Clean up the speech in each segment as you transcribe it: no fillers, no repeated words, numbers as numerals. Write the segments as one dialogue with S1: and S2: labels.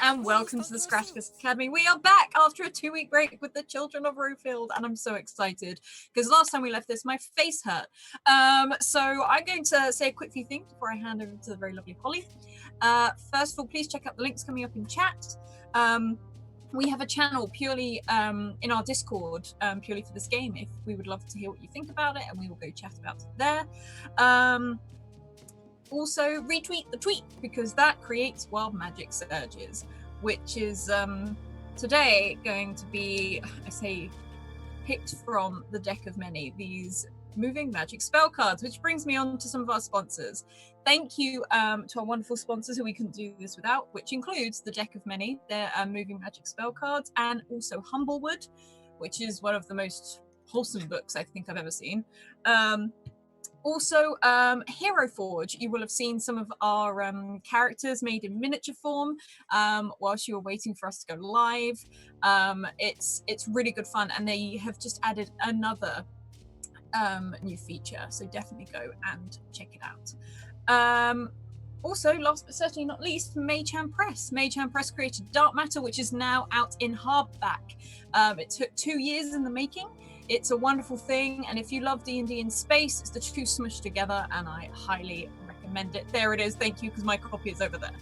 S1: And welcome to the Scratticus Academy. We are back after a 2-week break with the children of Roefeld, and I'm so excited because last time we left this, my face hurt. So I'm going to say a quick few things before I hand over to the very lovely Holly. First of all, please check out the links coming up in chat. We have a channel purely in our Discord, purely for this game. If we would love to hear what you think about it, and we will go chat about it there. Also retweet the tweet because that creates wild magic surges, which is today going to be, I say, picked from the deck of many, these moving magic spell cards, which brings me on to some of our sponsors. Thank you to our wonderful sponsors who we couldn't do this without, which includes the deck of many, their moving magic spell cards, and also Humblewood, which is one of the most wholesome books I think I've ever seen. Also, Hero Forge. You will have seen some of our characters made in miniature form whilst you were waiting for us to go live. It's really good fun, and they have just added another new feature, so definitely go and check it out. Also, last but certainly not least, Maychan Press. Maychan Press created Dark Matter, which is now out in hardback. It took 2 years in the making. It's a wonderful thing, and if you love D&D in space, it's the two smushed together, and I highly recommend it. There it is. Thank you, because my copy is over there.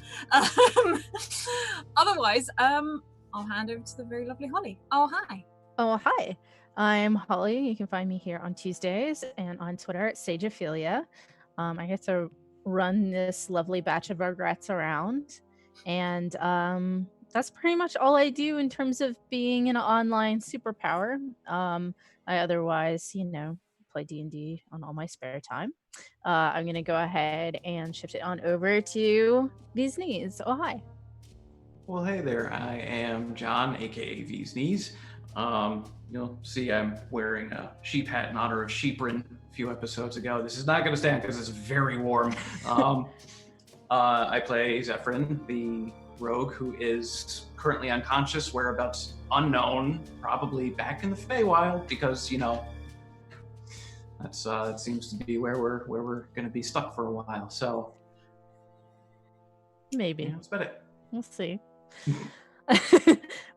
S1: Otherwise, I'll hand over to the very lovely Holly. Oh, hi.
S2: Oh, hi. I'm Holly. You can find me here on Tuesdays and on Twitter at Sageophilia. I get to run this lovely batch of regrets around, and that's pretty much all I do in terms of being an online superpower. I otherwise, play D&D on all my spare time. I'm going to go ahead and shift it on over to V's Knees. Oh, hi.
S3: Well, hey there. I am John, aka V's Knees. You'll see I'm wearing a sheep hat in honor of Sheeprin a few episodes ago. This is not going to stand because it's very warm. I play Zephyrin, the rogue who is currently unconscious, whereabouts unknown, probably back in the Feywild, because that's it seems to be where we're going to be stuck for a while. So
S2: maybe
S3: that's about it.
S2: We'll see.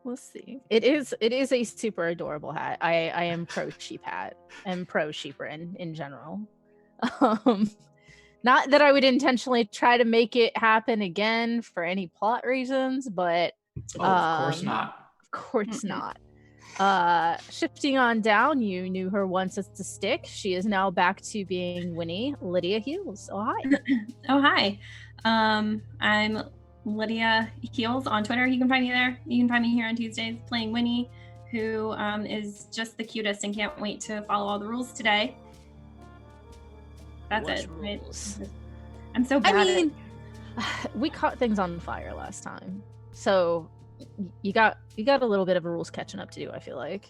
S2: We'll see. It is a super adorable hat. I am pro sheep hat and pro sheeprin in general. Not that I would intentionally try to make it happen again for any plot reasons, but
S3: of course not.
S2: Of course not. Shifting on down, you knew her once as the Stick. She is now back to being Winnie, Lydia Heels. Oh, hi.
S4: Oh, hi. I'm Lydia Heels on Twitter. You can find me there. You can find me here on Tuesdays playing Winnie, who is just the cutest and can't wait to follow all the rules today. That's it. Right? I'm so bad
S2: we caught things on fire last time, so you got a little bit of a rules catching up to do, I feel like.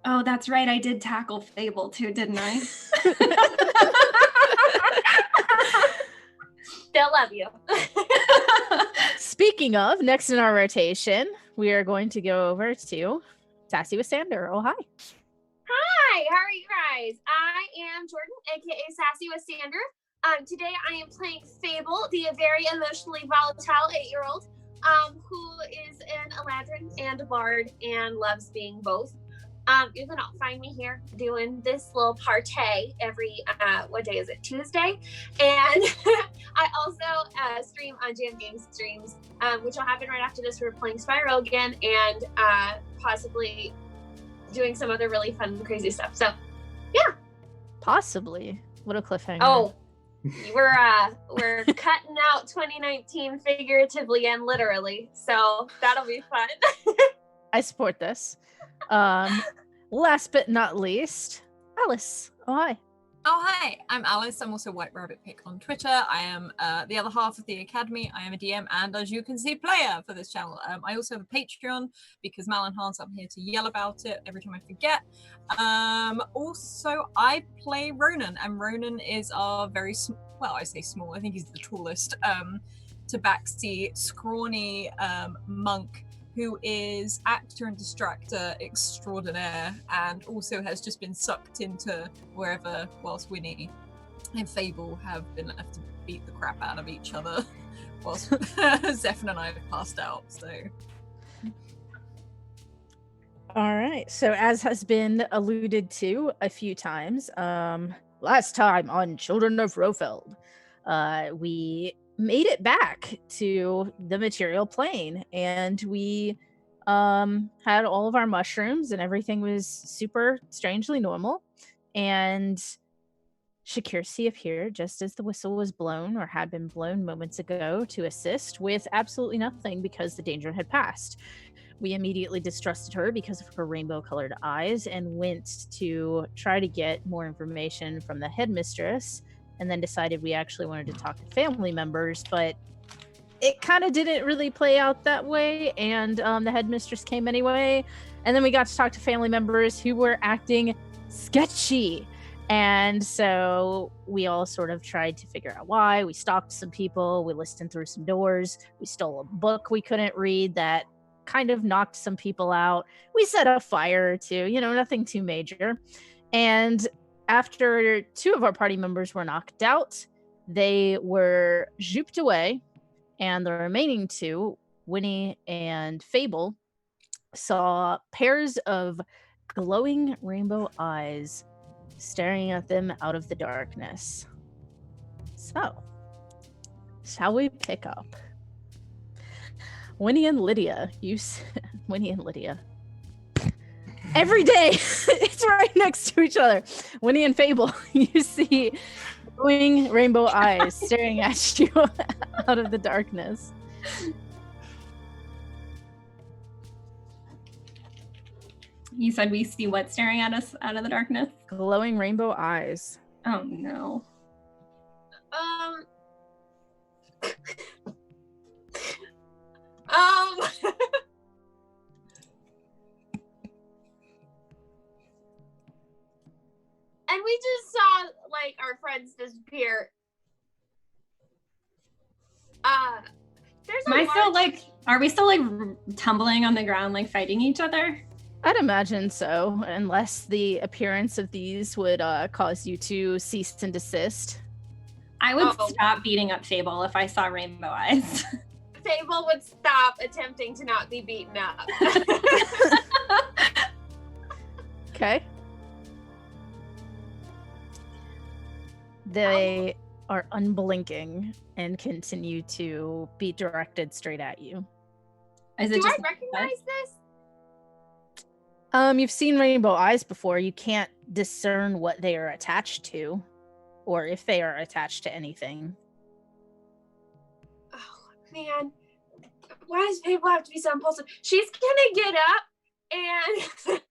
S4: Oh, that's right. I did tackle Fable too, didn't I?
S5: Still love you.
S2: Speaking of, next in our rotation, we are going to go over to Sassy with Sander. Oh, hi.
S5: Hi, how are you guys? I am Jordan, aka Sassy with Sander. Today I am playing Fable, the very emotionally volatile 8-year-old, who is an Eladrin and a bard and loves being both. You can find me here doing this little partay every, what day is it? Tuesday. And I also stream on Jam Games streams, which will happen right after this. We're playing Spyro again and possibly doing some other really fun, crazy stuff. So, yeah.
S2: Possibly. What a cliffhanger.
S5: Oh, we're cutting out 2019 figuratively and literally. So that'll be fun.
S2: I support this. Last but not least, Alice. Oh, hi.
S1: Oh, hi, I'm Alice. I'm also White Rabbit Pick on Twitter. I am the other half of the Academy. I am a DM and, as you can see, player for this channel. I also have a Patreon because Mal and Hans, I'm here to yell about it every time I forget. Also, I play Ronan, and Ronan is our very, well, I say small, I think he's the tallest, tabaxi, scrawny monk who is actor and distractor extraordinaire, and also has just been sucked into wherever, whilst Winnie and Fable have been left to beat the crap out of each other, whilst Zephyr and I have passed out. So,
S2: All right. So, as has been alluded to a few times, last time on Children of Roefeld, we made it back to the material plane, and we had all of our mushrooms, and everything was super strangely normal. And Shakirsi appeared just as the whistle was blown, or had been blown moments ago, to assist with absolutely nothing because the danger had passed. We immediately distrusted her because of her rainbow-colored eyes and went to try to get more information from the headmistress, and then decided we actually wanted to talk to family members, but it kind of didn't really play out that way, and the headmistress came anyway, and then we got to talk to family members who were acting sketchy. And so we all sort of tried to figure out why. We stalked some people, we listened through some doors, we stole a book we couldn't read that kind of knocked some people out. We set a fire or two, nothing too major. And after 2 of our party members were knocked out, they were zooped away, and the remaining 2, Winnie and Fable, saw pairs of glowing rainbow eyes staring at them out of the darkness. So, shall we pick up? Winnie and Lydia. Winnie and Lydia. Every day, it's right next to each other. Winnie and Fable, you see glowing rainbow eyes staring at you out of the darkness.
S4: You said we see what staring at us out of the darkness?
S2: Glowing rainbow eyes.
S4: Oh no.
S5: And we just saw like our friends disappear. There's a
S4: are we still like tumbling on the ground, like fighting each other?
S2: I'd imagine so, unless the appearance of these would cause you to cease and desist.
S4: I would stop beating up Fable if I saw rainbow eyes.
S5: Fable would stop attempting to not be beaten up.
S2: Okay. They are unblinking and continue to be directed straight at you.
S5: Do I recognize this?
S2: You've seen rainbow eyes before. You can't discern what they are attached to, or if they are attached to anything.
S5: Oh man, why does Fable have to be so impulsive? She's gonna get up and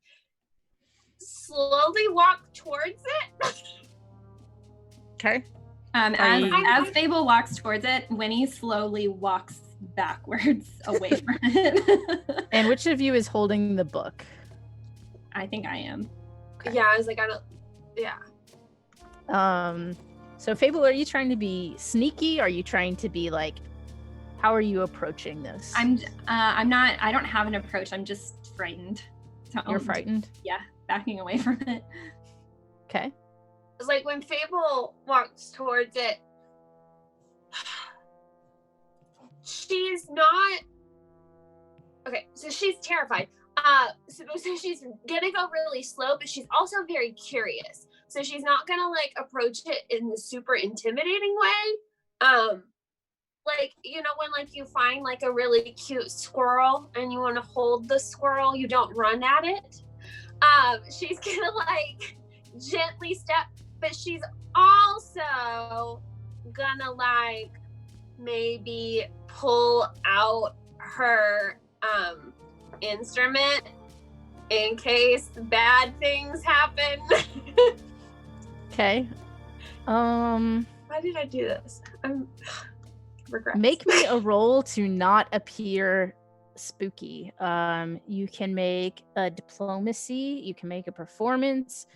S5: slowly walk towards it.
S2: Okay.
S4: As Fable walks towards it, Winnie slowly walks backwards away from it.
S2: And which of you is holding the book?
S4: I think I am.
S2: Okay.
S5: Yeah, I was like, I don't. Yeah.
S2: So Fable, are you trying to be sneaky? Are you trying to be like, how are you approaching this?
S4: I'm not. I don't have an approach. I'm just frightened. So
S2: You're frightened?
S4: Yeah, backing away from it.
S2: Okay.
S5: It's like when Fable walks towards it, she's not. Okay, so she's terrified. So she's gonna go really slow, but she's also very curious. So she's not gonna like approach it in the super intimidating way. Like, when like you find like a really cute squirrel and you want to hold the squirrel, you don't run at it. She's gonna like gently step, but she's also gonna like maybe pull out her instrument in case bad things happen.
S2: Okay.
S5: Why did I do this? I'm regret.
S2: Make me a roll to not appear spooky. You can make a diplomacy, you can make a performance,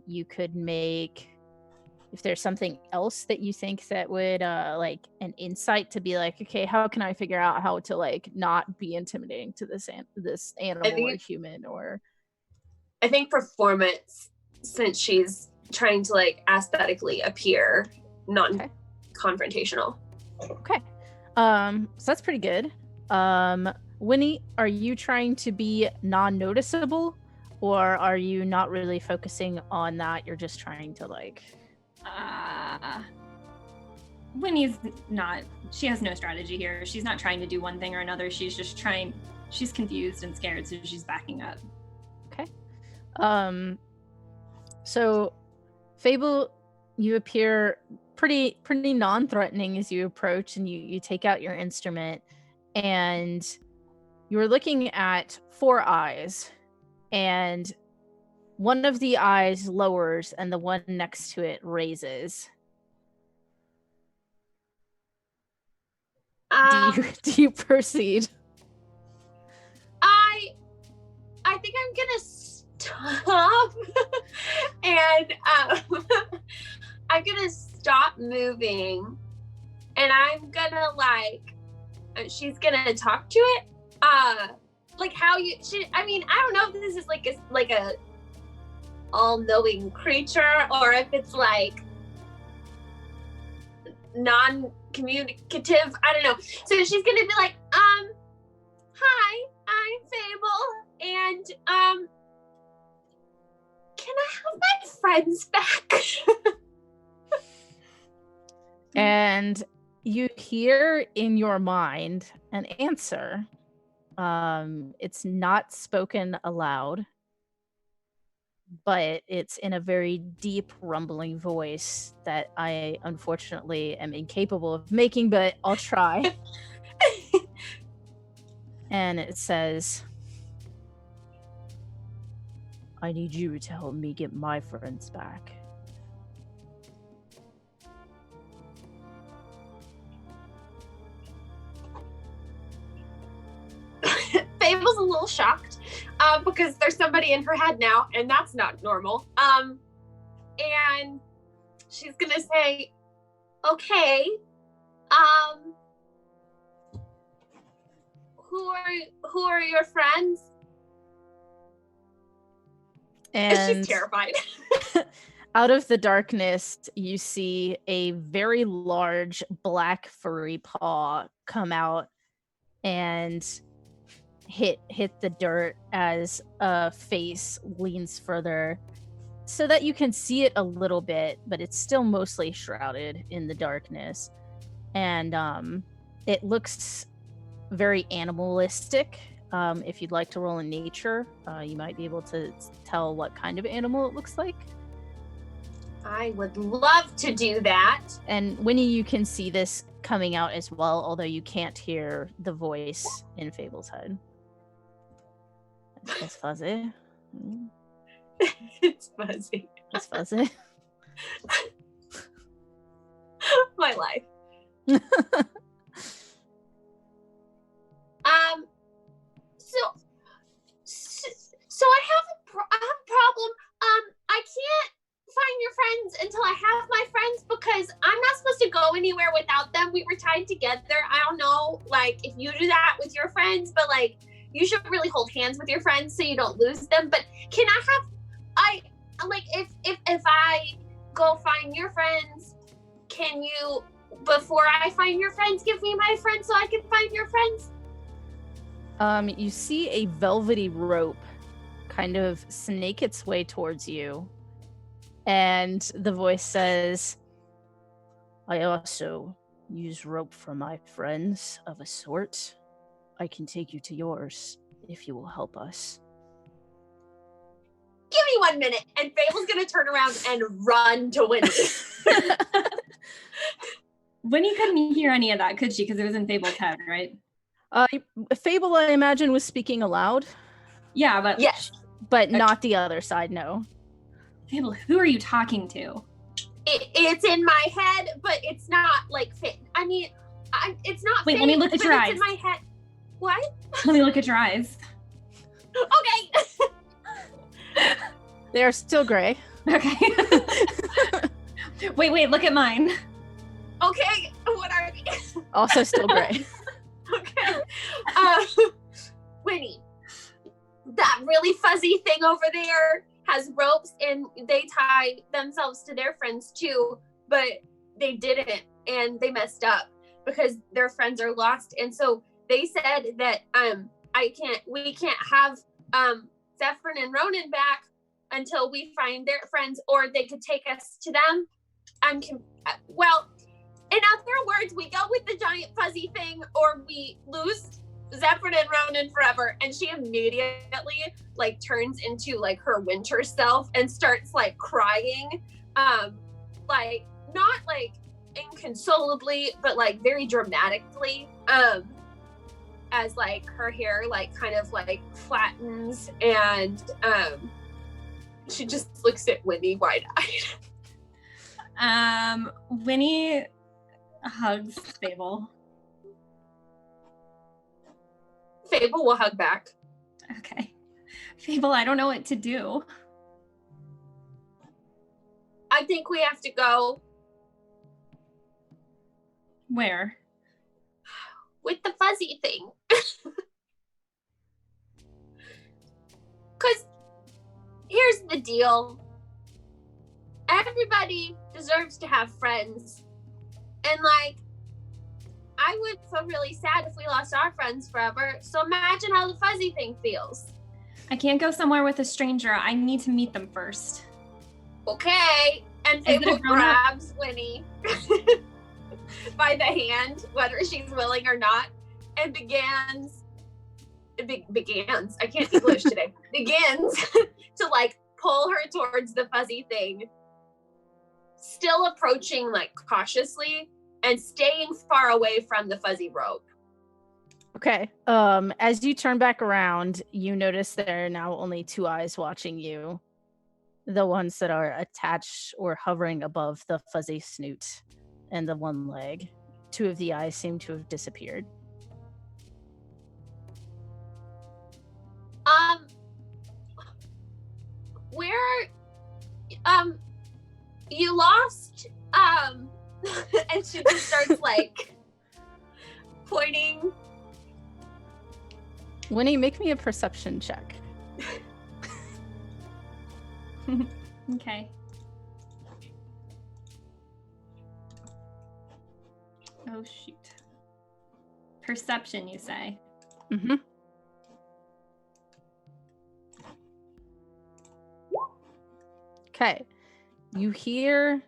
S2: you could make, if there's something else that you think that would like an insight to be like, okay, how can I figure out how to like not be intimidating to this animal or human? Or
S5: I think performance, since she's trying to like aesthetically appear non-confrontational.
S2: Okay. So that's pretty good. Winnie, are you trying to be non-noticeable, or are you not really focusing on that? You're just trying to like
S4: Winnie's not, she has no strategy here. She's not trying to do one thing or another. She's just trying, she's confused and scared, so she's backing up.
S2: Okay. So Fable, you appear pretty non-threatening as you approach, and you take out your instrument, and you're looking at 4 eyes, and one of the eyes lowers and the one next to it raises. Do you proceed?
S5: I think I'm gonna stop and I'm gonna stop moving, and I'm gonna like, she's gonna talk to it. Like how you should, I mean, I don't know if this is like a all-knowing creature, or if it's like non-communicative. I don't know. So she's gonna be like, hi, I'm Fable, and can I have my friends back?
S2: And you hear in your mind an answer. It's not spoken aloud, but it's in a very deep, rumbling voice that I unfortunately am incapable of making, but I'll try. And it says, I need you to help me get my friends back.
S5: Fable's a little shocked because there's somebody in her head now, and that's not normal. And she's gonna say, okay, who are your friends? And she's terrified.
S2: Out of the darkness, you see a very large black furry paw come out and hit the dirt as a face leans further so that you can see it a little bit, but it's still mostly shrouded in the darkness. And it looks very animalistic. If you'd like to roll in nature, you might be able to tell what kind of animal it looks like.
S5: I would love to do that.
S2: And Winnie, you can see this coming out as well, although you can't hear the voice in Fable's head. It's fuzzy.
S5: It's fuzzy.
S2: It's fuzzy.
S5: My life. So I have a problem. I can't find your friends until I have my friends, because I'm not supposed to go anywhere without them. We were tied together. I don't know, like, if you do that with your friends, but like, you should really hold hands with your friends so you don't lose them. But can I have, if I go find your friends, can you, before I find your friends, give me my friends so I can find your friends?
S2: You see a velvety rope kind of snake its way towards you. And the voice says, I also use rope for my friends of a sort. I can take you to yours if you will help us.
S5: Give me 1 minute, and Fable's gonna turn around and run to Winnie.
S4: Winnie couldn't hear any of that, could she? Because it was in Fable's head, right?
S2: Fable, I imagine, was speaking aloud.
S4: Yeah, but
S5: yes,
S2: but not the other side. No.
S4: Fable, who are you talking to?
S5: It's in my head, but it's not like fit. I mean, it's not.
S4: Wait, let me look at your eyes.
S5: It's in my head. What?
S4: Let me look at your eyes.
S5: Okay.
S2: They are still gray.
S4: Okay. wait, look at mine.
S5: Okay, what are they?
S2: Also still gray.
S5: Okay. Winnie, that really fuzzy thing over there has ropes and they tie themselves to their friends too, but they didn't and they messed up because their friends are lost. And so they said that we can't have Zephyrin and Ronan back until we find their friends, or they could take us to them. Well, in other words, we go with the giant fuzzy thing or we lose Zephyrin and Ronan forever. And she immediately like turns into like her winter self and starts like crying, like not like inconsolably, but like very dramatically, as like her hair like kind of like flattens and she just looks at Winnie wide-eyed.
S4: Winnie hugs Fable.
S5: Fable will hug back.
S4: Okay. Fable, I don't know what to do.
S5: I think we have to go.
S4: Where?
S5: With the fuzzy thing. Because here's the deal. Everybody deserves to have friends. And like, I would feel really sad if we lost our friends forever. So imagine how the fuzzy thing feels.
S4: I can't go somewhere with a stranger. I need to meet them first.
S5: Okay. And Fable grabs Winnie by the hand, whether she's willing or not, and begins, I can't English today, begins to like pull her towards the fuzzy thing, still approaching like cautiously and staying far away from the fuzzy rope.
S2: Okay. As you turn back around, you notice there are now only two eyes watching you. The ones that are attached or hovering above the fuzzy snoot and the one leg. Two of the eyes seem to have disappeared.
S5: Where you lost and she just starts like pointing.
S2: Winnie, make me a perception check.
S4: Okay. Oh shoot. Perception, you say?
S2: Mm-hmm. Okay. You hear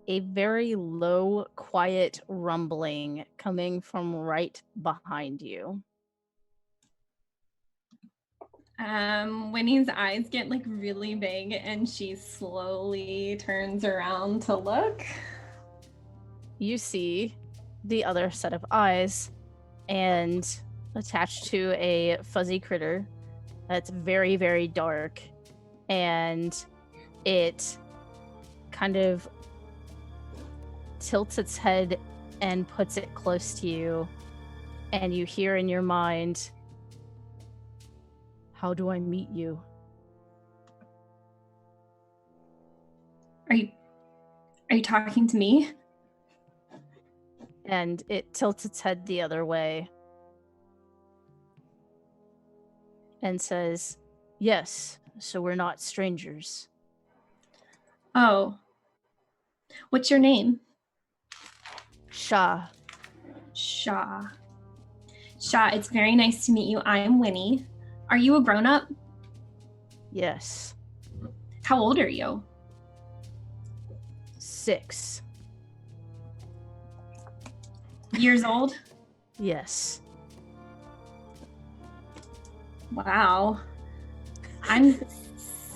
S2: a very low, quiet rumbling coming from right behind you.
S4: Winnie's eyes get like really big and she slowly turns around to look.
S2: You see the other set of eyes, and attached to a fuzzy critter that's very, very dark, and it kind of tilts its head and puts it close to you, and you hear in your mind, "How do I meet you?"
S4: Are you talking to me?
S2: And it tilts its head the other way and says, "Yes, so we're not strangers."
S4: Oh. What's your name?
S2: Shah.
S4: Shaw. Shaw, it's very nice to meet you. I'm Winnie. Are you a grown-up?
S2: Yes.
S4: How old are you?
S2: 6.
S4: Years old?
S2: Yes.
S4: Wow. I'm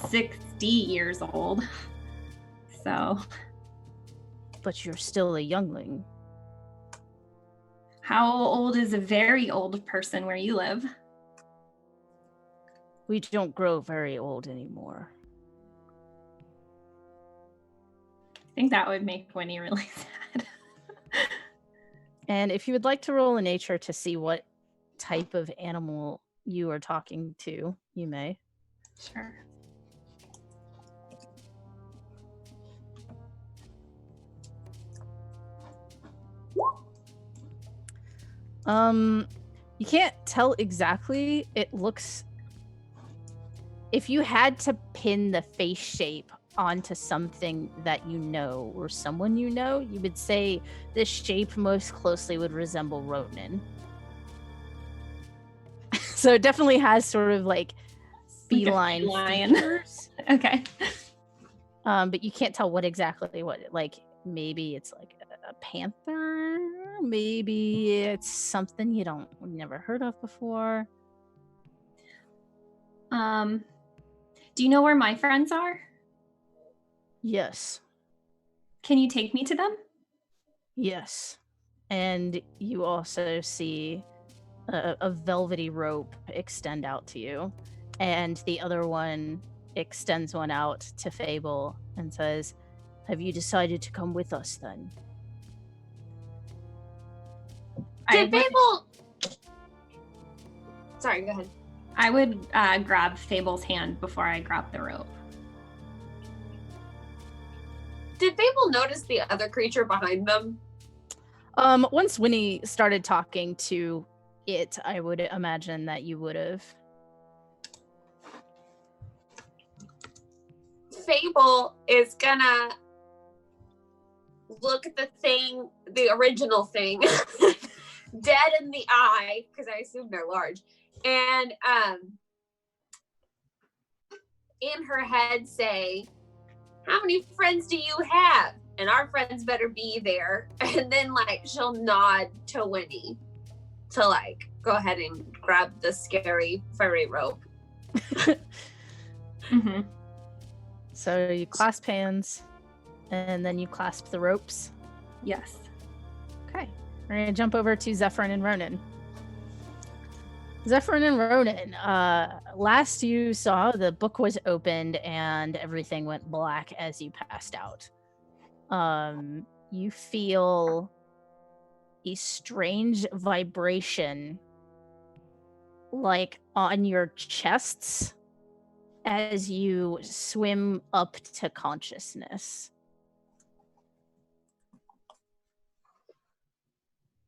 S4: 60 years old. So.
S2: But you're still a youngling.
S4: How old is a very old person where you live?
S2: We don't grow very old anymore.
S4: think that would make Winnie really sad.
S2: And if you would like to roll a nature to see what type of animal you are talking to, you may.
S4: Sure.
S2: You can't tell exactly. It looks, if you had to pin the face shape onto something that you know or someone you know, you would say this shape most closely would resemble Ronin. So it definitely has sort of like feline features.
S4: Okay.
S2: But you can't tell what exactly like maybe it's like a panther, maybe it's something you never heard of before.
S4: Do you know where my friends are?
S2: Yes.
S4: Can you take me to them?
S2: Yes. And you also see a velvety rope extend out to you, and the other one extends one out to Fable and says, "Have you decided to come with us then?"
S5: Did Fable... Sorry, go ahead.
S4: I would grab Fable's hand before I grab the rope.
S5: Did Fable notice the other creature behind them?
S2: Once Winnie started talking to it, I would imagine that you would have.
S5: Fable is gonna look at the original thing, dead in the eye, because I assume they're large, and in her head say, "How many friends do you have? And our friends better be there." And then like she'll nod to Winnie to like go ahead and grab the scary furry rope.
S4: Mm-hmm.
S2: So you clasp hands, and then you clasp the ropes.
S4: Yes.
S2: Okay. We're going to jump over to Zephyrin and Ronan. Zephyrin and Ronan, last you saw, the book was opened and everything went black as you passed out. You feel a strange vibration like on your chests as you swim up to consciousness.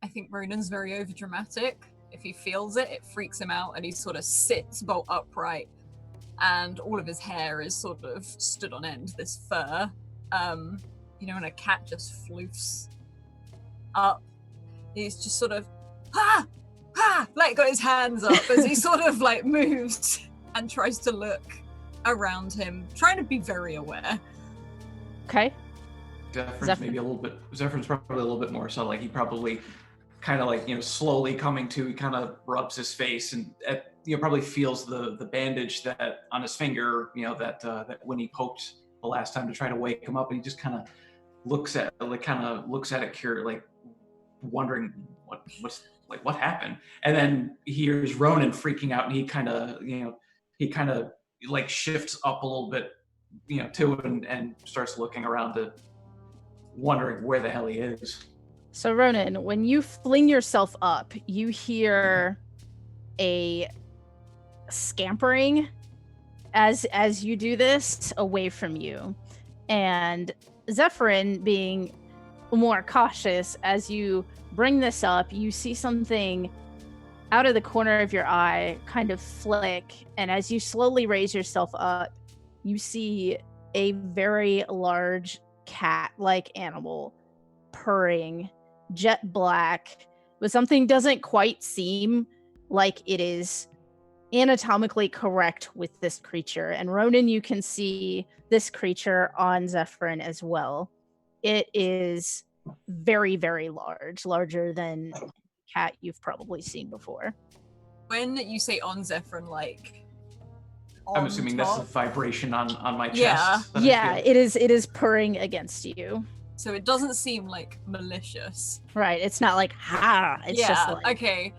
S1: I think Ronan's very overdramatic. If he feels it, it freaks him out, and he sort of sits bolt upright, and all of his hair is sort of stood on end, this fur. You know, when a cat just floofs up, he's just sort of, like got his hands up as he sort of like moves and tries to look around him, trying to be very aware.
S2: Okay.
S3: Zephyr's probably a little bit more so, like he probably kind of like, slowly coming to, he kind of rubs his face and probably feels the bandage that on his finger, that when he poked the last time to try to wake him up, and he just kind of looks at it curious, like wondering what happened. And then he hears Ronan freaking out, and he kind of like shifts up a little bit, to it, and starts looking around to wondering where the hell he is.
S2: So Ronan, when you fling yourself up, you hear a scampering as you do this away from you. And Zephyrin, being more cautious, as you bring this up, you see something out of the corner of your eye kind of flick, and as you slowly raise yourself up, you see a very large cat-like animal purring, jet black, but something doesn't quite seem like it is anatomically correct with this creature. And Ronan, you can see this creature on Zephyrin as well. It is very, very large, larger than a cat you've probably seen before.
S1: When you say on Zephyrin, like
S3: I'm assuming that's the vibration on my chest.
S2: Yeah, it is purring against you.
S1: So it doesn't seem like malicious.
S2: Right, it's not like ha. It's just like,
S1: okay.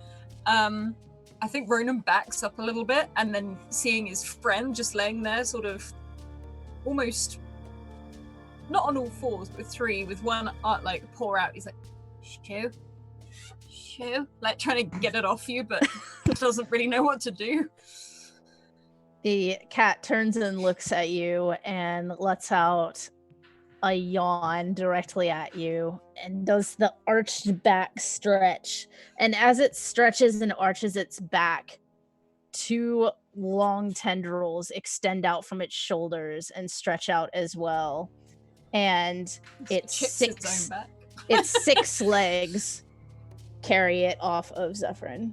S1: I think Ronan backs up a little bit, and then seeing his friend just laying there, sort of almost not on all fours, but 3 with one like paw out. He's like, shoo, like trying to get it off you, but doesn't really know what to do.
S2: The cat turns and looks at you and lets out a yawn directly at you and does the arched back stretch. And as it stretches and arches its back, 2 long tendrils extend out from its shoulders and stretch out as well. And its
S1: its own back.
S2: its 6 legs carry it off of Zephyrin.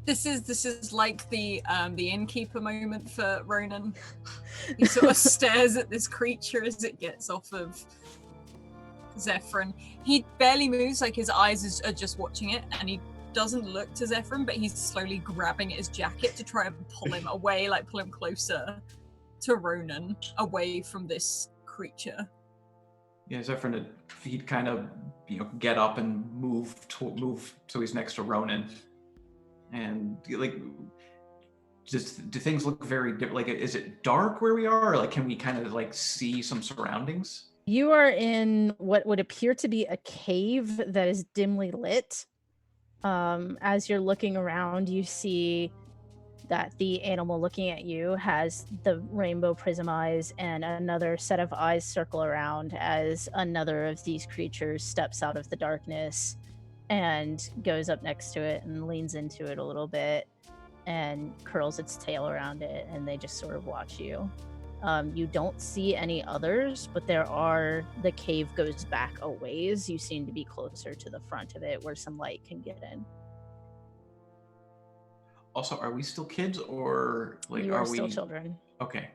S1: This is like the innkeeper moment for Ronan. He sort of stares at this creature as it gets off of Zephyrin. He barely moves, like his eyes are just watching it, and he doesn't look to Zephyrin, but he's slowly grabbing at his jacket to try and pull him away, like pull him closer to Ronan, away from this creature.
S3: Yeah, Zephyrin, he'd kind of, get up and move so he's next to Ronan. And like, do things look very different? Like, is it dark where we are, or like, can we kind of like see some surroundings?
S2: You are in what would appear to be a cave that is dimly lit. As you're looking around, you see that the animal looking at you has the rainbow prism eyes, and another set of eyes circle around as another of these creatures steps out of the darkness and goes up next to it and leans into it a little bit and curls its tail around it, and they just sort of watch you. You don't see any others, but the cave goes back a ways. You seem to be closer to the front of it where some light can get in.
S3: Also, are we still kids, or like
S2: you are we still children?
S3: Okay.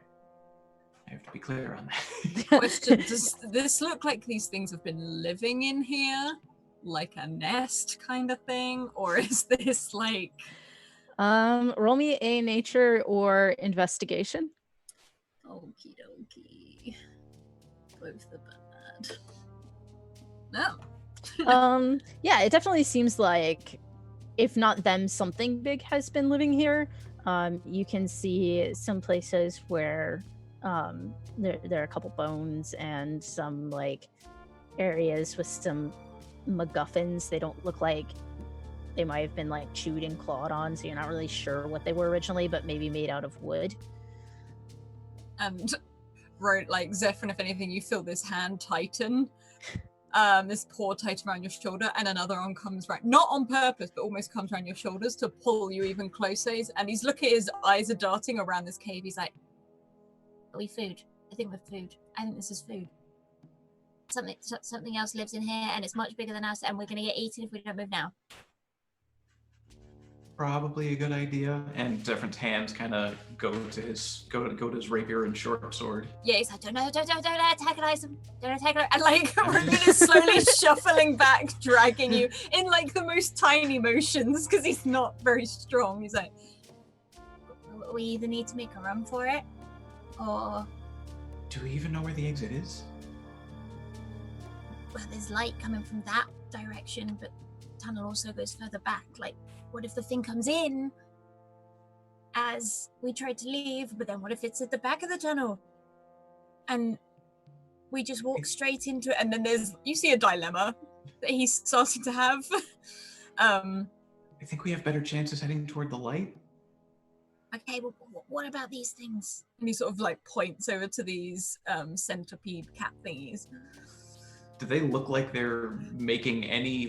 S3: I have to be clear on that.
S1: Question, does this look like these things have been living in here? Like a nest kind of thing? Or is this like...
S2: Roll me a nature or investigation.
S1: Okie dokie. Both are bad. No.
S2: Yeah, it definitely seems like, if not them, something big has been living here. You can see some places where there are a couple bones and some like areas with some MacGuffins. They don't look like they might have been like chewed and clawed on, so you're not really sure what they were originally, but maybe made out of wood.
S1: And like Zephyrin, if anything, you feel this hand tighten, this paw tighten around your shoulder, and another arm comes right, not on purpose, but almost comes around your shoulders to pull you even closer. And he's looking, his eyes are darting around this cave. He's like, "Are we food? I think we're food. I think this is food. Something else lives in here, and it's much bigger than us, and we're gonna get eaten if we don't move now."
S3: Probably a good idea. And Zephyr's hands kind of go to his rapier and short sword.
S1: Yeah, he's like, don't antagonize him. Don't antagonize him. And like, Ronan is slowly shuffling back, dragging you in like the most tiny motions because he's not very strong. He's like, we either need to make a run for it, or...
S3: Do we even know where the exit is?
S1: Well, there's light coming from that direction, but the tunnel also goes further back. Like, what if the thing comes in as we try to leave, but then what if it's at the back of the tunnel? And we just walk straight into it, and then you see a dilemma that he's starting to have.
S3: I think we have better chances heading toward the light.
S1: Okay, well, what about these things? And he sort of like points over to these centipede cat thingies.
S3: Do they look like they're making any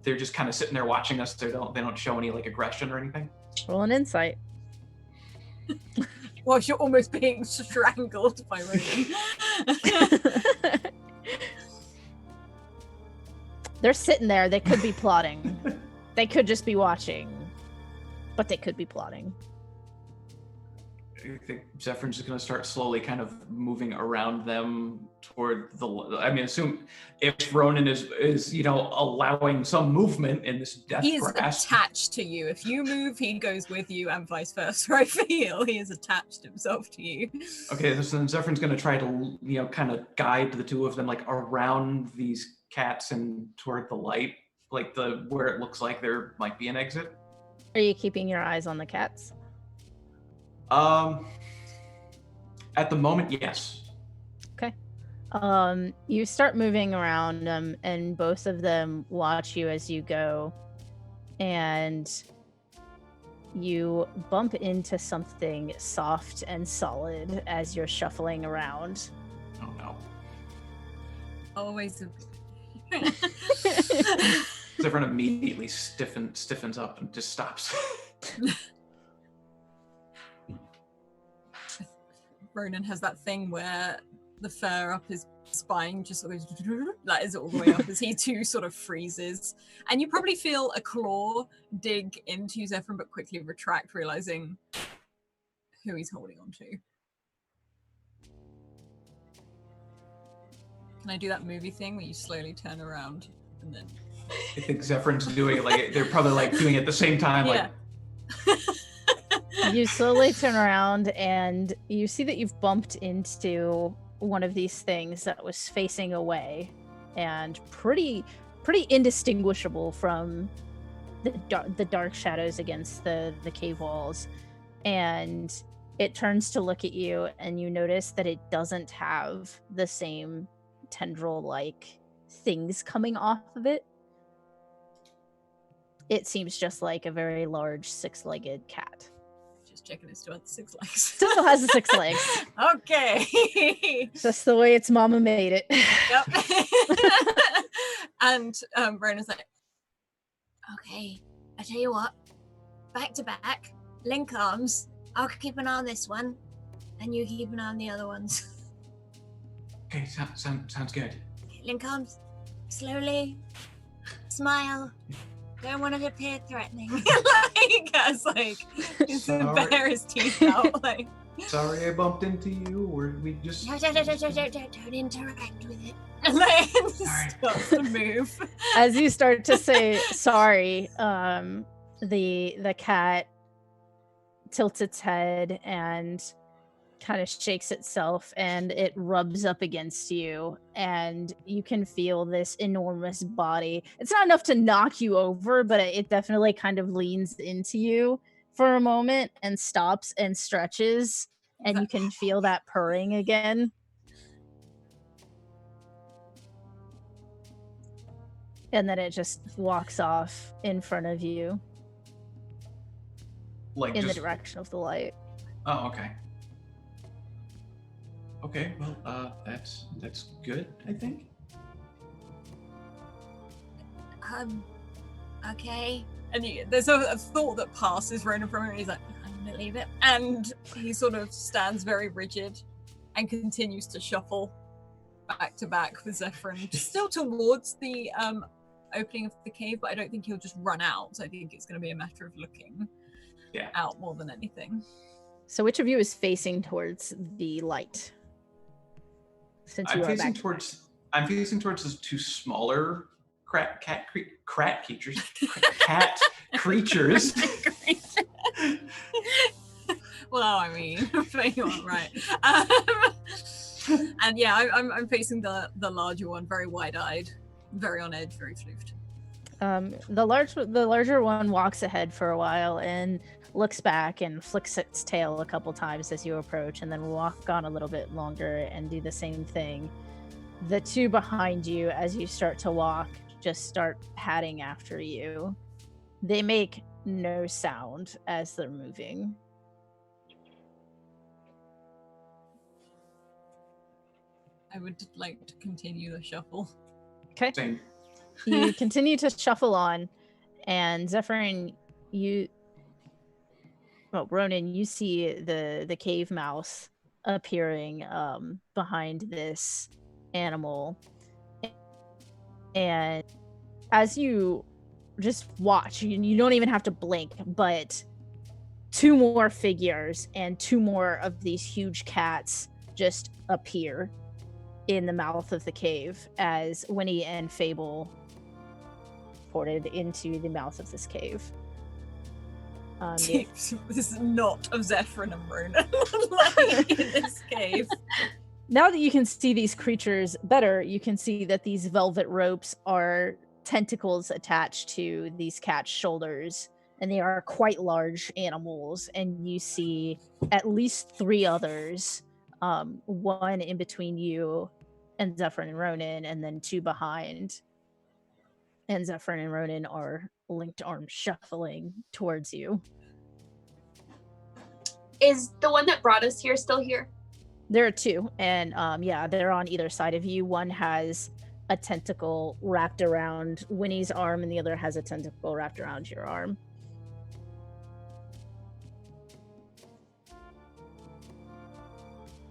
S3: they're just kind of sitting there watching us? They don't show any like aggression or anything?
S2: Roll an insight.
S1: Well, you're almost being strangled by Ronan.
S2: They're sitting there. They could be plotting. They could just be watching, but they could be plotting.
S3: I think Zephyr's just going to start slowly kind of moving around them toward assume if Ronan is allowing some movement in this death
S1: he is
S3: grasp.
S1: Attached to you. If you move, he goes with you, and vice versa. I feel he has attached himself to you.
S3: Okay, so then Zephyr's going to try to kind of guide the two of them like around these cats and toward the light, like where it looks like there might be an exit.
S2: Are you keeping your eyes on the cats?
S3: At the moment, yes.
S2: Okay. You start moving around them, and both of them watch you as you go, and you bump into something soft and solid as you're shuffling around.
S3: Oh no.
S1: Always.
S3: Zephyrin immediately stiffens up and just stops.
S1: Ronan has that thing where the fur up his spine just sort of that is all the way up as he too sort of freezes. And you probably feel a claw dig into Zephyrin but quickly retract, realizing who he's holding on to. Can I do that movie thing where you slowly turn around and then...
S3: I think Zephyrins doing it like they're probably like doing it at the same time.
S1: Yeah.
S3: Like
S2: You slowly turn around and you see that you've bumped into one of these things that was facing away and pretty indistinguishable from the dark shadows against the cave walls. And it turns to look at you, and you notice that it doesn't have the same tendril-like things coming off of it. It seems just like a very large six-legged cat.
S1: Just checking it still has 6 legs.
S2: Still has the 6 legs.
S1: Okay.
S2: Just the way its mama made it.
S1: Yep. And Ronan's like, okay, I tell you what, back to back, link arms. I'll keep an eye on this one, and you keep an eye on the other ones.
S3: okay, sounds good.
S1: Link arms, slowly, smile. Don't want to appear threatening. Like, as like, he's gonna bare his teeth out. Like,
S3: sorry I bumped into you, or we just...
S1: No, don't interact with it. And then starts to move.
S2: As you start to say sorry, the cat tilts its head and kind of shakes itself, and it rubs up against you, and you can feel this enormous body. It's not enough to knock you over, but it definitely kind of leans into you for a moment and stops and stretches, and you can feel that purring again. And then it just walks off in front of you,
S3: like
S2: in
S3: just...
S2: the direction of the light.
S3: Oh, okay. Okay, well, that's good, I think.
S1: Okay. And there's a thought that passes Ronan from him, and he's like, I'm gonna leave it. And he sort of stands very rigid and continues to shuffle back to back with Zephyrin, still towards the opening of the cave, but I don't think he'll just run out. So I think it's going to be a matter of looking out more than anything.
S2: So which of you is facing towards the light? Since
S3: I'm facing towards the 2 smaller cat creatures. Cat creatures.
S1: Well, I mean, you are right. And yeah, I'm facing the larger one, very wide-eyed, very on edge, very floofed.
S2: The larger one walks ahead for a while and looks back and flicks its tail a couple times as you approach, and then walk on a little bit longer and do the same thing. The 2 behind you, as you start to walk, just start padding after you. They make no sound as they're moving.
S1: I would like to continue the shuffle.
S2: Okay.
S3: Same.
S2: You continue to shuffle on, and Zephyrin, Ronan, you see the cave mouse appearing behind this animal, and as you just watch, you don't even have to blink, but 2 more figures and 2 more of these huge cats just appear in the mouth of the cave as Winnie and Fable ported into the mouth of this cave.
S1: This is not of Zephyrin and Ronan like in this cave.
S2: Now that you can see these creatures better, you can see that these velvet ropes are tentacles attached to these cats' shoulders, and they are quite large animals. And you see at least 3 others one in between you and Zephyr and Ronan, and then two behind. And Zephyr and Ronan are linked arms shuffling towards you.
S5: Is the one that brought us here still here?
S2: There are two, and yeah, they're on either side of you. One has a tentacle wrapped around Winnie's arm, and the other has a tentacle wrapped around your arm.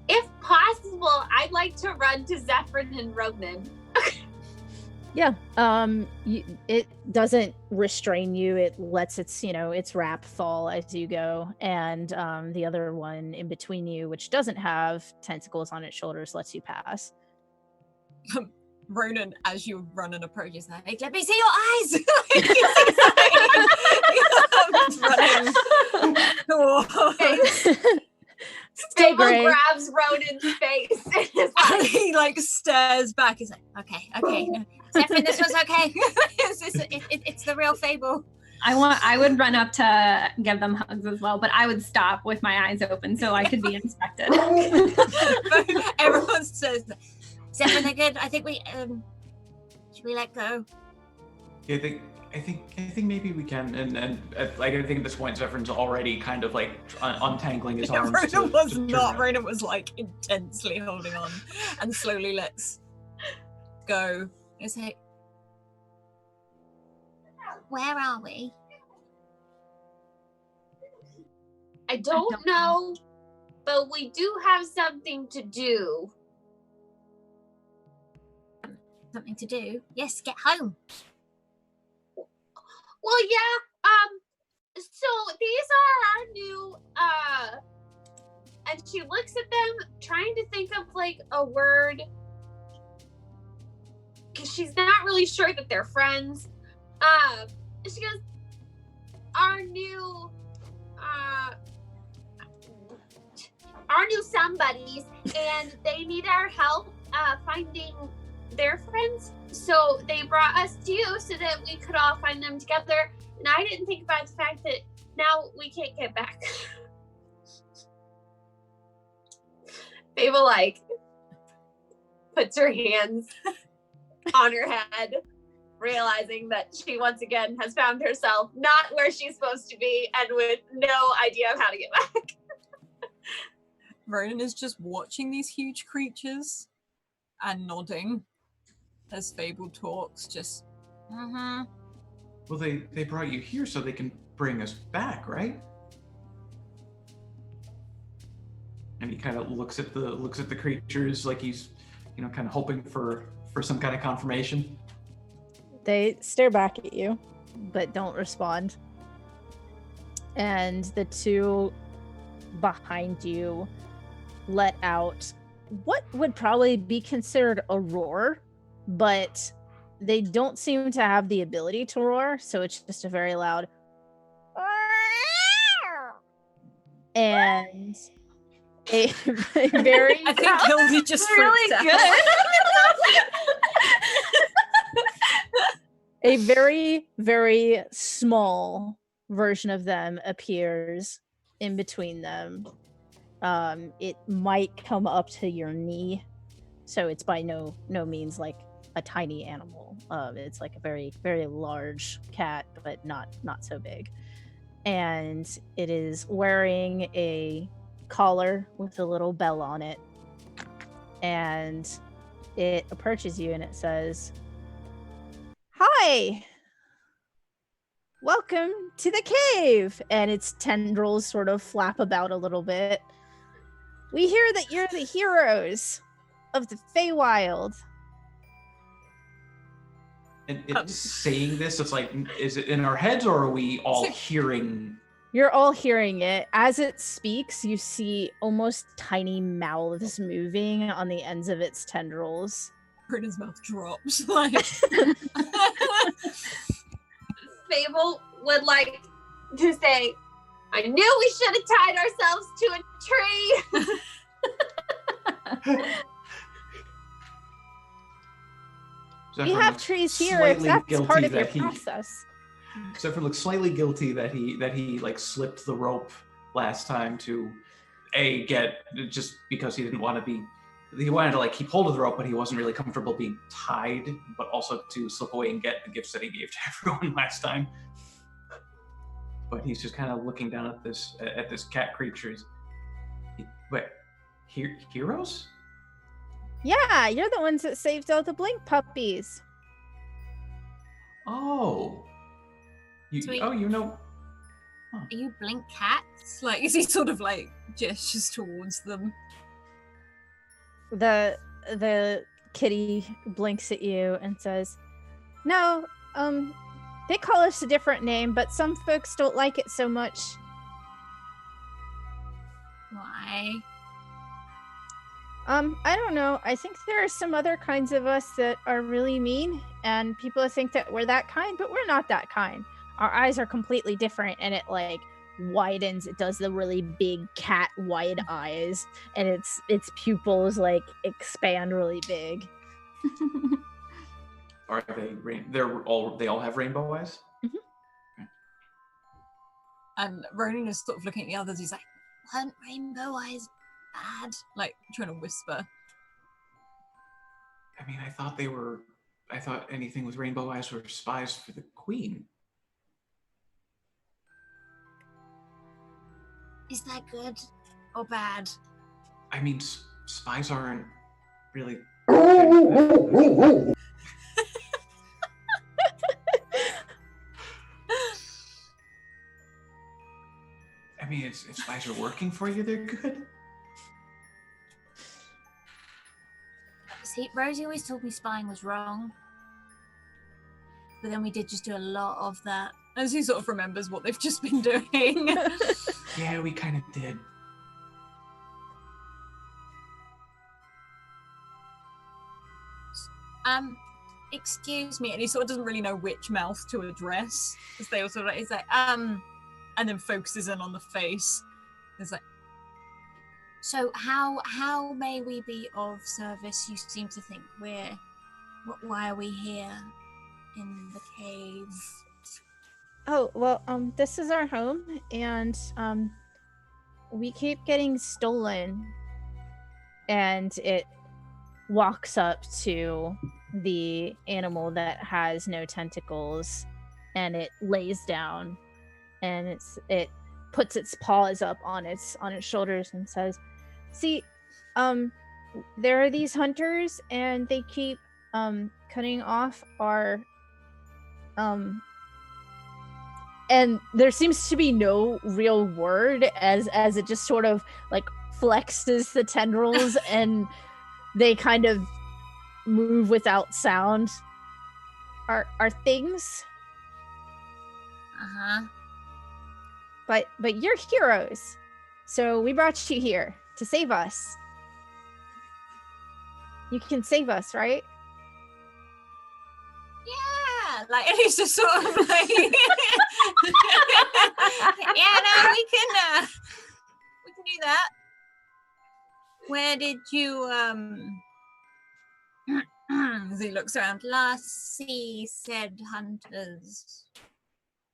S5: If possible, I'd like to run to Zephyr and Ronan.
S2: Yeah, it doesn't restrain you. It lets its wrap fall as you go, and the other one in between you, which doesn't have tentacles on its shoulders, lets you pass.
S1: Ronan, as you run and approach, is like, "Let me see your eyes!"
S2: Stay
S5: Fable
S2: great.
S5: grabs Ronan's face and is
S1: And
S5: like,
S1: he like stares back. He's like, "Okay, no. Zephyr, this was okay. It's the real Fable."
S4: I would run up to give them hugs as well, but I would stop with my eyes open so I could be inspected.
S1: Everyone says, "Zephyr, they're good. I think we should we let go?"
S3: Yeah, I think maybe we can, and like I think at this point Zephyr's already kind of like untangling his arms.
S1: Ronan was like intensely holding on, and slowly lets go. Is it? Where are we?
S5: I don't know, but we do have something to do.
S1: Something to do? Yes, get home.
S5: Well, yeah, so these are our new, and she looks at them, trying to think of, like, a word, because she's not really sure that they're friends. She goes, our new somebodies, and they need our help, finding their friends. So they brought us to you so that we could all find them together. And I didn't think about the fact that now we can't get back. Fable, like, puts her hands on her head, realizing that she once again has found herself not where she's supposed to be and with no idea of how to get back.
S1: Ronan is just watching these huge creatures and nodding as Fable talks, just,
S3: Well, they brought you here so they can bring us back, right? And he kind of looks at the creatures like he's, kind of hoping for some kind of confirmation.
S2: They stare back at you, but don't respond. And the two behind you let out what would probably be considered a roar, but they don't seem to have the ability to roar, so it's just a very loud and a very
S1: I think Hildy just
S4: really
S1: freaked
S4: good.
S2: a very, very small version of them appears in between them. It might come up to your knee, so it's by no means like a tiny animal. It's like a very, very large cat, but not so big. And it is wearing a collar with a little bell on it. And it approaches you and it says, "Hi! Welcome to the cave!" And its tendrils sort of flap about a little bit. "We hear that you're the heroes of the Feywild."
S3: And it's saying this, it's like, is it in our heads or are we all hearing?
S2: You're all hearing it. As it speaks, you see almost tiny mouths moving on the ends of its tendrils.
S1: Britain's mouth drops. Like,
S5: Fable would like to say, I knew we should have tied ourselves to a tree.
S2: We have trees here if that's part of your process.
S3: Zephyr looks slightly guilty that he like slipped the rope last time to get just because he didn't want to be. He wanted to like keep hold of the rope, but he wasn't really comfortable being tied. But also to slip away and get the gifts that he gave to everyone last time. But he's just kind of looking down at this cat creature. Wait, heroes?
S2: Yeah, you're the ones that saved all the Blink puppies.
S3: Oh. You know.
S1: Are you Blink cats? Like, is he sort of like gestures towards them?
S2: The kitty blinks at you and says, "No, they call us a different name, but some folks don't like it so much."
S1: Why?
S2: I don't know. I think there are some other kinds of us that are really mean, and people think that we're that kind, but we're not that kind. Our eyes are completely different, and it like widens. It does the really big cat wide eyes, and its pupils like expand really big.
S3: Are they? They all have rainbow eyes.
S2: Mm-hmm.
S1: And Ronan is sort of looking at the others. He's like, "Weren't rainbow eyes bad?" Like trying to whisper.
S3: I mean, I thought anything with rainbow eyes were spies for the queen.
S1: Is that good or bad?
S3: I mean, spies aren't really. I mean, if spies are working for you, they're good.
S1: See, Rosie always told me spying was wrong. But then we did just do a lot of that. As he sort of remembers what they've just been doing.
S3: Yeah, we kind of did.
S1: Excuse me, and he sort of doesn't really know which mouth to address. As they all sort of, he's like, and then focuses in on the face. It's like, so how may we be of service? You seem to think why are we here in the cave?
S2: Oh, well, this is our home, and we keep getting stolen. And it walks up to the animal that has no tentacles, and it lays down, and it puts its paws up on its shoulders and says, "See, there are these hunters, and they keep cutting off our and there seems to be no real word as it just sort of like flexes the tendrils and they kind of move without sound. Are things. But you're heroes, so we brought you here to save us. You can save us, right?
S1: Yeah, like, and he's just sort of like, yeah, no, we can do that. Where did you as he looks around, last see said hunters?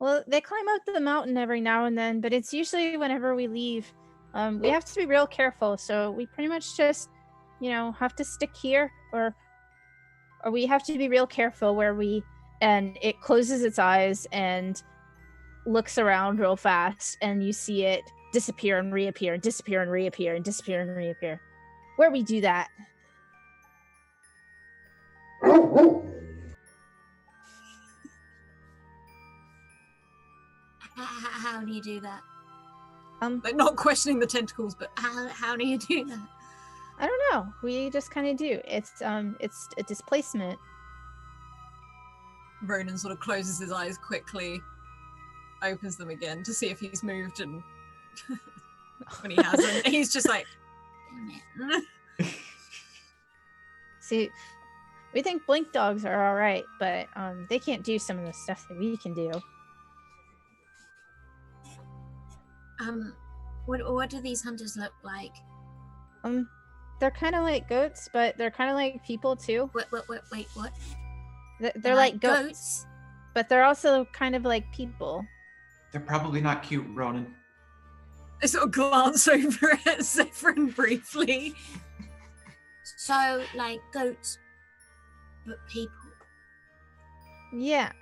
S2: Well, they climb up the mountain every now and then, but it's usually whenever we leave. We have to be real careful, so we pretty much just, have to stick here, or we have to be real careful where we. And it closes its eyes and looks around real fast, and you see it disappear and reappear, and disappear and reappear, and disappear and reappear. Where we do that.
S1: How do you do that?
S2: Like
S1: not questioning the tentacles, but how do you do that?
S2: I don't know. We just kind of do. It's a displacement.
S1: Ronan sort of closes his eyes quickly, opens them again to see if he's moved, and when he hasn't, he's just like, damn it.
S2: See, we think blink dogs are all right, but they can't do some of the stuff that we can do.
S1: What do these hunters look like?
S2: They're kind of like goats, but they're kind of like people too.
S1: Wait, what?
S2: They're like goats, but they're also kind of like people.
S3: They're probably not cute, Ronan.
S1: I sort of glance over at Zephyrin briefly.
S6: So, like goats, but people.
S2: Yeah.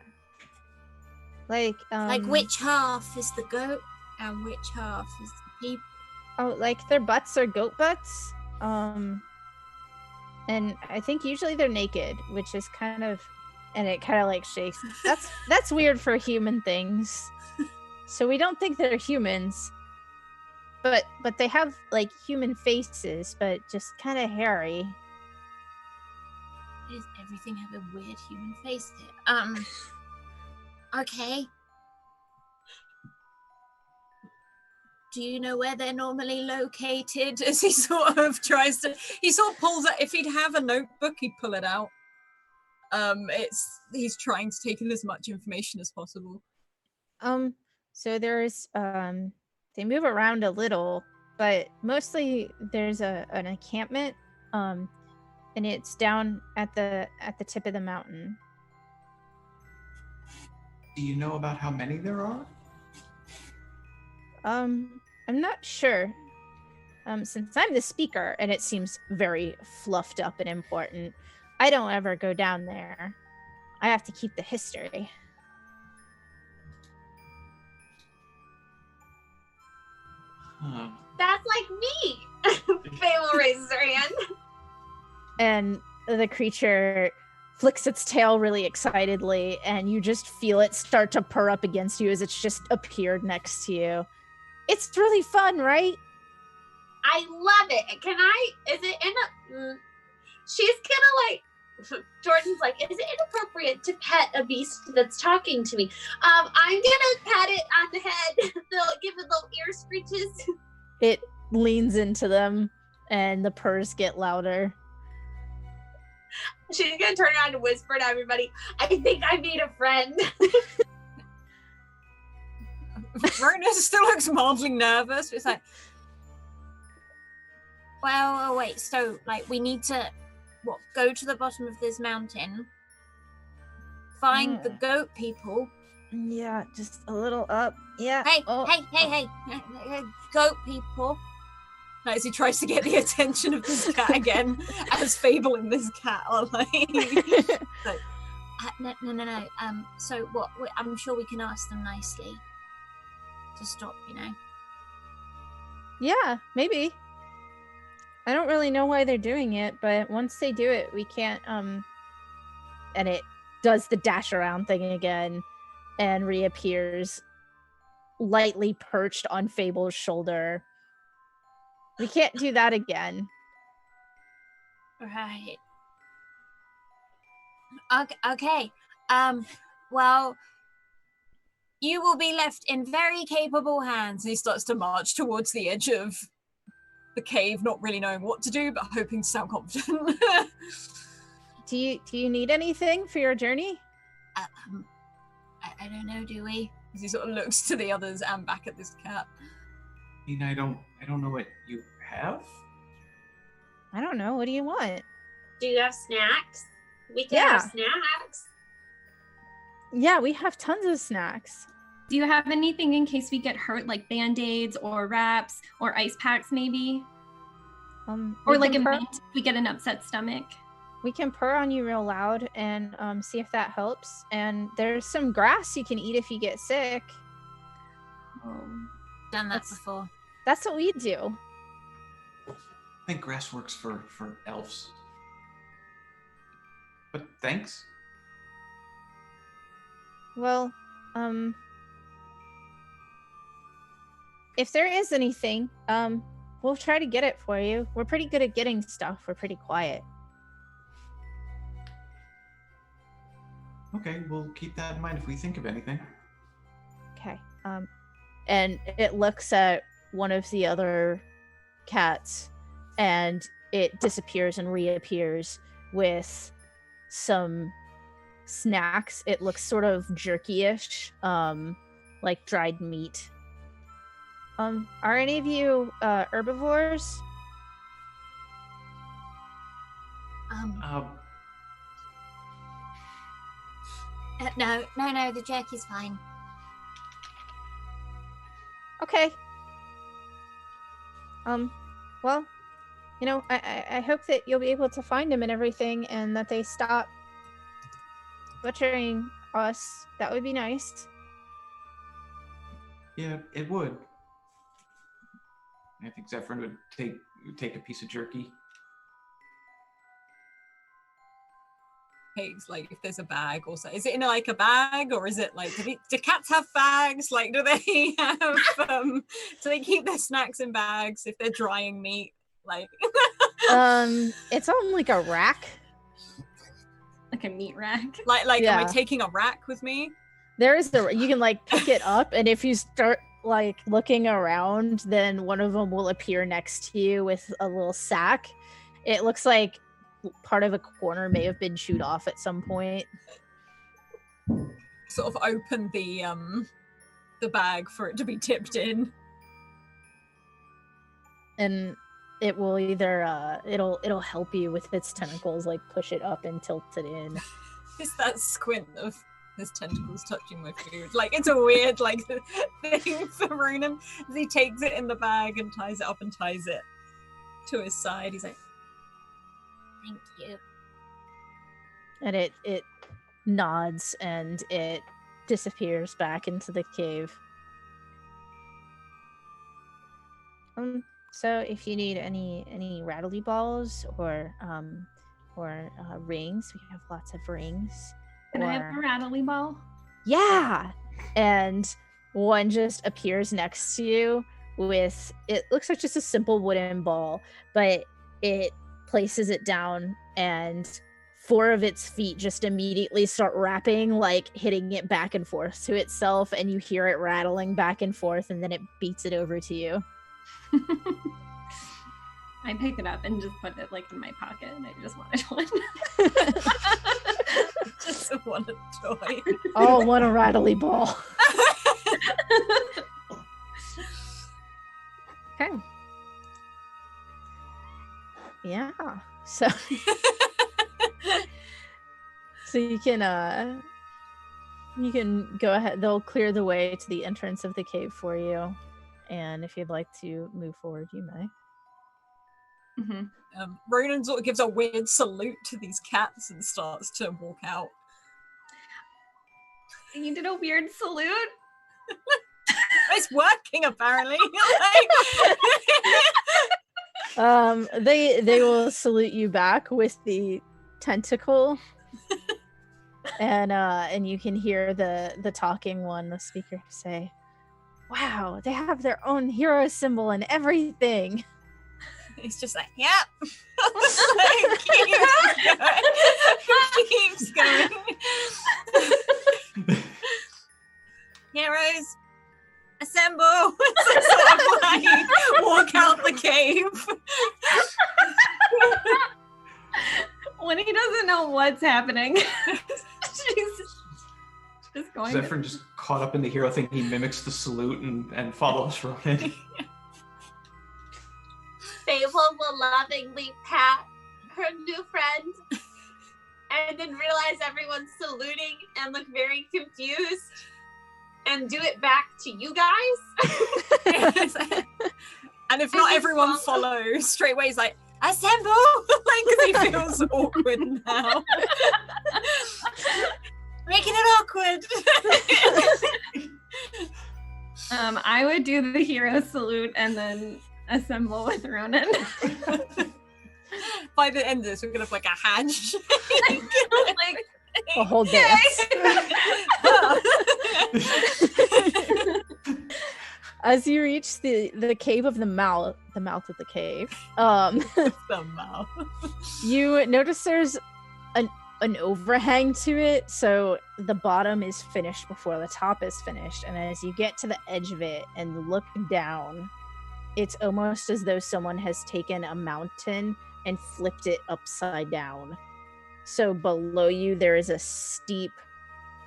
S2: Like
S6: which half is the goat and which half is the people?
S2: Oh, like their butts are goat butts. And I think usually they're naked, which is kind of, and it kind of like shakes. That's weird for human things. So we don't think they're humans. But they have like human faces, but just kind of hairy.
S6: Does everything have a weird human face here? Okay. Do you know where they're normally located?
S1: As he sort of pulls out, if he'd have a notebook, he'd pull it out. He's trying to take in as much information as possible.
S2: So there's they move around a little, but mostly there's an encampment, and it's down at the tip of the mountain.
S3: Do you know about how many there are?
S2: I'm not sure. Since I'm the speaker and it seems very fluffed up and important, I don't ever go down there. I have to keep the history.
S3: Huh.
S5: That's like me. Fable raises her hand.
S2: And the creature flicks its tail really excitedly, and you just feel it start to purr up against you as it's just appeared next to you. It's really fun, right?
S5: I love it. Is it she's gonna like, Jordan's like, is it inappropriate to pet a beast that's talking to me? I'm gonna pat it on the head. They'll give it little ear screeches.
S2: It leans into them, and the purrs get louder.
S5: She's gonna turn around and whisper to everybody, I think I made a friend.
S1: Rona still looks mildly nervous. It's like,
S6: Well, wait, so, like, we need to, go to the bottom of this mountain, find the goat people.
S2: Yeah, just a little up. Yeah.
S6: Hey,
S2: oh.
S6: hey, goat people.
S1: as he tries to get the attention of this cat again, as Fable and this cat are like...
S6: No. So what? I'm sure we can ask them nicely to stop,
S2: Yeah, maybe. I don't really know why they're doing it, but once they do it, we can't, and it does the dash around thing again and reappears lightly perched on Fable's shoulder. We can't do that again.
S6: Right. Okay. Well, you will be left in very capable hands.
S1: And he starts to march towards the edge of the cave, not really knowing what to do, but hoping to sound confident.
S2: Do you need anything for your journey?
S6: I don't know, do we?
S1: As he sort of looks to the others and back at this cat.
S3: I mean, I don't know what you have.
S2: I don't know. What do you want?
S5: Do you have snacks? We can have snacks.
S2: Yeah, we have tons of snacks.
S4: Do you have anything in case we get hurt, like Band-Aids or wraps or ice packs maybe? Or like a mint if we get an upset stomach?
S2: We can purr on you real loud and see if that helps. And there's some grass you can eat if you get sick.
S6: Done that before.
S2: That's what we do.
S3: I think grass works for elves. But thanks.
S2: Well, if there is anything, we'll try to get it for you. We're pretty good at getting stuff. We're pretty quiet.
S3: Okay, we'll keep that in mind if we think of anything.
S2: Okay. And it looks at one of the other cats and it disappears and reappears with some snacks. It looks sort of jerky-ish, like dried meat. Are any of you herbivores?
S6: No, the jerky's fine.
S2: Okay. Well, I hope that you'll be able to find him and everything, and that they stop butchering us. That would be nice.
S3: Yeah, it would. I think Zephyrin would take a piece of jerky.
S1: Pigs, like if there's a bag or so, is it in like a bag, or is it like do cats have bags? Like do they have do they keep their snacks in bags if they're drying meat? Like
S2: it's on like a rack.
S4: Like a meat rack.
S1: Like
S2: Yeah.
S1: am I taking a rack with me?
S2: There is you can like pick it up, and if you start like looking around, then one of them will appear next to you with a little sack. It looks like part of a corner may have been chewed off at some point.
S1: Sort of open the bag for it to be tipped in.
S2: And it will either it'll help you with its tentacles, like push it up and tilt it in.
S1: It's that squint of his tentacles touching my food. Like it's a weird like thing for Ronan. As he takes it in the bag and ties it up and ties it to his side. He's like,
S6: Thank you.
S2: And it nods and it disappears back into the cave. So if you need any rattly balls or rings, we have lots of rings.
S4: Can I have a rattly ball?
S2: Yeah. And one just appears next to you with, it looks like just a simple wooden ball, but it places it down and 4 of its feet just immediately start rapping, like hitting it back and forth to itself, and you hear it rattling back and forth, and then it beats it over to you.
S4: I pick it up and just put it like in my pocket, and I just wanted one.
S1: just want a toy.
S2: Oh, what a rattly ball. Okay. Yeah. So you can go ahead. They'll clear the way to the entrance of the cave for you. And if you'd like to move forward, you may.
S4: Mm-hmm.
S1: Ronan sort of gives a weird salute to these cats and starts to walk out.
S4: You did a weird salute?
S1: It's working apparently.
S2: They will salute you back with the tentacle. And you can hear the talking one, the speaker, say, "Wow, they have their own hero symbol and everything."
S1: He's just like, yep. Keeps going. Heroes, assemble. Sort of like walk out the cave.
S4: When he doesn't know what's happening, she's just going.
S3: Zephyrin just caught up in the hero thing. He mimics the salute and follows Ronan.
S5: Fable will lovingly pat her new friend and then realize everyone's saluting and look very confused and do it back to you guys.
S1: And if not everyone follows, straight away he's like, assemble! Like, because he feels awkward now. Making it awkward.
S4: I would do the hero salute and then assemble with Ronan.
S1: By the end of this, we're gonna have like a handshake.
S4: Like,
S2: A whole dance. As you reach the cave of the mouth of the cave,
S1: The mouth.
S2: you notice there's an overhang to it, so the bottom is finished before the top is finished. And as you get to the edge of it and look down, it's almost as though someone has taken a mountain and flipped it upside down. So below you, there is a steep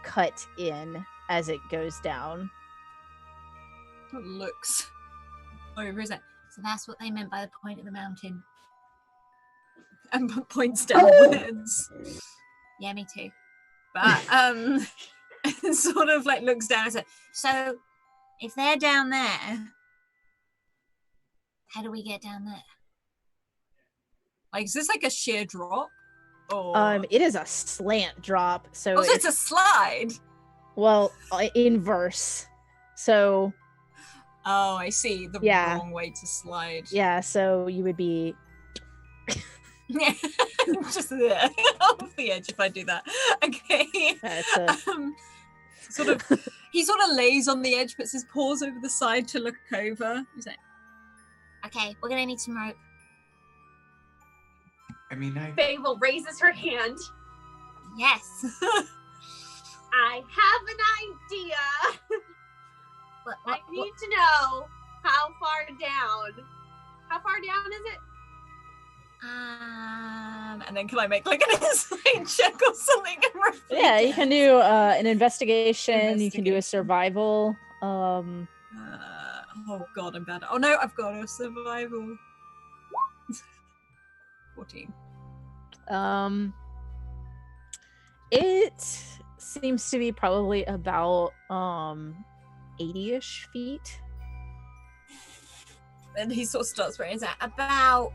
S2: cut in as it goes down.
S1: Looks over his head.
S6: So that's what they meant by the point of the mountain.
S1: And points downwards.
S6: Yeah, me too.
S1: But sort of like looks down and says,
S6: So if they're down there, How do we get down there?
S1: Like, is this like a sheer drop? Or
S2: It is a slant drop, so
S1: so it's a slide.
S2: well, inverse. So
S1: Oh, I see. The
S2: Yeah.
S1: wrong way to slide.
S2: yeah, so you would be
S1: Just there off the edge if I do that. Okay.
S2: it's a,
S1: He sort of lays on the edge, puts his paws over the side to look over. He's like,
S6: Okay, we're gonna need some rope.
S3: I mean,
S5: Fable raises her hand.
S6: Yes.
S5: I have an idea. I need to know how far down. How far down is it?
S1: and then can I make like an insight check or something?
S2: yeah, you can do an investigation, you can do a survival.
S1: Oh god, I'm bad. Oh no, I've got a survival. 14.
S2: It seems to be probably about 80-ish feet.
S1: And he sort of starts writing that.
S6: About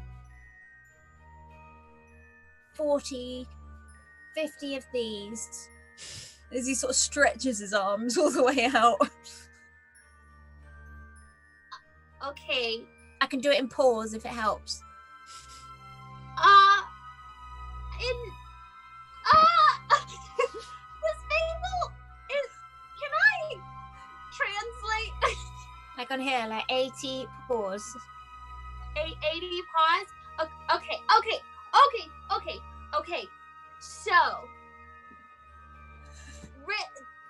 S6: 40, 50 of these.
S1: As he sort of stretches his arms all the way out.
S5: Okay.
S6: I can do it in pause if it helps.
S5: This Fable is. Can I translate?
S6: Like on here, like 80 pause.
S5: 80 pause. Okay. So,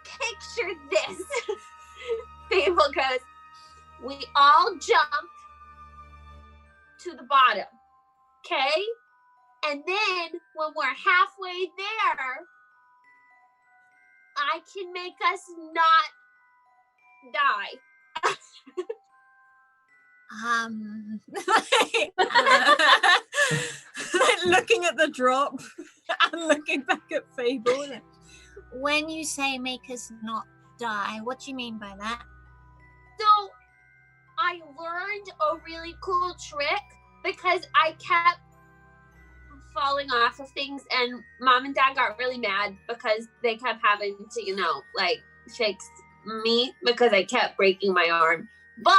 S5: picture this. Fable goes. We all jump to the bottom, okay? And then when we're halfway there, I can make us not die.
S1: Looking at the drop and looking back at Fable.
S6: When you say make us not die, what do you mean by that?
S5: So I learned a really cool trick because I kept falling off of things, and Mom and Dad got really mad because they kept having to, fix me because I kept breaking my arm. But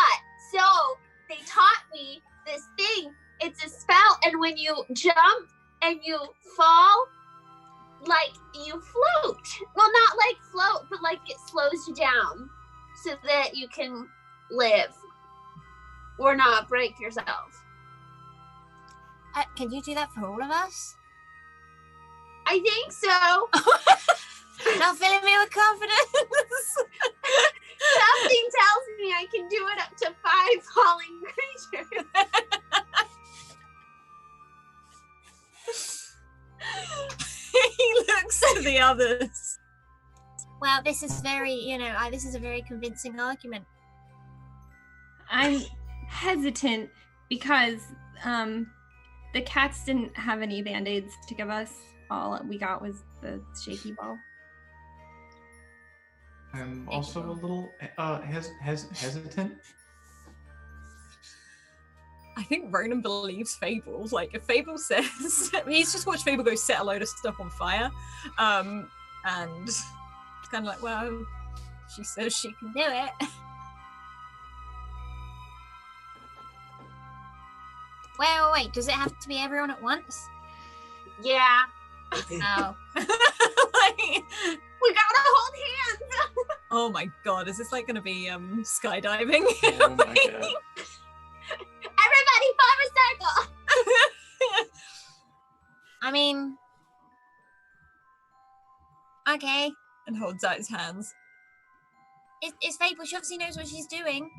S5: so they taught me this thing. It's a spell, and when you jump and you fall, like you float. Well, not like float, but like it slows you down so that you can live or not break yourself.
S6: Can you do that for all of us?
S5: I think so.
S6: Not filling me with confidence.
S5: Something tells me I can do it up to 5 falling creatures.
S1: He looks to the others.
S6: Well, this is very, this is a very convincing argument.
S4: I'm hesitant because the cats didn't have any band-aids to give us. All we got was the shaky ball.
S3: I'm also a little hesitant.
S1: I think Ronan believes Fable. Like, if Fable says... he's just watched Fable go set a load of stuff on fire. And it's kind of like, well, she says she can do it.
S6: Wait, does it have to be everyone at once?
S5: Yeah.
S6: Oh.
S5: We gotta hold hands.
S1: Oh my god, is this like gonna be skydiving?
S3: Oh my god.
S5: Everybody form a circle.
S6: I mean, okay.
S1: And holds out his hands.
S6: It's Fable. She obviously knows what she's doing.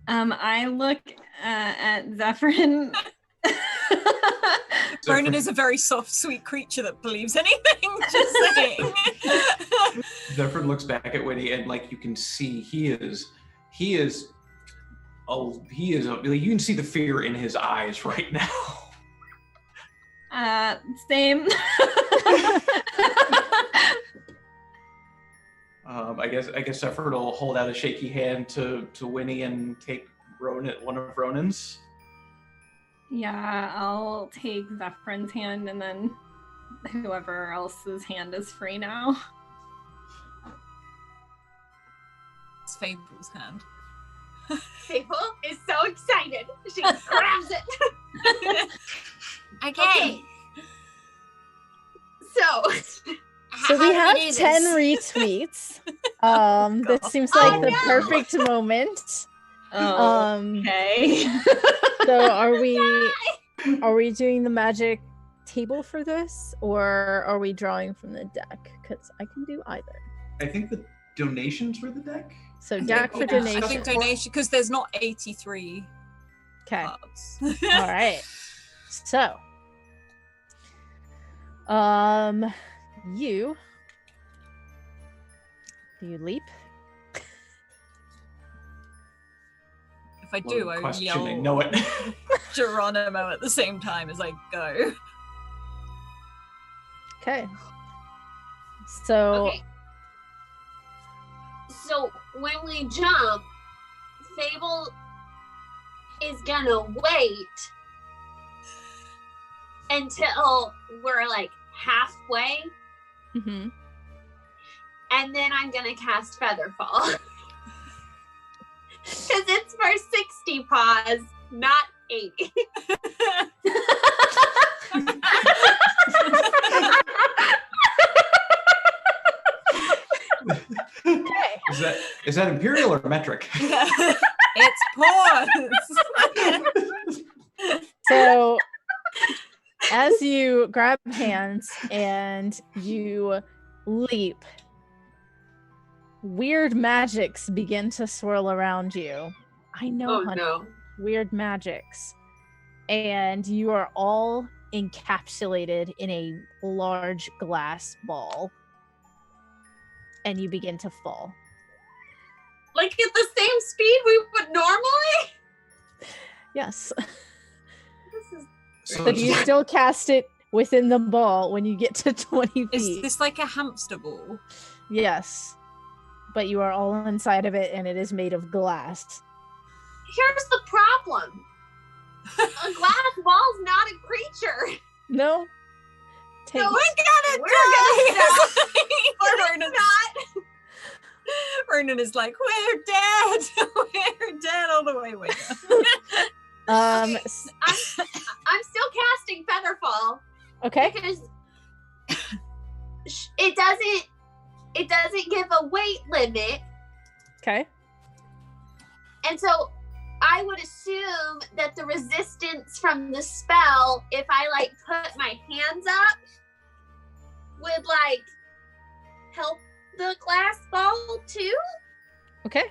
S4: I look at Zephyrin.
S1: Ronan is a very soft, sweet creature that believes anything. Just saying.
S3: Zephyr looks back at Winnie, and like you can see, you can see the fear in his eyes right now.
S4: Same.
S3: I guess Zephyr will hold out a shaky hand to Winnie and take one of Ronan's.
S4: Yeah, I'll take Zephyr's hand, and then whoever else's hand is free now.
S1: It's Fable's hand.
S5: Fable is so excited. She grabs it.
S6: Okay.
S2: So we have 10 retweets. This seems like the perfect moment.
S4: Okay.
S2: So are we doing the magic table for this, or are we drawing from the deck? Because I can do either.
S3: I think the donations were the deck.
S2: So deck for donation.
S1: I think donation, because there's not 83
S2: Okay.
S1: cards.
S2: All right. So, do you leap?
S1: If I do, I
S3: Questioning,
S1: yell
S3: know it.
S1: Geronimo at the same time as I go.
S2: Okay. So.
S5: Okay. So when we jump, Fable is gonna wait until we're like halfway,
S2: Mm-hmm.
S5: and then I'm gonna cast Featherfall. Because it's for 60 paws, not 80.
S2: Okay.
S3: Is that imperial or metric?
S1: It's paws.
S2: So, as you grab hands and you leap, weird magics begin to swirl around you. I know,
S5: Oh
S2: honey.
S5: no.
S2: Weird magics. And you are all encapsulated in a large glass ball. And you begin to fall.
S5: Like at the same speed we would normally?
S2: Yes.
S5: This is
S3: So
S2: But you still cast it within the ball when you get to 20 feet.
S1: Is this like a hamster ball?
S2: Yes. But you are all inside of it, and it is made of glass.
S5: here's the problem. A glass ball's not a creature.
S2: No? Take
S5: So
S1: We're
S5: we're gonna stop. But
S1: Ronan's
S5: it's not.
S1: Ronan is like, we're dead. We're dead all the way with
S5: I'm still casting Featherfall
S2: okay.
S5: because it doesn't give a weight limit,
S2: Okay.
S5: and so I would assume that the resistance from the spell, if I like put my hands up, would like help the glass ball too.
S2: Okay.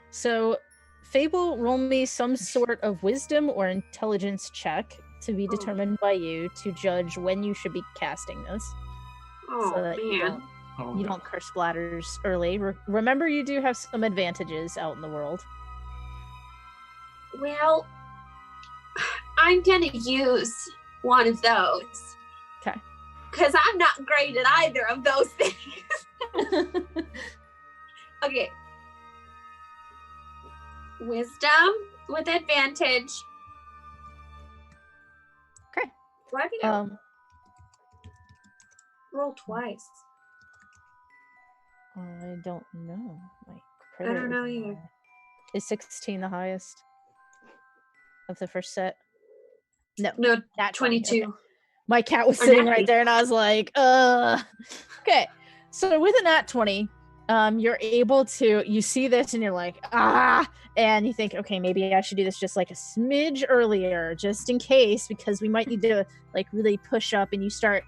S2: So, Fable, roll me some sort of wisdom or intelligence check to be determined by you to judge when you should be casting this.
S5: Oh
S2: so that
S5: man.
S2: you don't curse splatters early. Remember, you do have some advantages out in the world.
S5: Well, I'm gonna use one of those.
S2: Okay.
S5: Because I'm not great at either of those things. Okay. Wisdom with advantage.
S2: Okay.
S5: Why did I
S2: Um,
S5: roll twice?
S2: I don't know. My
S5: I don't
S2: critter
S5: know
S2: isn't
S5: either.
S2: there. Is 16 the highest of the first set? No.
S5: No,
S2: Nat 20.
S5: 22.
S2: Okay. My cat was
S5: Or
S2: sitting
S5: nat
S2: right there, and I was like, Okay. So with a nat 20, you're able to, you see this and you're like, and you think, okay, maybe I should do this just like a smidge earlier, just in case, because we might need to like really push up, and you start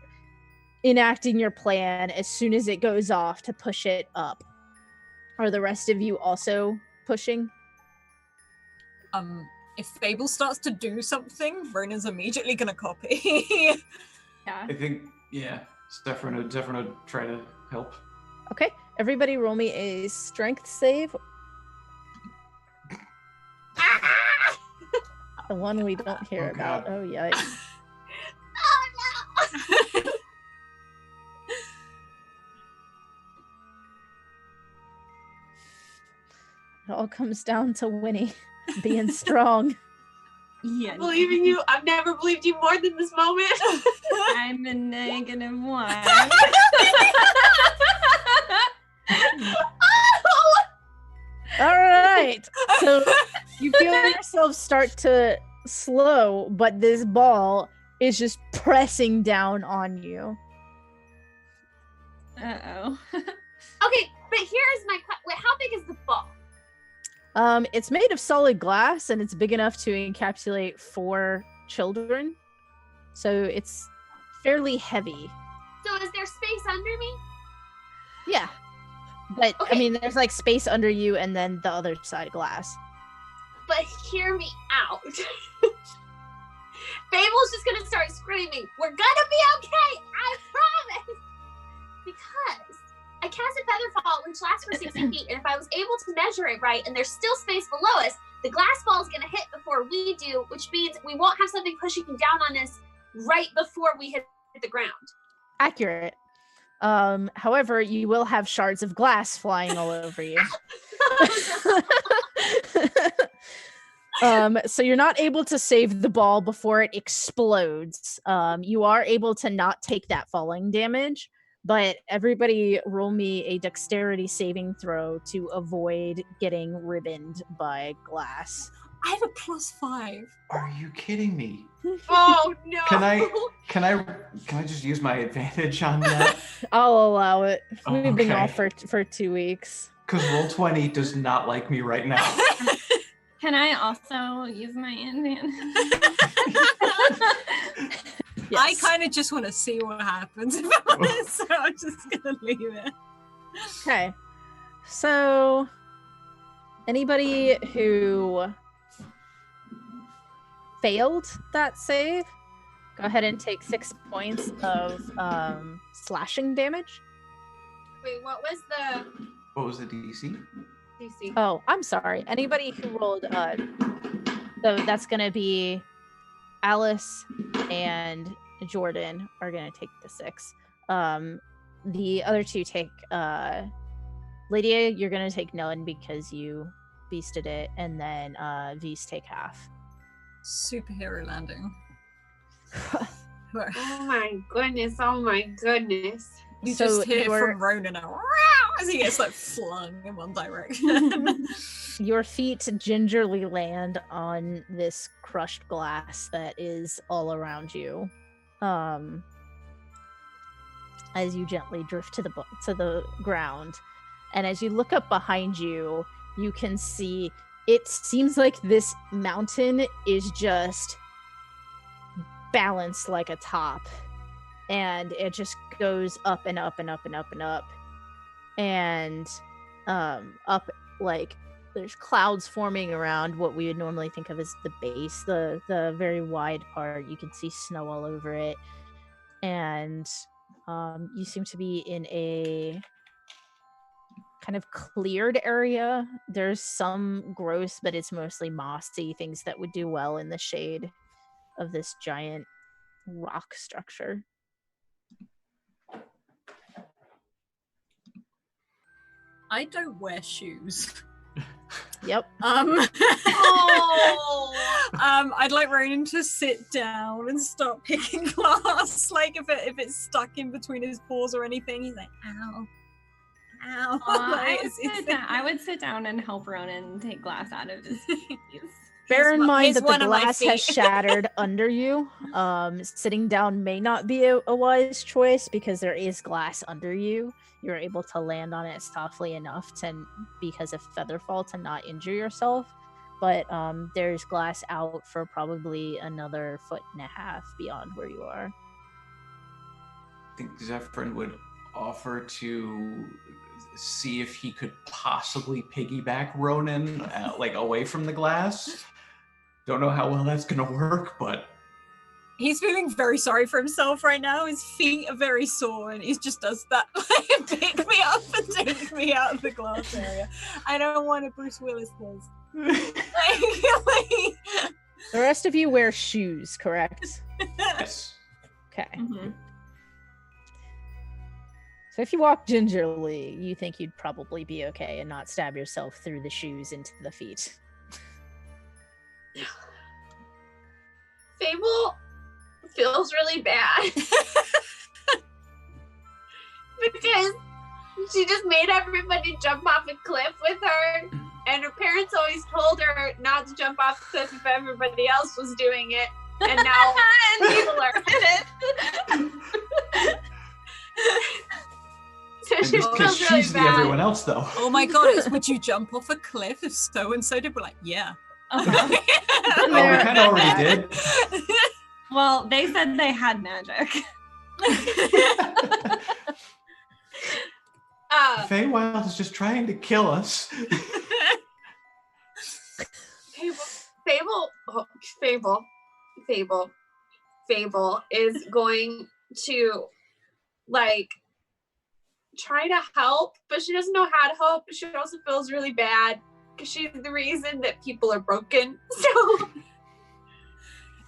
S2: enacting your plan as soon as it goes off to push it up. Are the rest of you also pushing?
S1: If Fable starts to do something, Ronan's immediately gonna copy.
S4: Yeah.
S3: I think, yeah, Stefan would try to help.
S2: Okay, everybody roll me a strength save. The one we don't hear
S3: Oh,
S2: about.
S3: God.
S2: Oh, yikes.
S5: Oh no!
S2: It all comes down to Winnie being strong.
S4: Yeah.
S5: I believe in you. I've never believed you more than this moment.
S4: I'm a -1.
S2: All right. So you feel yourself start to slow, but this ball is just pressing down on you.
S4: Uh-oh.
S5: Okay, but here's my wait, how big is the ball?
S2: It's made of solid glass and it's big enough to encapsulate 4 children. So it's fairly heavy.
S5: So is there space under me?
S2: Yeah. But
S5: Okay.
S2: I mean, there's like space under you and then the other side glass.
S5: But hear me out. Fable's just gonna start screaming, "We're gonna be okay! I promise!" Because I cast a Featherfall which lasts for 60 feet, and if I was able to measure it right and there's still space below us, the glass ball is gonna hit before we do, which means we won't have something pushing down on us right before we hit the ground.
S2: Accurate. However, you will have shards of glass flying all over you. So you're not able to save the ball before it explodes. You are able to not take that falling damage, but everybody roll me a dexterity saving throw to avoid getting ribboned by glass.
S1: I have a +5.
S3: Are you kidding me?
S5: Oh no!
S3: Can I just use my advantage on that?
S2: I'll allow it.
S3: Oh,
S2: We've been
S3: okay.
S2: off for 2 weeks.
S3: Because Roll20 does not like me right now.
S4: Can I also use my advantage?
S2: Yes.
S1: I kind of just want to see what happens if I'm honest, so I'm just gonna leave it.
S2: Okay. So anybody who failed that save, go ahead and take 6 points of slashing damage.
S5: Wait, what was the
S3: What was the DC?
S5: DC?
S2: Oh, I'm sorry. Anybody who rolled so that's gonna be Alice and Jordan are gonna take the 6. The other 2 take Lydia, you're gonna take none because you beasted it, and then V's take half.
S1: Superhero landing.
S5: Oh my goodness! Oh my goodness!
S1: You
S2: So
S1: just hear
S2: you're-
S1: from Ronan as he gets like flung in one direction.
S2: Your feet gingerly land on this crushed glass that is all around you, as you gently drift to the ground. And as you look up behind you, you can see it seems like this mountain is just balanced like a top, and it just goes up and up and up and up and up, and up, like there's clouds forming around what we would normally think of as the base, the very wide part. You can see snow all over it, and you seem to be in a kind of cleared area. There's some growth, but it's mostly mossy, things that would do well in the shade of this giant rock structure.
S1: I don't wear shoes.
S2: Yep.
S5: Oh.
S1: I'd like Ronan to sit down and start picking glass. Like if it's stuck in between his paws or anything, he's like, ow, ow. Like,
S4: I would sit down and help Ronan take glass out of his keys.
S2: Bear in mind
S1: he's
S2: that the
S1: one of my
S2: glass has
S1: feet.
S2: shattered under you. Sitting down may not be a wise choice because there is glass under you. You're able to land on it softly enough to, because of Featherfall, to not injure yourself. But there's glass out for probably another 1.5 feet beyond where you are.
S3: I think Zephyrin would offer to see if he could possibly piggyback Ronan like away from the glass. Don't know how well that's gonna work, but
S1: he's feeling very sorry for himself right now. His feet are very sore, and he just does that. Like, pick me up and take me out of the glass area. I don't want it. Bruce Willis does. Like,
S2: The rest of you wear shoes, correct?
S3: yes.
S2: Okay.
S4: Mm-hmm.
S2: So if you walk gingerly, you think you'd probably be okay and not stab yourself through the shoes into the feet.
S5: Fable feels really bad because she just made everybody jump off a cliff with her, and her parents always told her not to jump off the cliff if everybody else was doing it, and now people are in it. So she
S3: Because
S5: feels really
S3: she's the
S5: bad.
S3: everyone else, though.
S1: Oh my god, it's would you jump off a cliff if so and so did? We're like, yeah.
S3: Oh, we kind of already did.
S4: Well, they said they had magic.
S3: Feywild is just trying to kill us.
S5: Fable is going to like try to help, but she doesn't know how to help. She also feels really bad because she's the reason that people are broken. So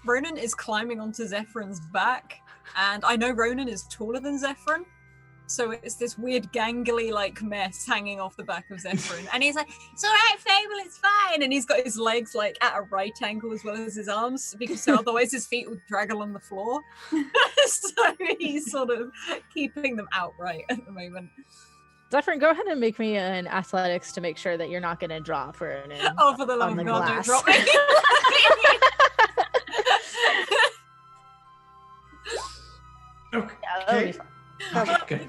S1: Ronan is climbing onto Zephyryn's back, and I know Ronan is taller than Zephyryn, so it's this weird gangly like mess hanging off the back of Zephyryn, and he's like, "It's all right, Fable, it's fine," and he's got his legs like at a right angle as well as his arms, because otherwise his feet would drag along the floor. So he's sort of keeping them outright at the moment.
S2: Zephyryn, go ahead and make me an athletics to make sure that you're not going to drop for an
S1: Oh, for the love
S2: on
S1: of
S2: the
S1: God, don't
S2: glass.
S1: drop me.
S3: Okay.
S2: Yeah, that'll be fine.
S3: Okay.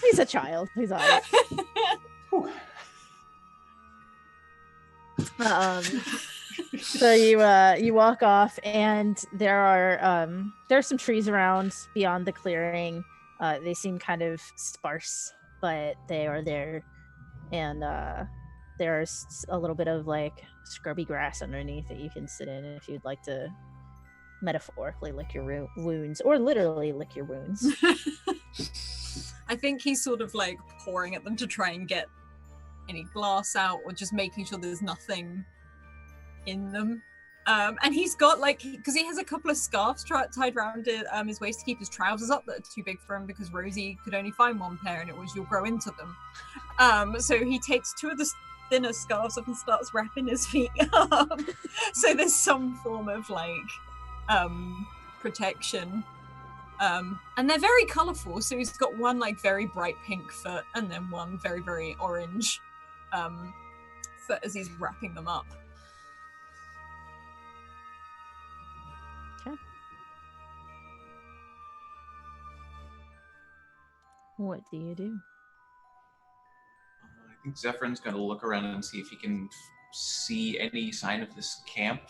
S2: He's a child. He's all right. So you walk off, and there's some trees around beyond the clearing. They seem kind of sparse, but they are there, and there's a little bit of like scrubby grass underneath that you can sit in if you'd like to metaphorically lick your wounds, or literally lick your wounds.
S1: I think he's sort of like pouring at them to try and get any glass out, or just making sure there's nothing in them. And he's got like, because he has a couple of scarves tied around his waist to keep his trousers up that are too big for him, because Rosie could only find one pair, and it was you'll grow into them. So he takes two of the thinner scarves up and starts wrapping his feet up. So there's some form of like protection. And they're very colourful, so he's got one like very bright pink foot, and then one very, very orange foot as he's wrapping them up.
S2: Okay. What do you do?
S3: I think Zephyryn's going to look around and see if he can see any sign of this camp,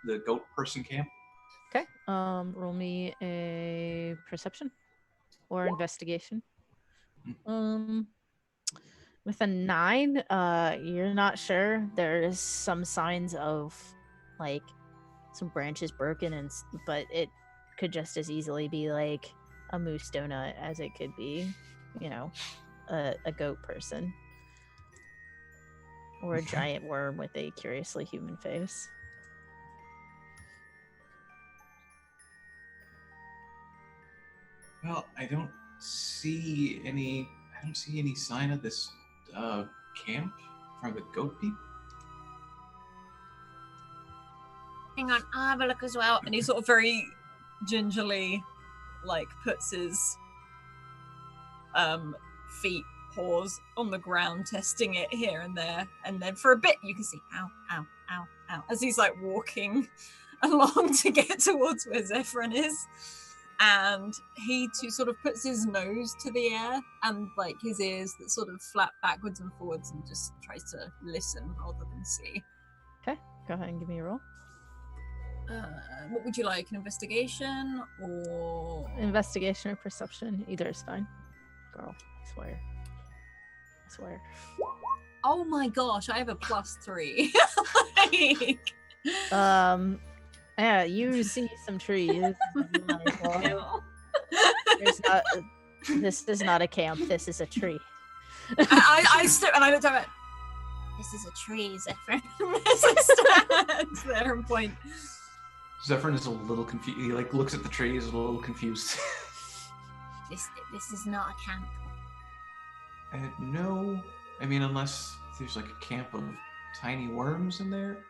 S3: the goat person camp.
S2: Okay. Roll me a perception or investigation. With a 9, you're not sure. There's some signs of like some branches broken, but it could just as easily be like a moose donut as it could be, a goat person. Or a giant worm with a curiously human face.
S3: Well, I don't see any sign of this camp from the goat people.
S6: Hang on, I'll have a look as well.
S1: And he sort of very gingerly like puts his feet, paws on the ground, testing it here and there, and then for a bit you can see ow, ow, ow, ow, as he's like walking along to get towards where Zephyryn is. And he too sort of puts his nose to the air and like his ears that sort of flap backwards and forwards, and just tries to listen rather than see.
S2: Okay, go ahead and give me a roll.
S1: What would you like, an investigation or
S2: Investigation or perception, either is fine. Girl, I swear.
S1: Oh my gosh, I have a +3. like...
S2: Yeah, you see some trees. Like, well, this is not a camp. This is a tree.
S1: I stood and I looked at it. This is a tree, Zephyryn. As I stand there and point.
S3: Zephyryn is a little confused. He like looks at the tree, is a little confused.
S6: This is not a camp.
S3: No, I mean, unless there's like a camp of tiny worms in there.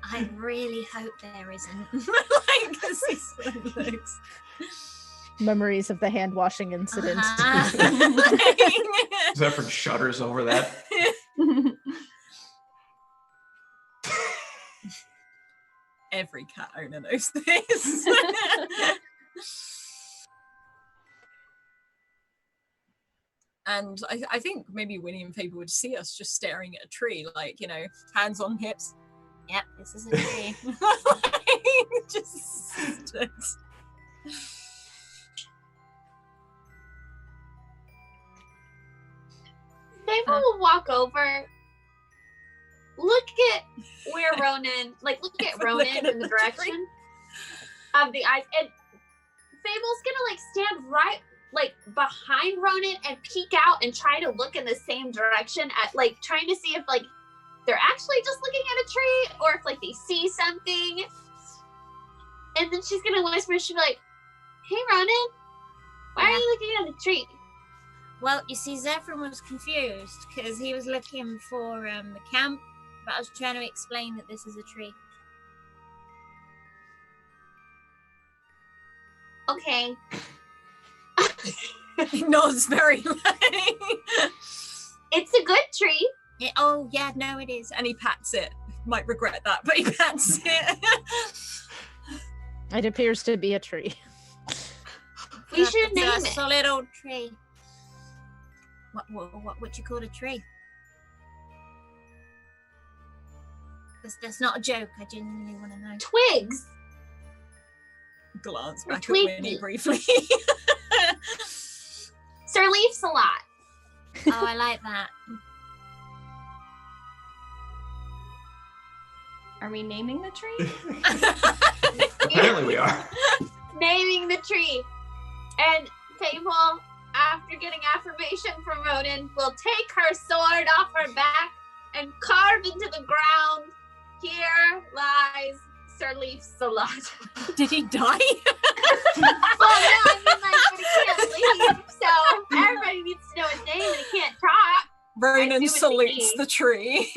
S6: I really hope there isn't. Like, 'cause he sort of looks.
S2: Memories of the hand washing incident.
S3: Zephyr shudders over that.
S1: Every cat owner knows this. And I think maybe Winnie and Faber would see us just staring at a tree, like, you know, hands on hips.
S6: Yep, this is a tree.
S1: Just stood.
S5: Fable will walk over, look at where Ronan, look at Ronan in the direction of the eyes, and Fable's gonna stand right behind Ronan and peek out and try to look in the same direction at trying to see if they're actually just looking at a tree or if they see something. And then she's gonna whisper, she'll be like, "Hey Ronan, why are you looking at a tree?"
S6: Well, you see, Zephyr was confused because he was looking for the camp, but I was trying to explain that this is a tree.
S5: Okay.
S1: He nods very lightly.
S5: It's a good tree.
S6: Yeah, oh, yeah, no, it is.
S1: And he pats it. Might regret that, but he pats it.
S2: It appears to be a tree.
S5: We should
S6: It's
S5: name
S6: a
S5: it.
S6: solid old tree. What would you call a tree? That's not a joke. I genuinely want to know.
S5: Twigs.
S1: Glance back at
S5: Tweaky.
S1: Winnie briefly.
S5: Sir Leaf's a lot.
S6: Oh, I like that.
S4: Are we naming the tree?
S3: Apparently we are.
S5: Naming the tree. And Fable, after getting affirmation from Ronan, will take her sword off her back and carve into the ground. Here lies Sir Leaf's Salad.
S1: Did he die?
S5: Well, no, I mean, but he can't leave, so everybody needs to know his name and he can't talk.
S1: Ronan
S5: see what they
S1: salutes
S5: mean.
S1: the tree.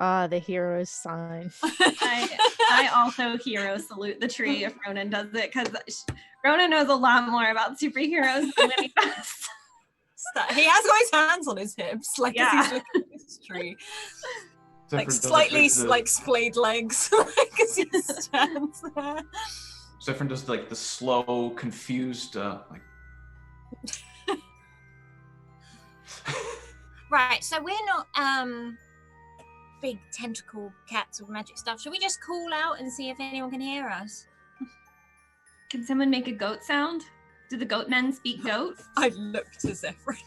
S2: Ah, the hero's sign.
S4: I also hero salute the tree if Ronan does it, because Ronan knows a lot more about superheroes than Winnie does.
S1: He has got his hands on his hips, as he's looking at this tree.
S3: Zephyr does
S1: Slightly
S3: the
S1: splayed legs, as he stands there.
S3: Zephyr does the slow, confused,
S6: Right, so we're not big tentacle cats with magic stuff. Should we just call out and see if anyone can hear us?
S4: Can someone make a goat sound? Do the goat men speak goat?
S1: I look to Zephyr.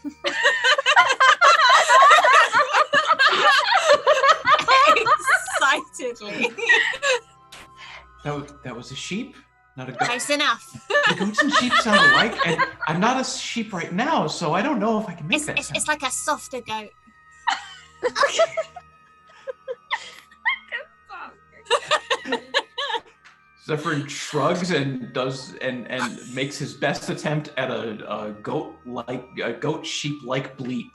S1: Excitedly.
S3: That was a sheep, not a goat.
S6: Close enough.
S3: The goats and sheep sound alike, and I'm not a sheep right now, so I don't know if I can make that sound.
S6: It's like a softer goat.
S3: Zephyr shrugs and does and makes his best attempt at a goat sheep-like bleat.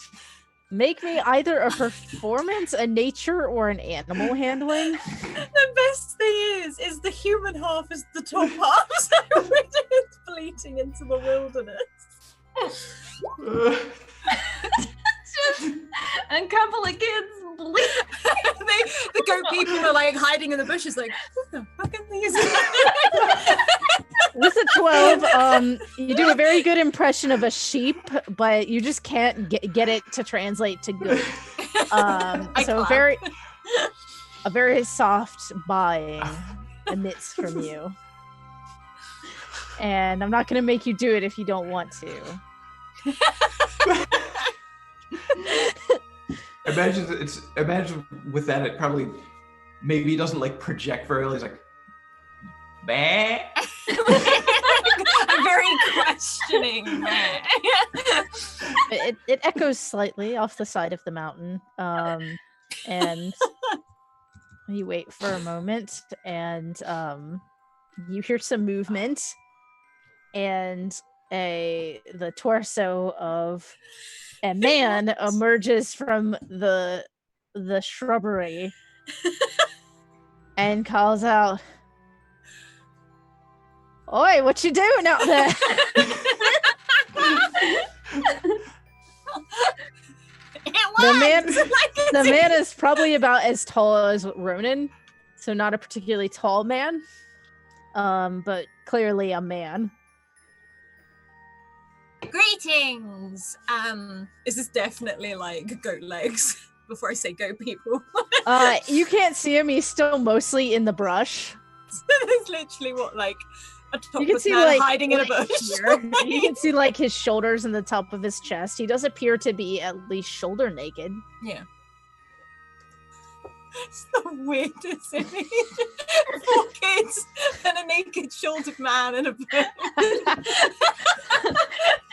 S2: Make me either a performance, a nature, or an animal handling.
S1: The best thing is the human half is the top half, so it's bleating into the wilderness.
S4: Just a couple of kids bleed.
S1: The goat people are hiding in the bushes, what the fuck are these?
S2: With a 12, you do a very good impression of a sheep, but you just can't get it to translate to good. So a very soft baaing emits from you. And I'm not going to make you do it if you don't want to.
S3: Imagine with that it probably maybe doesn't project very well. He's like, bah.
S1: I'm very questioning.
S2: It echoes slightly off the side of the mountain, and you wait for a moment, and you hear some movement, and the torso of a man emerges from the shrubbery and calls out, "Oi, what you doing out there?" The man is probably about as tall as Ronan, so not a particularly tall man, but clearly a man.
S6: Greetings.
S1: Is this definitely like goat legs? Before I say goat people.
S2: You can't see him. He's still mostly in the brush.
S1: It's literally what, like a topless
S2: see,
S1: man
S2: like,
S1: hiding in a bush.
S2: You can see like his shoulders and the top of his chest. He does appear to be at least shoulder naked.
S1: Yeah. It's the weirdest image. 4 kids and a naked shouldered man in a bush.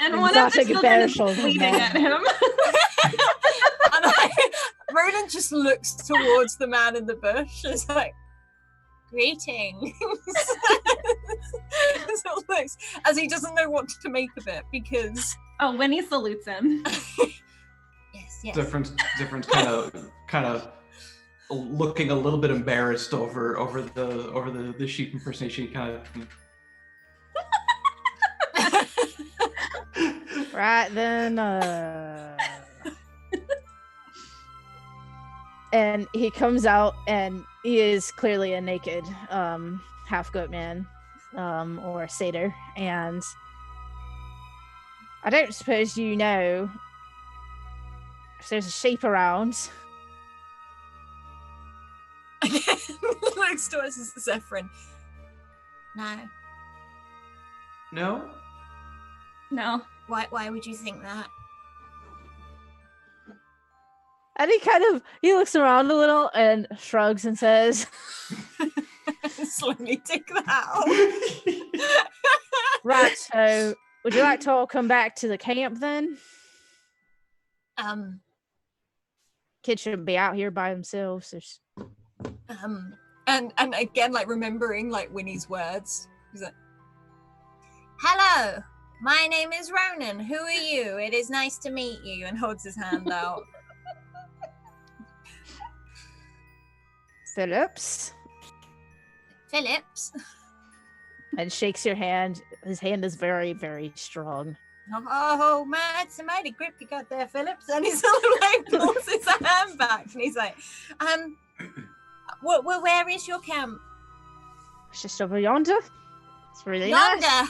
S4: And one of the children is
S2: shouldered
S4: bleeding
S2: man.
S4: at him.
S1: And Ronan just looks towards the man in the bush. It's like, greetings. So it looks, as he doesn't know what to make of it because.
S4: Oh, Winnie salutes him.
S6: Yes.
S3: Different kind of looking a little bit embarrassed over the sheep impersonation. Kind of.
S2: Right then, and he comes out, and he is clearly a naked half goat man, or satyr, and I don't suppose you know if there's a sheep around.
S1: Looks towards Zephyrin.
S6: No.
S3: No.
S4: No.
S6: Why would you think that?
S2: And he looks around a little and shrugs and says,
S1: Slowly take that out.
S2: "Right, so would you like to all come back to the camp then? Kids shouldn't be out here by themselves."
S1: And again, like remembering like Winnie's words. He's like,
S6: Hello, my name is Ronan. Who are you? It is nice to meet you. And holds his hand out.
S2: Phillips. And shakes your hand. His hand is very, very strong.
S6: Oh man, it's a mighty grip you got there, Phillips.
S1: and he sort of like pulls his hand back, and he's like,
S6: where is your camp?
S2: It's just over yonder. It's really nice.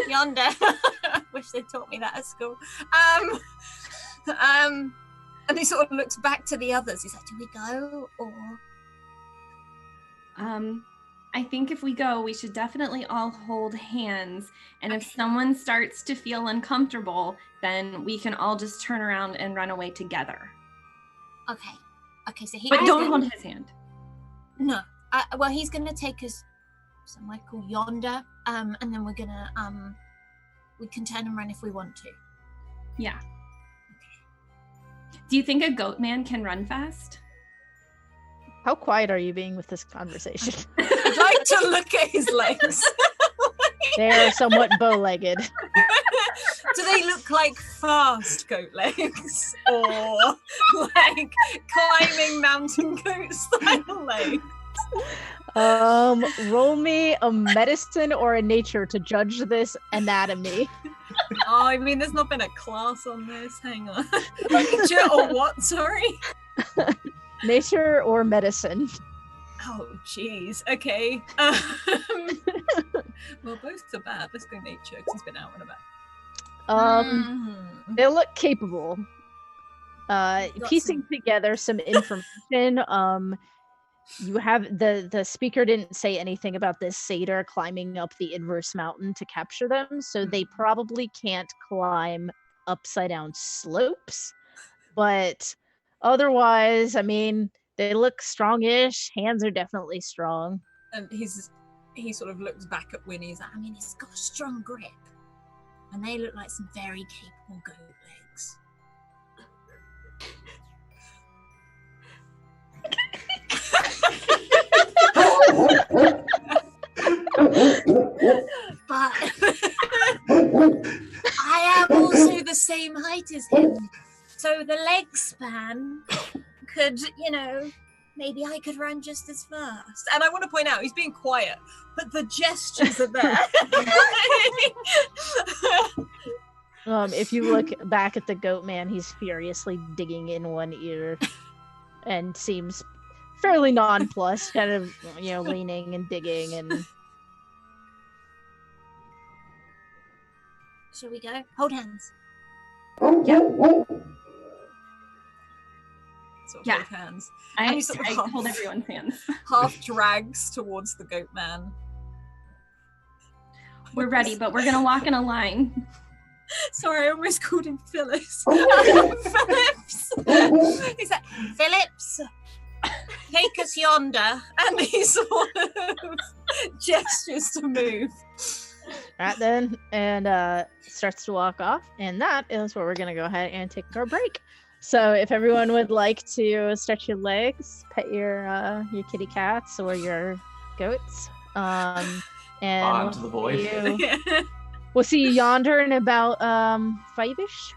S6: Yonder. Wish they taught me that at school.
S1: and he sort of looks back to the others. He's like, do we go or?
S4: I think if we go, we should definitely all hold hands. And if someone starts to feel uncomfortable, then we can all just turn around and run away together.
S6: Okay, so
S4: But don't hold his hand.
S6: No. Well, he's gonna take us somewhere called Yonder, and then we're gonna we can turn and run if we want to.
S4: Yeah. Do you think a goat man can run fast?
S2: How quiet are you being with this conversation?
S1: I'd like to look at his legs.
S2: They're somewhat bow-legged.
S1: Do they look like fast goat legs or like climbing mountain goat style legs?
S2: Roll me a medicine or a nature to judge this anatomy.
S1: Oh, I mean, there's not been a class on this. Hang on. Nature or what? Sorry.
S2: Nature or medicine?
S1: Oh, jeez. Okay. Well, both are bad. Let's go nature because it's been out and about.
S2: They look capable. Piecing together some information. You have the speaker didn't say anything about this satyr climbing up the inverse mountain to capture them, so they probably can't climb upside down slopes. But otherwise, I mean, they look strongish. Hands are definitely strong.
S1: And he sort of looks back at Winnie. He's like,
S6: I mean, it's got a strong grip, and they look like some very capable goat legs. But the same height as him. So the leg span could, maybe I could run just as fast.
S1: And I want to point out, he's being quiet, but the gestures are there.
S2: If you look back at the goat man, he's furiously digging in one ear and seems fairly nonplussed, kind of, leaning and digging and...
S6: Shall we go? Hold hands.
S4: Yeah.
S1: Sort of
S4: Yeah.
S1: hold hands.
S4: I
S1: And he sort of
S4: hold everyone's hands.
S1: half drags towards the goat man.
S4: We're ready, but we're gonna walk in a line.
S1: Sorry, I almost called him Phyllis. Phillips. He's like,
S6: Phillips, take us yonder.
S1: and he sort of gestures to move.
S2: Right then, and starts to walk off, and that is where we're gonna go ahead and take our break. So if everyone would like to stretch your legs, pet your kitty cats or your goats, and
S3: On to the void.
S2: we'll see you yonder in about 5-ish.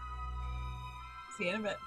S1: See you in a bit.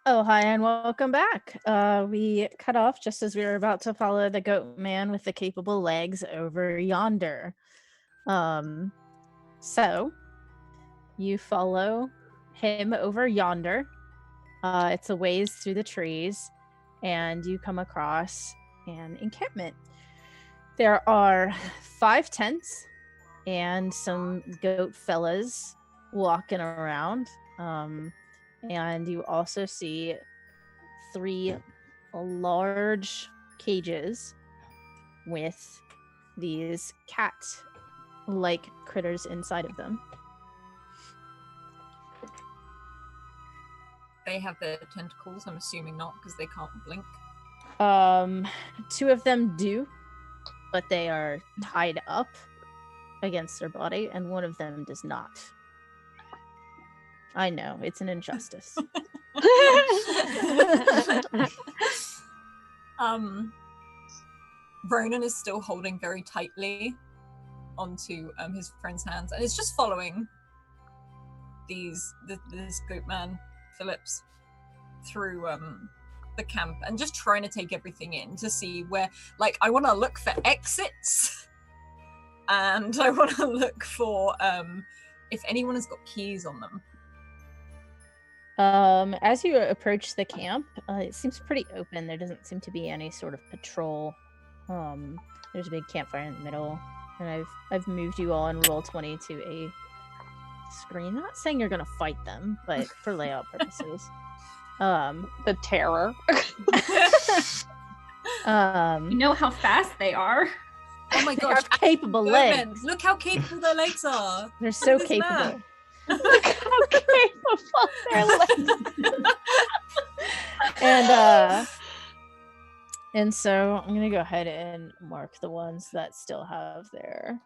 S2: Oh, hi, and welcome back. We cut off just as we were about to follow the goat man with the capable legs over yonder. So you follow him over yonder. It's a ways through the trees, and you come across an encampment. There are 5 tents and some goat fellas walking around. And you also see 3 large cages with these cat-like critters inside of them.
S1: They have their tentacles. I'm assuming not, because they can't blink.
S2: 2 of them do, but they are tied up against their body, and 1 of them does not. I know, it's an injustice.
S1: Ronan is still holding very tightly onto his friend's hands and is just following this goat man Phillips through the camp and just trying to take everything in to see where, like, I want to look for exits and I want to look for if anyone has got keys on them.
S2: As you approach the camp, it seems pretty open. There doesn't seem to be any sort of patrol. There's a big campfire in the middle, and I've moved you all in Roll20 to a screen. Not saying you're gonna fight them, but for layout purposes.
S7: The terror.
S4: You know how fast they are.
S1: Oh my
S2: they
S1: gosh!
S2: have capable legs.
S1: Look how capable their legs are.
S2: They're so
S1: Look at
S2: capable.
S7: Look how capable their legs.
S2: And so I'm gonna go ahead and mark the ones that still have their,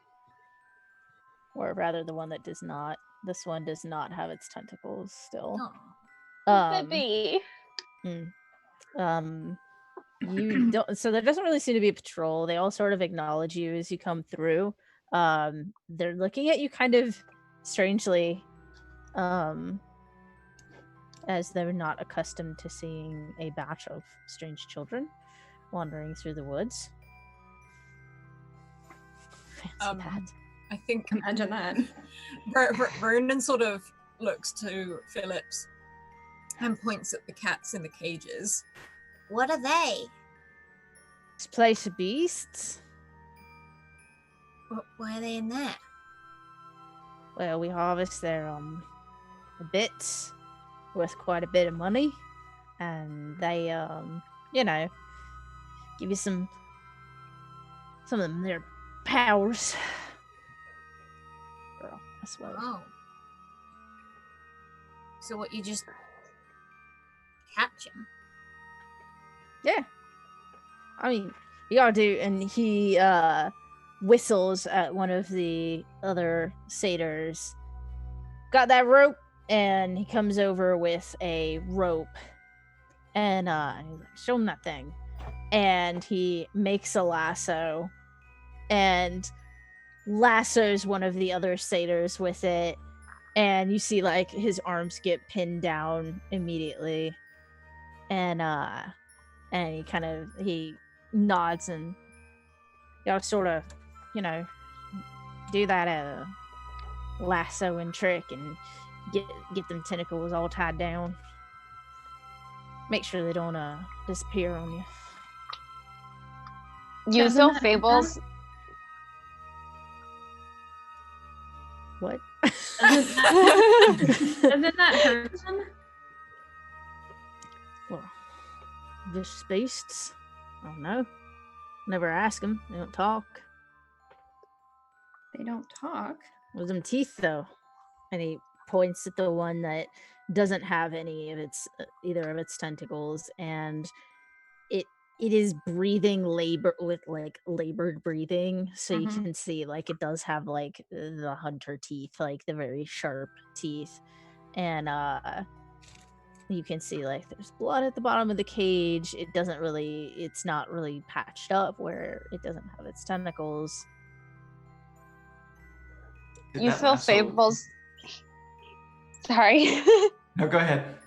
S2: or rather the one that does not. This one does not have its tentacles still.
S7: Baby.
S2: You don't, so there doesn't really seem to be a patrol. They all sort of acknowledge you as you come through. They're looking at you kind of strangely, as they're not accustomed to seeing a batch of strange children wandering through the woods. Fancy that.
S1: I think
S4: Imagine that.
S1: Ronan sort of looks to Phillips and points at the cats in the cages.
S6: What are they?
S2: This place of beasts.
S6: Why are they in there?
S2: Well, we harvest their bits worth quite a bit of money, and they give you some of them their powers. Girl, I swear.
S6: Oh. So what, you just catch him?
S2: Yeah. I mean, you gotta do, and he whistles at one of the other satyrs. Got that rope? And he comes over with a rope, and he's like, show him that thing. And he makes a lasso and lassos one of the other satyrs with it, and you see like his arms get pinned down immediately, and he nods and sort of do that lasso and trick and get them tentacles all tied down. Make sure they don't disappear on you.
S7: You
S4: Doesn't
S7: feel
S4: that
S7: Fable's.
S2: What?
S4: Doesn't that hurt them?
S2: Well, vicious beasts. I don't know. Never ask them. They don't talk.
S4: They don't talk.
S2: With them teeth, though. And he points at the one that doesn't have any of its either of its tentacles, and it is breathing labored breathing, so you can see like it does have like the hunter teeth, like the very sharp teeth, and you can see like there's blood at the bottom of the cage. It's not really patched up where it doesn't have its tentacles.
S7: You feel Fable's. Sorry.
S3: No, go ahead.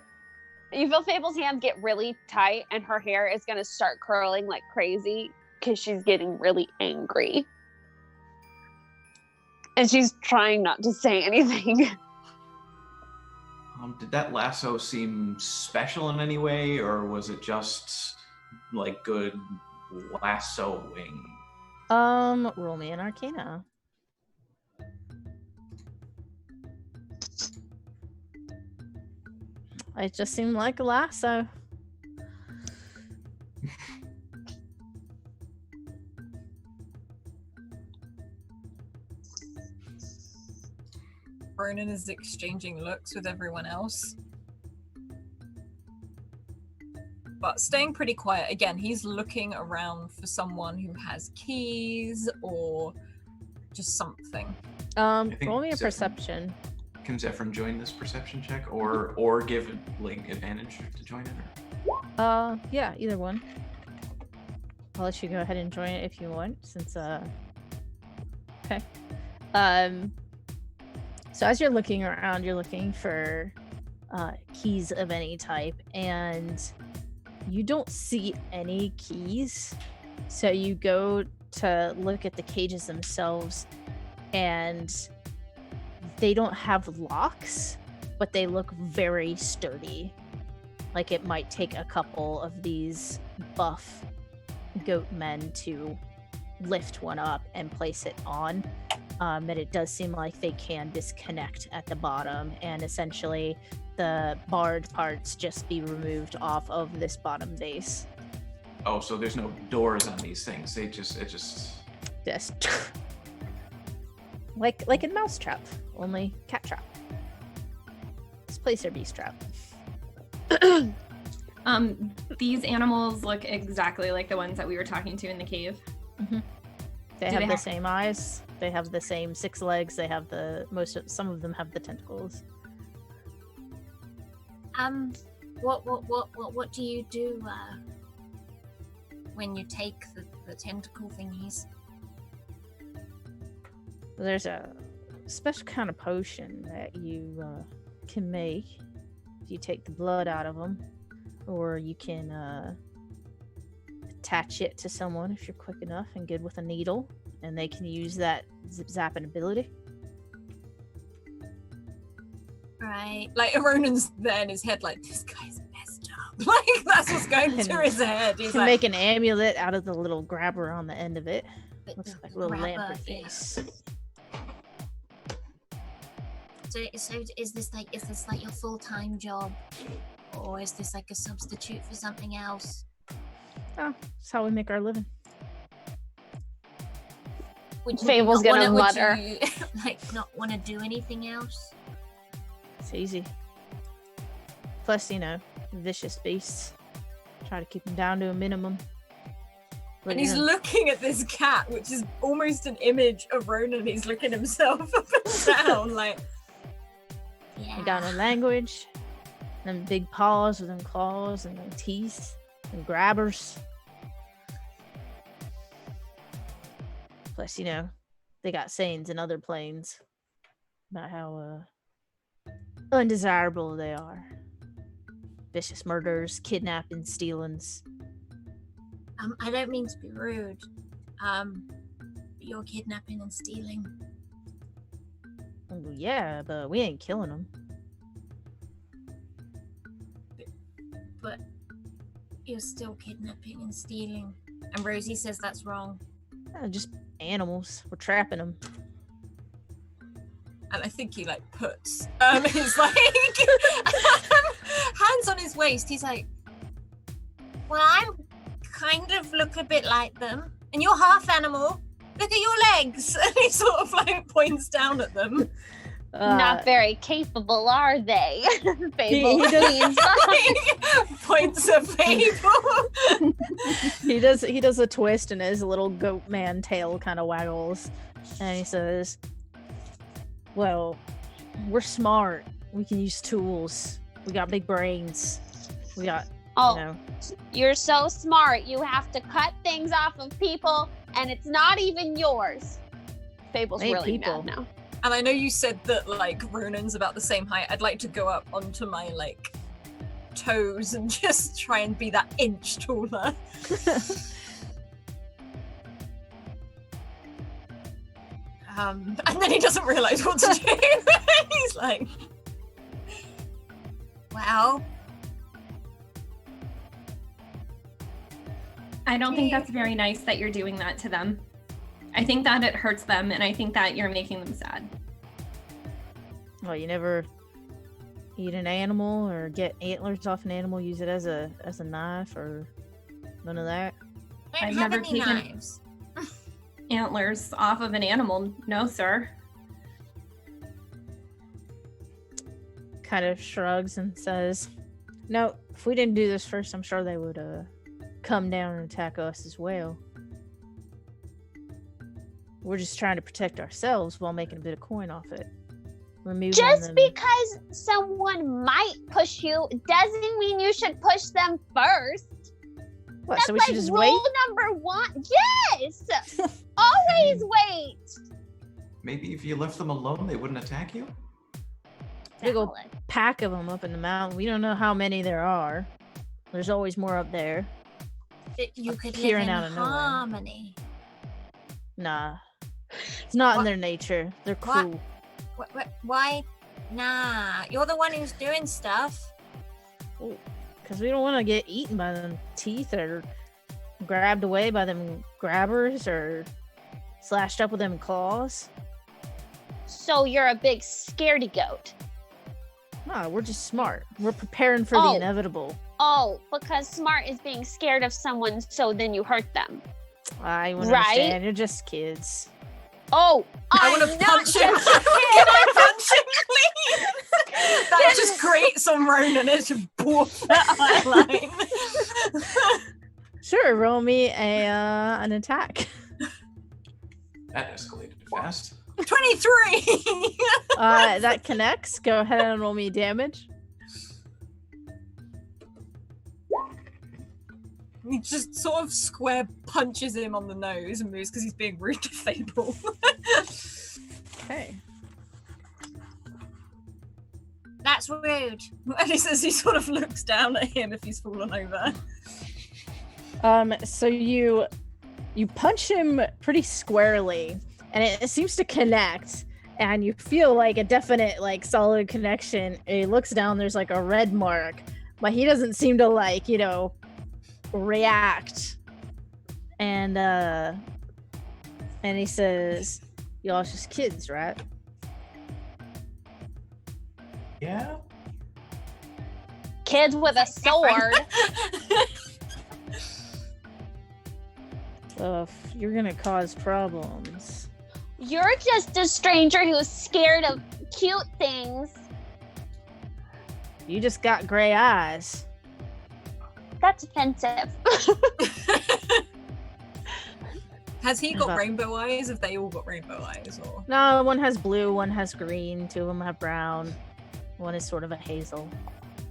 S7: You feel Fable's hands get really tight, and her hair is going to start curling like crazy because she's getting really angry. And she's trying not to say anything.
S3: Did that lasso seem special in any way, or was it just like good lassoing?
S2: Roll me an Arcana. It just seemed like a lasso.
S1: Ronan is exchanging looks with everyone else. But staying pretty quiet. Again, he's looking around for someone who has keys or just something.
S2: Roll me a perception.
S3: Can Zephyrin join this perception check, or give Link advantage to join it? Or?
S2: Yeah, either one. I'll let you go ahead and join it if you want, since okay. So as you're looking around, you're looking for keys of any type, and you don't see any keys. So you go to look at the cages themselves, and they don't have locks, but they look very sturdy. Like it might take a couple of these buff goat men to lift one up and place it on. And it does seem like they can disconnect at the bottom, and essentially the barred parts just be removed off of this bottom base.
S3: Oh, so there's no doors on these things. It just
S2: like in Mousetrap, only cat trap. This place are beast trap.
S4: These animals look exactly like the ones that we were talking to in the cave.
S2: Mm-hmm. They have the same eyes. They have the same 6 legs. They have some of them have the tentacles.
S6: What do you do when you take the tentacle thingies?
S2: There's a special kind of potion that you can make if you take the blood out of them, or you can attach it to someone if you're quick enough and good with a needle, and they can use that zip-zapping ability.
S6: Right.
S1: Like Ronan's there in his head, like, this guy's messed up. Like that's what's going through his head. He's
S2: you can
S1: like,
S2: make an amulet out of the little grabber on the end of it.
S6: But
S2: Looks
S6: the
S2: like a little
S6: grabber,
S2: lamp
S6: yeah.
S2: face.
S6: So is this like your full-time job, or is this like a substitute for something else?
S2: Oh, that's how we make our living.
S6: Would you
S7: Fable's
S6: not
S7: gonna
S6: would
S7: mutter.
S6: you, like not want to do anything else?
S2: It's easy. Plus, vicious beasts. Try to keep them down to a minimum. But,
S1: and he's looking at this cat, which is almost an image of Ronan. He's looking himself up and down, like.
S6: Yeah.
S2: I got no language. Them big paws with them claws and them teeth and grabbers. Plus, they got sayings in other planes about how undesirable they are. Vicious murders, kidnapping, stealings.
S6: I don't mean to be rude. But you're kidnapping and stealing.
S2: Well, yeah, but we ain't killing them.
S6: But you're still kidnapping and stealing. And Rosie says that's wrong.
S2: Just animals. We're trapping them.
S1: And I think he like puts his like hands on his waist. He's like,
S6: Well, I kind of look a bit like them. And you're half animal. Look at your legs. And he sort of like points down at them.
S7: Not very capable, are they?
S2: He
S7: Fable.
S1: Points at Fable.
S2: He does a twist and his little goat man tail kind of waggles. And he says, well, we're smart. We can use tools. We got big brains. We got,
S7: You're so smart. You have to cut things off of people, and it's not even yours. Fable's
S2: Hey,
S7: really
S2: people.
S7: mad now.
S1: And I know you said that like Ronan's about the same height. I'd like to go up onto my like toes and just try and be that inch taller. And then he doesn't realize what to do. He's like, well,
S4: I don't think that's very nice that you're doing that to them. I think that it hurts them, and I think that you're making them sad.
S2: Well, you never eat an animal or get antlers off an animal, use it as a knife, or none of that?
S6: I
S4: I've
S6: don't have
S4: never
S6: any
S4: taken-
S6: knives.
S4: Antlers off of an animal, no, sir.
S2: Kind of shrugs and says, no, if we didn't do this first, I'm sure they would come down and attack us as well. We're just trying to protect ourselves while making a bit of coin off it. Removing
S7: Just
S2: them.
S7: because someone might push you doesn't mean you should push them first.
S2: What,
S7: That's
S2: so we
S7: like
S2: should just
S7: rule
S2: wait?
S7: number 1. Yes! Always wait!
S3: Maybe if you left them alone, they wouldn't attack you?
S2: Big ol'
S7: Valid.
S2: pack of them up in the mountain. We don't know how many there are. There's always more up there.
S6: You could live
S2: Appearing
S6: in
S2: out of nowhere.
S6: harmony.
S2: Nah. It's not in
S6: What?
S2: their nature. They're
S6: What?
S2: cool.
S6: Why? Nah, you're the one who's doing stuff.
S2: Because we don't want to get eaten by them teeth or grabbed away by them grabbers or slashed up with them claws.
S7: So you're a big scaredy goat.
S2: No, we're just smart. We're preparing for
S7: Oh.
S2: the inevitable.
S7: Oh, because smart is being scared of someone, so then you hurt them.
S2: I wouldn't
S7: Right?
S2: understand. You're just kids.
S7: Oh,
S1: I
S7: I'm
S1: want to
S7: not
S1: punch him.
S7: just
S1: Can I punch him, please? That just grates on Ronan. It's just boof, that eyeline.
S2: Sure, roll me an attack.
S3: That escalated fast.
S1: 23.
S2: That connects. Go ahead and roll me damage.
S1: He just sort of square punches him on the nose and moves because he's being rude to Fable.
S2: Okay.
S6: That's rude.
S1: And he says he sort of looks down at him if he's fallen over.
S2: So you punch him pretty squarely, and it seems to connect, and you feel like a definite, like, solid connection. And he looks down, there's like a red mark, but he doesn't seem to, like, react. And he says, y'all just kids, right?
S3: Yeah?
S7: kids with a sword.
S2: You're gonna cause problems.
S7: You're just a stranger who's scared of cute things.
S2: You just got gray eyes.
S7: That's offensive.
S1: Has he got
S2: But-
S1: rainbow eyes? Have they all got rainbow eyes? Or
S2: No, one has blue, one has green, two of them have brown. One is sort of a hazel.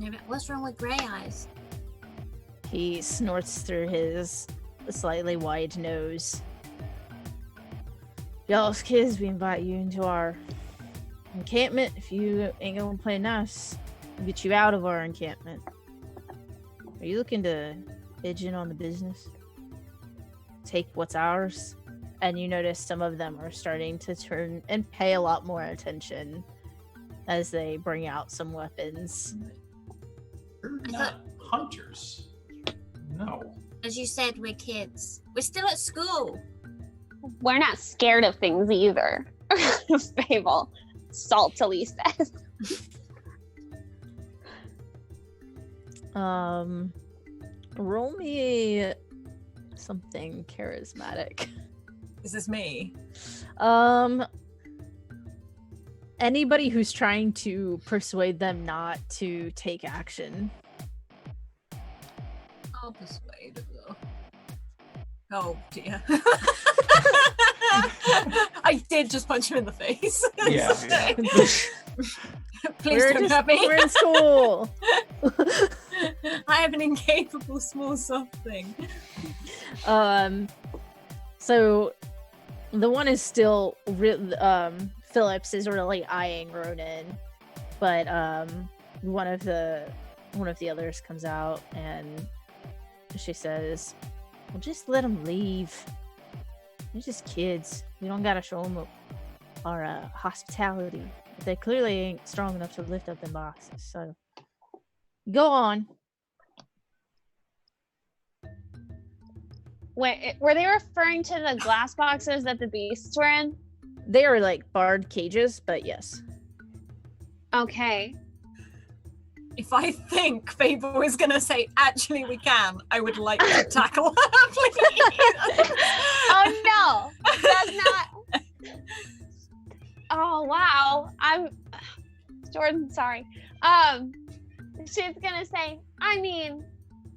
S6: Yeah, but what's wrong with gray eyes?
S2: He snorts through his slightly wide nose. Y'all's kids, we invite you into our encampment. If you ain't gonna play nice, we'll get you out of our encampment. Are you looking to edge in on the business? Take what's ours? And you notice some of them are starting to turn and pay a lot more attention as they bring out some weapons.
S3: We're
S6: I
S3: not hunters. No.
S6: As you said, we're kids. We're still at school.
S7: We're not scared of things either. Fable saltily says.
S2: Roll me something charismatic.
S1: is this me?
S2: Anybody who's trying to persuade them not to take action.
S1: I'll persuade though. Oh dear. I did just punch him in the face.
S3: Yeah, yeah.
S1: Please don't hurt me.
S2: We're in school.
S1: I am an incapable small soft thing.
S2: So the one is still Phillips is really eyeing Ronan, but one of the one of the others comes out and she says, well, just let them leave. They're just kids. We don't gotta show them our hospitality. But they clearly ain't strong enough to lift up them boxes. So go on.
S7: Wait, were they referring to the glass boxes that the beasts were in?
S2: They are like barred cages, but yes.
S7: Okay.
S1: If I think Fable is going to say, actually, we can, I would like to tackle her, please.
S7: Oh, no. That's not... Oh, wow. Jordan, sorry. She's going to say, I mean,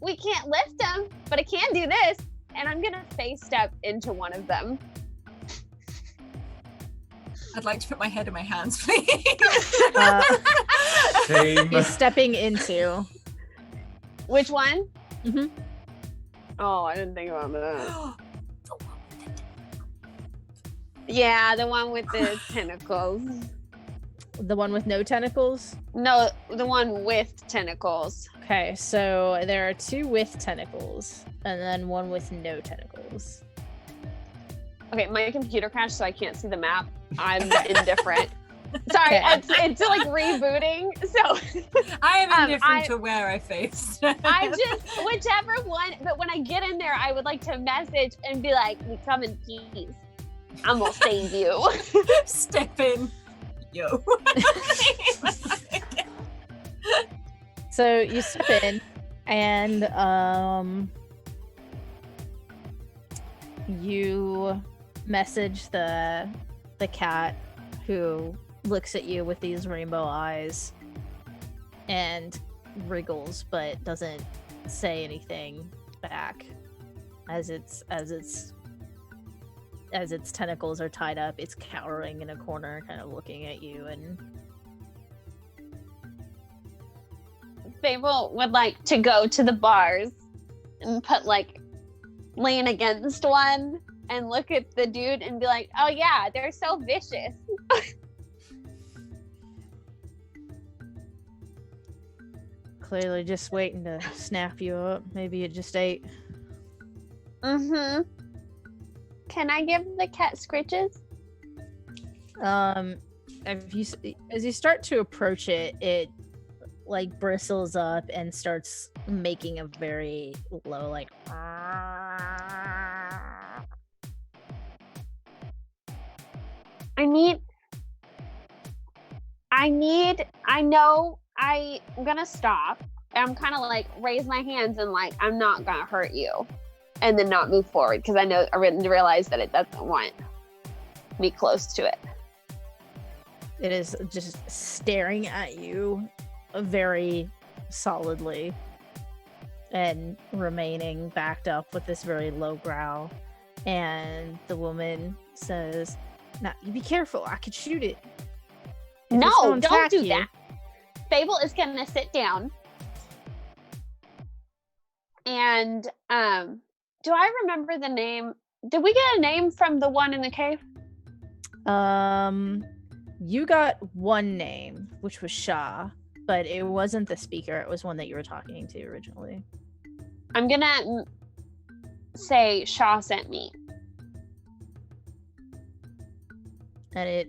S7: we can't lift them, but I can do this. And I'm going to face step into one of them.
S1: I'd like to put my head in my hands, please.
S3: Same.
S2: He's stepping into.
S7: Which one?
S2: Mm-hmm.
S7: Oh, I didn't think about that. Yeah, the one with the tentacles.
S2: The one with no tentacles?
S7: No, the one with tentacles.
S2: Okay, so there are 2 with tentacles, and then 1 with no tentacles.
S7: Okay, my computer crashed, so I can't see the map. I'm indifferent. Sorry,
S2: Okay.
S7: it's like rebooting. So
S1: I am indifferent to where I faced.
S7: I just whichever one. But when I get in there, I would like to message and be like, "We come in peace. I'm gonna save you."
S1: Step in, yo.
S2: So you step in, and you message the cat, who looks at you with these rainbow eyes and wriggles, but doesn't say anything back. As its tentacles are tied up, it's cowering in a corner, kind of looking at you. And
S7: Fable would like to go to the bars and put like lean against one and look at the dude and be like, "Oh yeah, they're so vicious."
S2: clearly just waiting to snap you up. Maybe it just ate.
S7: Mm-hmm. Can I give the cat scritches?
S2: As you start to approach it, it like bristles up and starts making a very low, like.
S7: I know I'm gonna stop. I'm kind of like raise my hands and like, I'm not gonna hurt you. And then not move forward because I realize that it doesn't want me close to it.
S2: It is just staring at you very solidly and remaining backed up with this very low growl. And the woman says, "Now, you be careful. I could shoot it."
S7: No, don't do that. Fable is gonna sit down. And do I remember the name? Did we get a name from the one in the cave?
S2: You got one name, which was Shah, but it wasn't the speaker. It was one that you were talking to originally.
S7: I'm gonna say Shah sent me.
S2: And it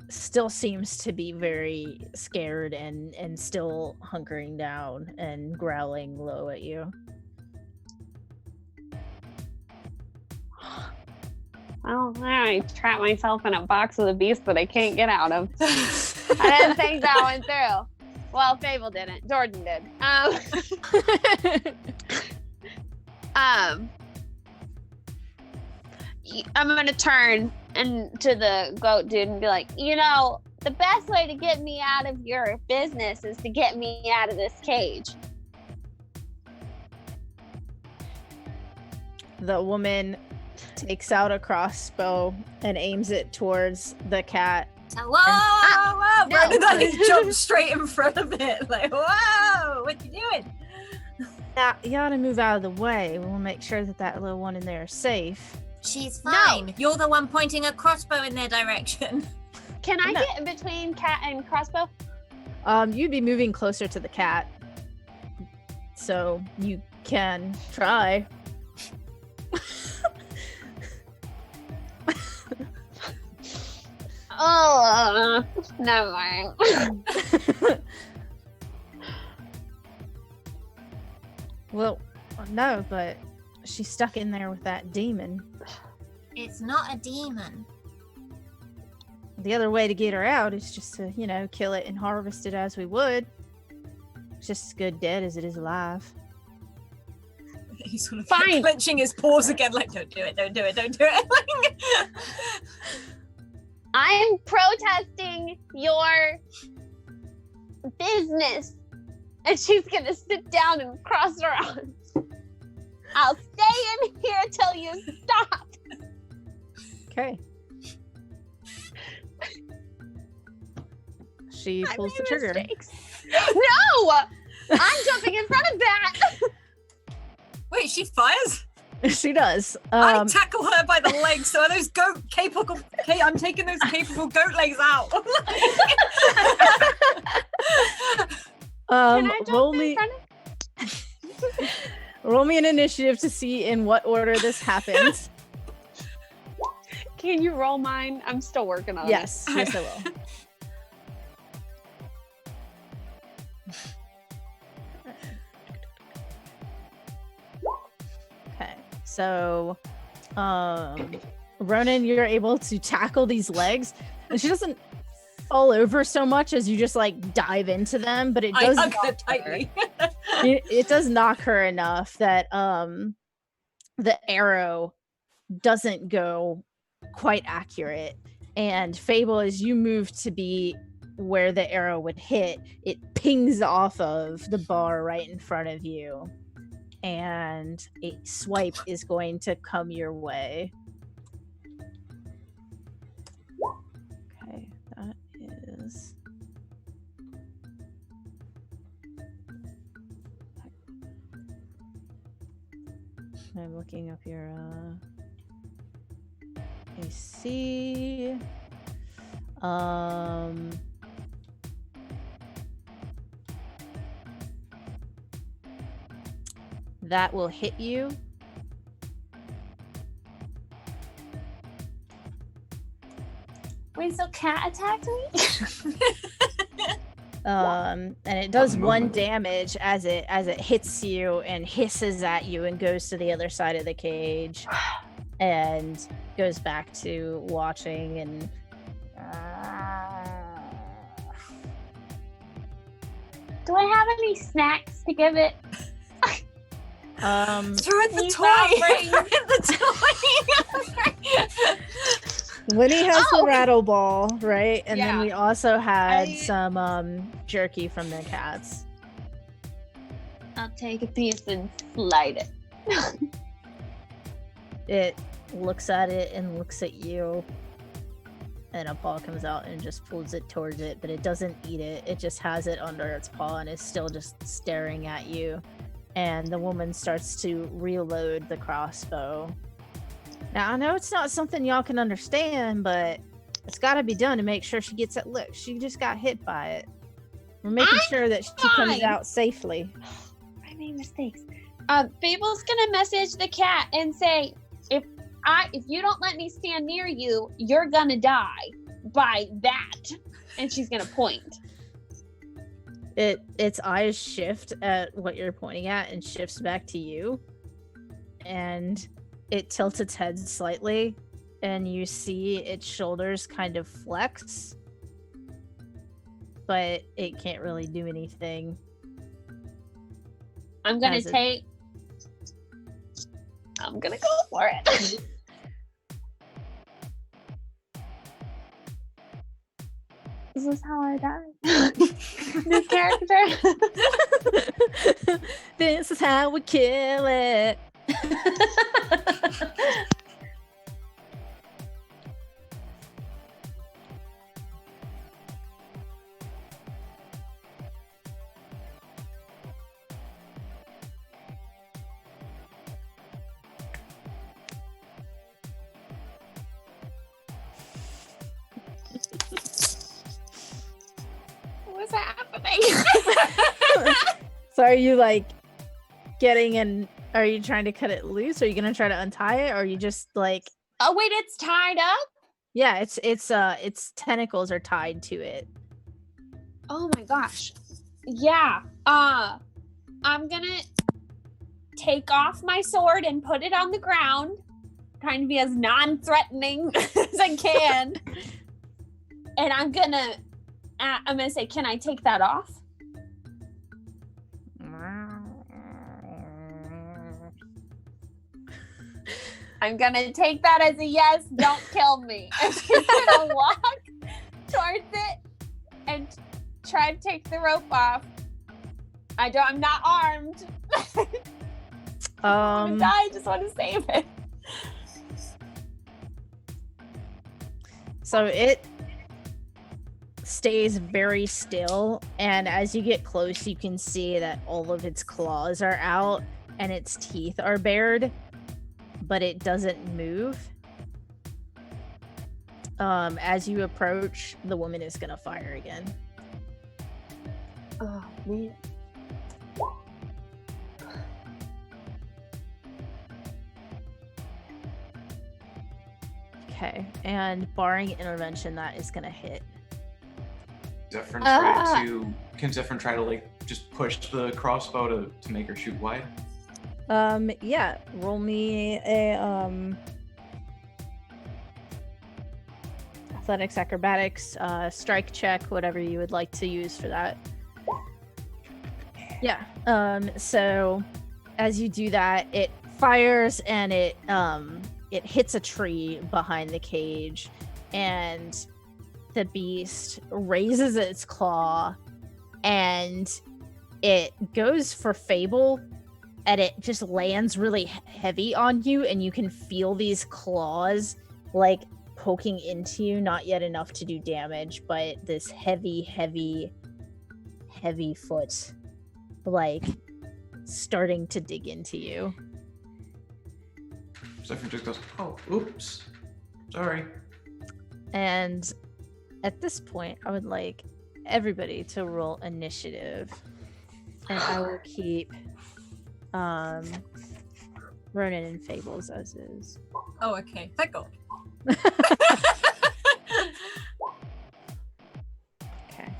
S2: still seems to be very scared and still hunkering down and growling low at you.
S7: Well, I trapped myself in a box with a beast that I can't get out of. I didn't think that one through. Well, Fable didn't. Jordan did. I'm gonna turn to the goat dude and be like, you know, the best way to get me out of your business is to get me out of this cage.
S2: The woman takes out a crossbow and aims it towards the cat.
S1: Whoa, whoa,
S7: no.
S1: Brandon, then he jumped straight in front of it. Like, whoa, what you doing?
S2: Now, you ought to move out of the way. We'll make sure that little one in there is safe.
S6: She's fine.
S7: No.
S6: You're the one pointing a crossbow in their direction.
S7: Can I
S2: No.
S7: get in between cat and crossbow?
S2: You'd be moving closer to the cat, so you can try.
S7: Oh, never mind.
S2: Well, no, but she's stuck in there with that demon.
S6: It's not a demon.
S2: The other way to get her out is just to, kill it and harvest it as we would. It's just as good dead as it is alive.
S1: He's sort of
S7: Fine.
S1: clenching his paws again, like, don't do it, don't do it, don't do it.
S7: I'm protesting your business. And she's gonna sit down and cross her arms. I'll stay in here till you stop.
S2: Okay. She
S7: I
S2: pulls the
S7: made
S2: trigger.
S7: mistakes. No! I'm jumping in front of that.
S1: Wait, she fires?
S2: She does.
S1: I tackle her by the legs. So are those I'm taking those capable goat legs out.
S7: Can I
S2: roll
S7: jump in
S2: me
S7: front of?
S2: roll me an initiative to see in what order this happens.
S7: Can you roll mine? I'm still working on
S2: Yes, I will. Okay, so Ronan, you're able to tackle these legs, and she doesn't fall over so much as you just like dive into them, but it does
S1: I hug her
S2: knock her.
S1: tightly.
S2: It does knock her enough that the arrow doesn't go quite accurate. And Fable, as you move to be where the arrow would hit, it pings off of the bar right in front of you, and a swipe is going to come your way. Okay, that is I'm looking up your AC. That will hit you.
S7: Wait, so cat attacked me?
S2: And it does one damage as it hits you and hisses at you and goes to the other side of the cage and goes back to watching and
S7: Do I have any snacks to give it?
S1: Throw it the
S7: He's
S1: toy.
S7: not
S1: Throw it the toy.
S2: Winnie has
S7: Oh!
S2: the rattle ball, right? And then
S7: Yeah.
S2: we also had
S7: I-
S2: some jerky from the cats.
S7: I'll take a piece and slide it.
S2: It looks at it and looks at you, and a paw comes out and just pulls it towards it, but it doesn't eat it. It just has it under its paw and is still just staring at you. And the woman starts to reload the crossbow. Now, I know it's not something y'all can understand, but it's got to be done to make sure she gets it. Look, she just got hit by it. We're making sure that she comes
S7: fine.
S2: out safely.
S7: I made mistakes. Fable's gonna message the cat and say, if you don't let me stand near you, you're gonna die by that. And she's gonna point.
S2: Its eyes shift at what you're pointing at and shifts back to you, and it tilts its head slightly, and you see its shoulders kind of flex, but it can't really do anything.
S7: I'm gonna
S2: Has it-
S7: I'm gonna go for it. This is how I die. New character.
S2: This is how we kill it.
S7: Was is happening?
S2: So are you like getting in? Are you trying to cut it loose? Are you gonna try to untie it? Or are you just like?
S7: Oh wait, it's tied up?
S2: Yeah, its tentacles are tied to it.
S7: Oh my gosh. Yeah. I'm gonna take off my sword and put it on the ground, trying to be as non-threatening as I can. And I'm gonna say, can I take that off? I'm gonna take that as a yes, don't kill me. And she's gonna walk towards it and try to take the rope off. I'm not armed. I'm gonna die, I just want to save it.
S2: So it stays very still, and as you get close, you can see that all of its claws are out and its teeth are bared, but it doesn't move. As you approach, the woman is gonna fire again.
S7: Oh man.
S2: Okay, and barring intervention, that is gonna hit.
S3: Can Zephyrin try to like just push the crossbow to make her shoot wide?
S2: Yeah, roll me a athletics, acrobatics, strike check, whatever you would like to use for that. Yeah. So as you do that, it fires and it hits a tree behind the cage, and the beast raises its claw and it goes for Fable, and it just lands really heavy on you, and you can feel these claws like poking into you, not yet enough to do damage, but this heavy foot like starting to dig into you.
S3: Zephyr just goes, oh, oops, sorry.
S2: And at this point, I would like everybody to roll initiative, and I will keep Ronan and Fables as is.
S1: Oh, okay. Thank God.
S2: Okay.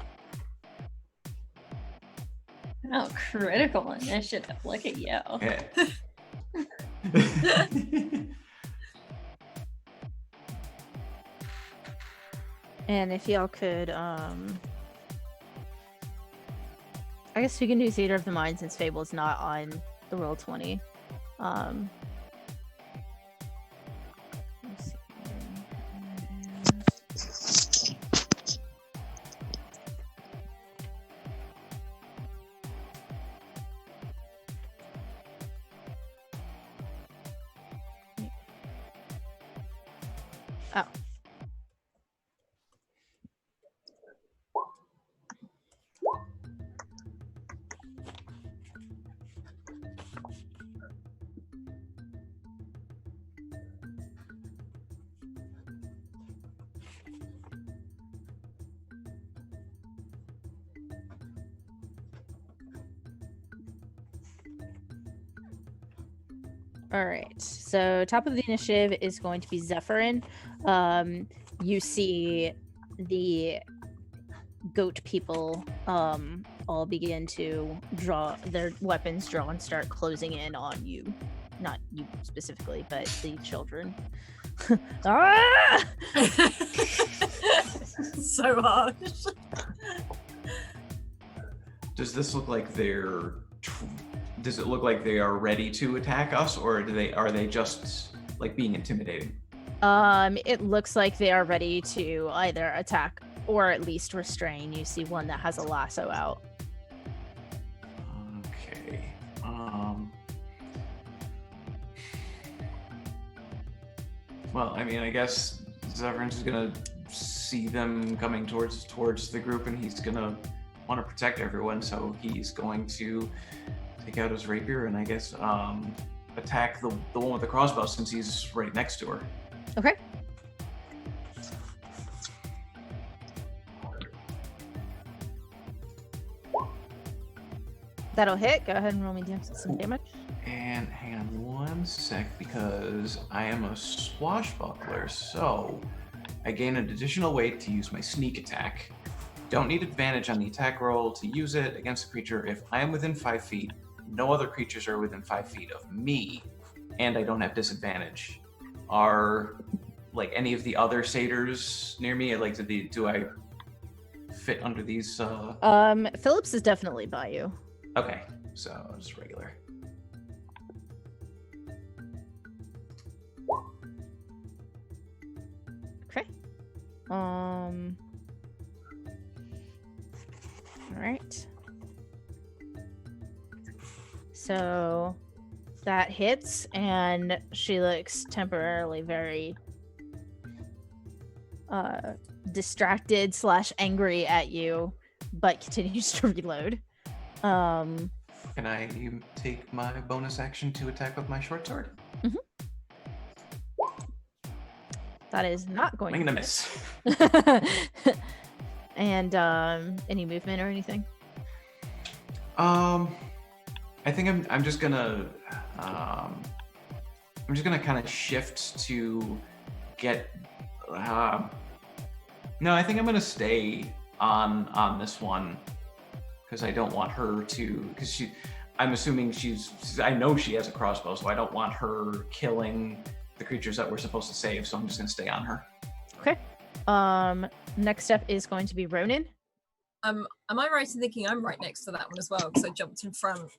S4: Oh, critical initiative. Look at you.
S3: Okay.
S2: And if y'all could, I guess we can do Theater of the Mind since Fable's not on the Roll20. Let's see here. Oh. All right, so top of the initiative is going to be Zephyrin. You see the goat people all begin to draw their weapons drawn, start closing in on you. Not you specifically, but the children. Ah!
S1: So harsh.
S3: Does this look like they're? Does it look like they are ready to attack us, or are they just like being intimidating?
S2: It looks like they are ready to either attack or at least restrain. You see one that has a lasso out.
S3: Okay. Well, I mean, I guess Zephyrin's is gonna see them coming towards the group, and he's gonna want to protect everyone, so he's going to take out his rapier and I guess attack the one with the crossbow since he's right next to her.
S2: Okay. That'll hit. Go ahead and roll me some damage.
S3: And hang on one sec, because I am a swashbuckler, so I gain an additional weight to use my sneak attack. Don't need advantage on the attack roll to use it against a creature if I am within 5 feet, no other creatures are within 5 feet of me, and I don't have disadvantage. Are like any of the other satyrs near me? Like, do I fit under these?
S2: Phillips is definitely by you.
S3: Okay, so just regular.
S2: Okay. All right. So that hits, and she looks temporarily very distracted / angry at you, but continues to reload.
S3: Can I take my bonus action to attack with my short sword?
S2: Mm-hmm. That is not going
S3: I'm
S2: to
S3: gonna miss.
S2: And any movement or anything?
S3: I think I'm just gonna kind of shift to get. No, I think I'm gonna stay on this one because I don't want her to. Because I'm assuming I know she has a crossbow, so I don't want her killing the creatures that we're supposed to save. So I'm just gonna stay on her.
S2: Okay. Next up is going to be Ronan.
S1: Am I right in thinking I'm right next to that one as well? Because I jumped in front of.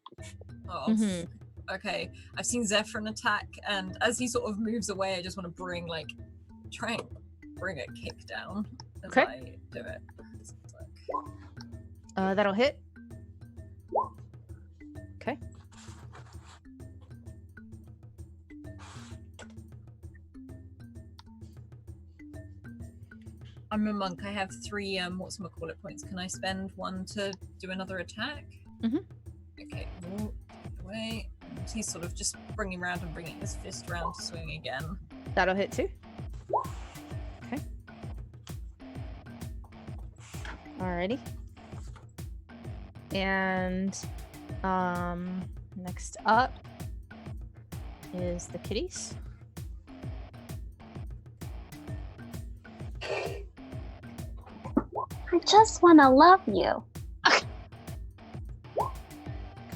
S2: Mhm.
S1: Okay, I've seen Zephyrin attack, and as he sort of moves away, I just want to try and bring a kick down as
S2: Okay.
S1: I do it.
S2: That'll hit. Okay.
S1: I'm a monk. I have 3 points. Can I spend 1 to do another attack?
S2: Mhm.
S1: Okay. Move away. And he's sort of just bringing around and bringing his fist around to swing again.
S2: That'll hit too. Okay. Alrighty. And next up is the kitties.
S7: I just want to love you.
S2: Okay.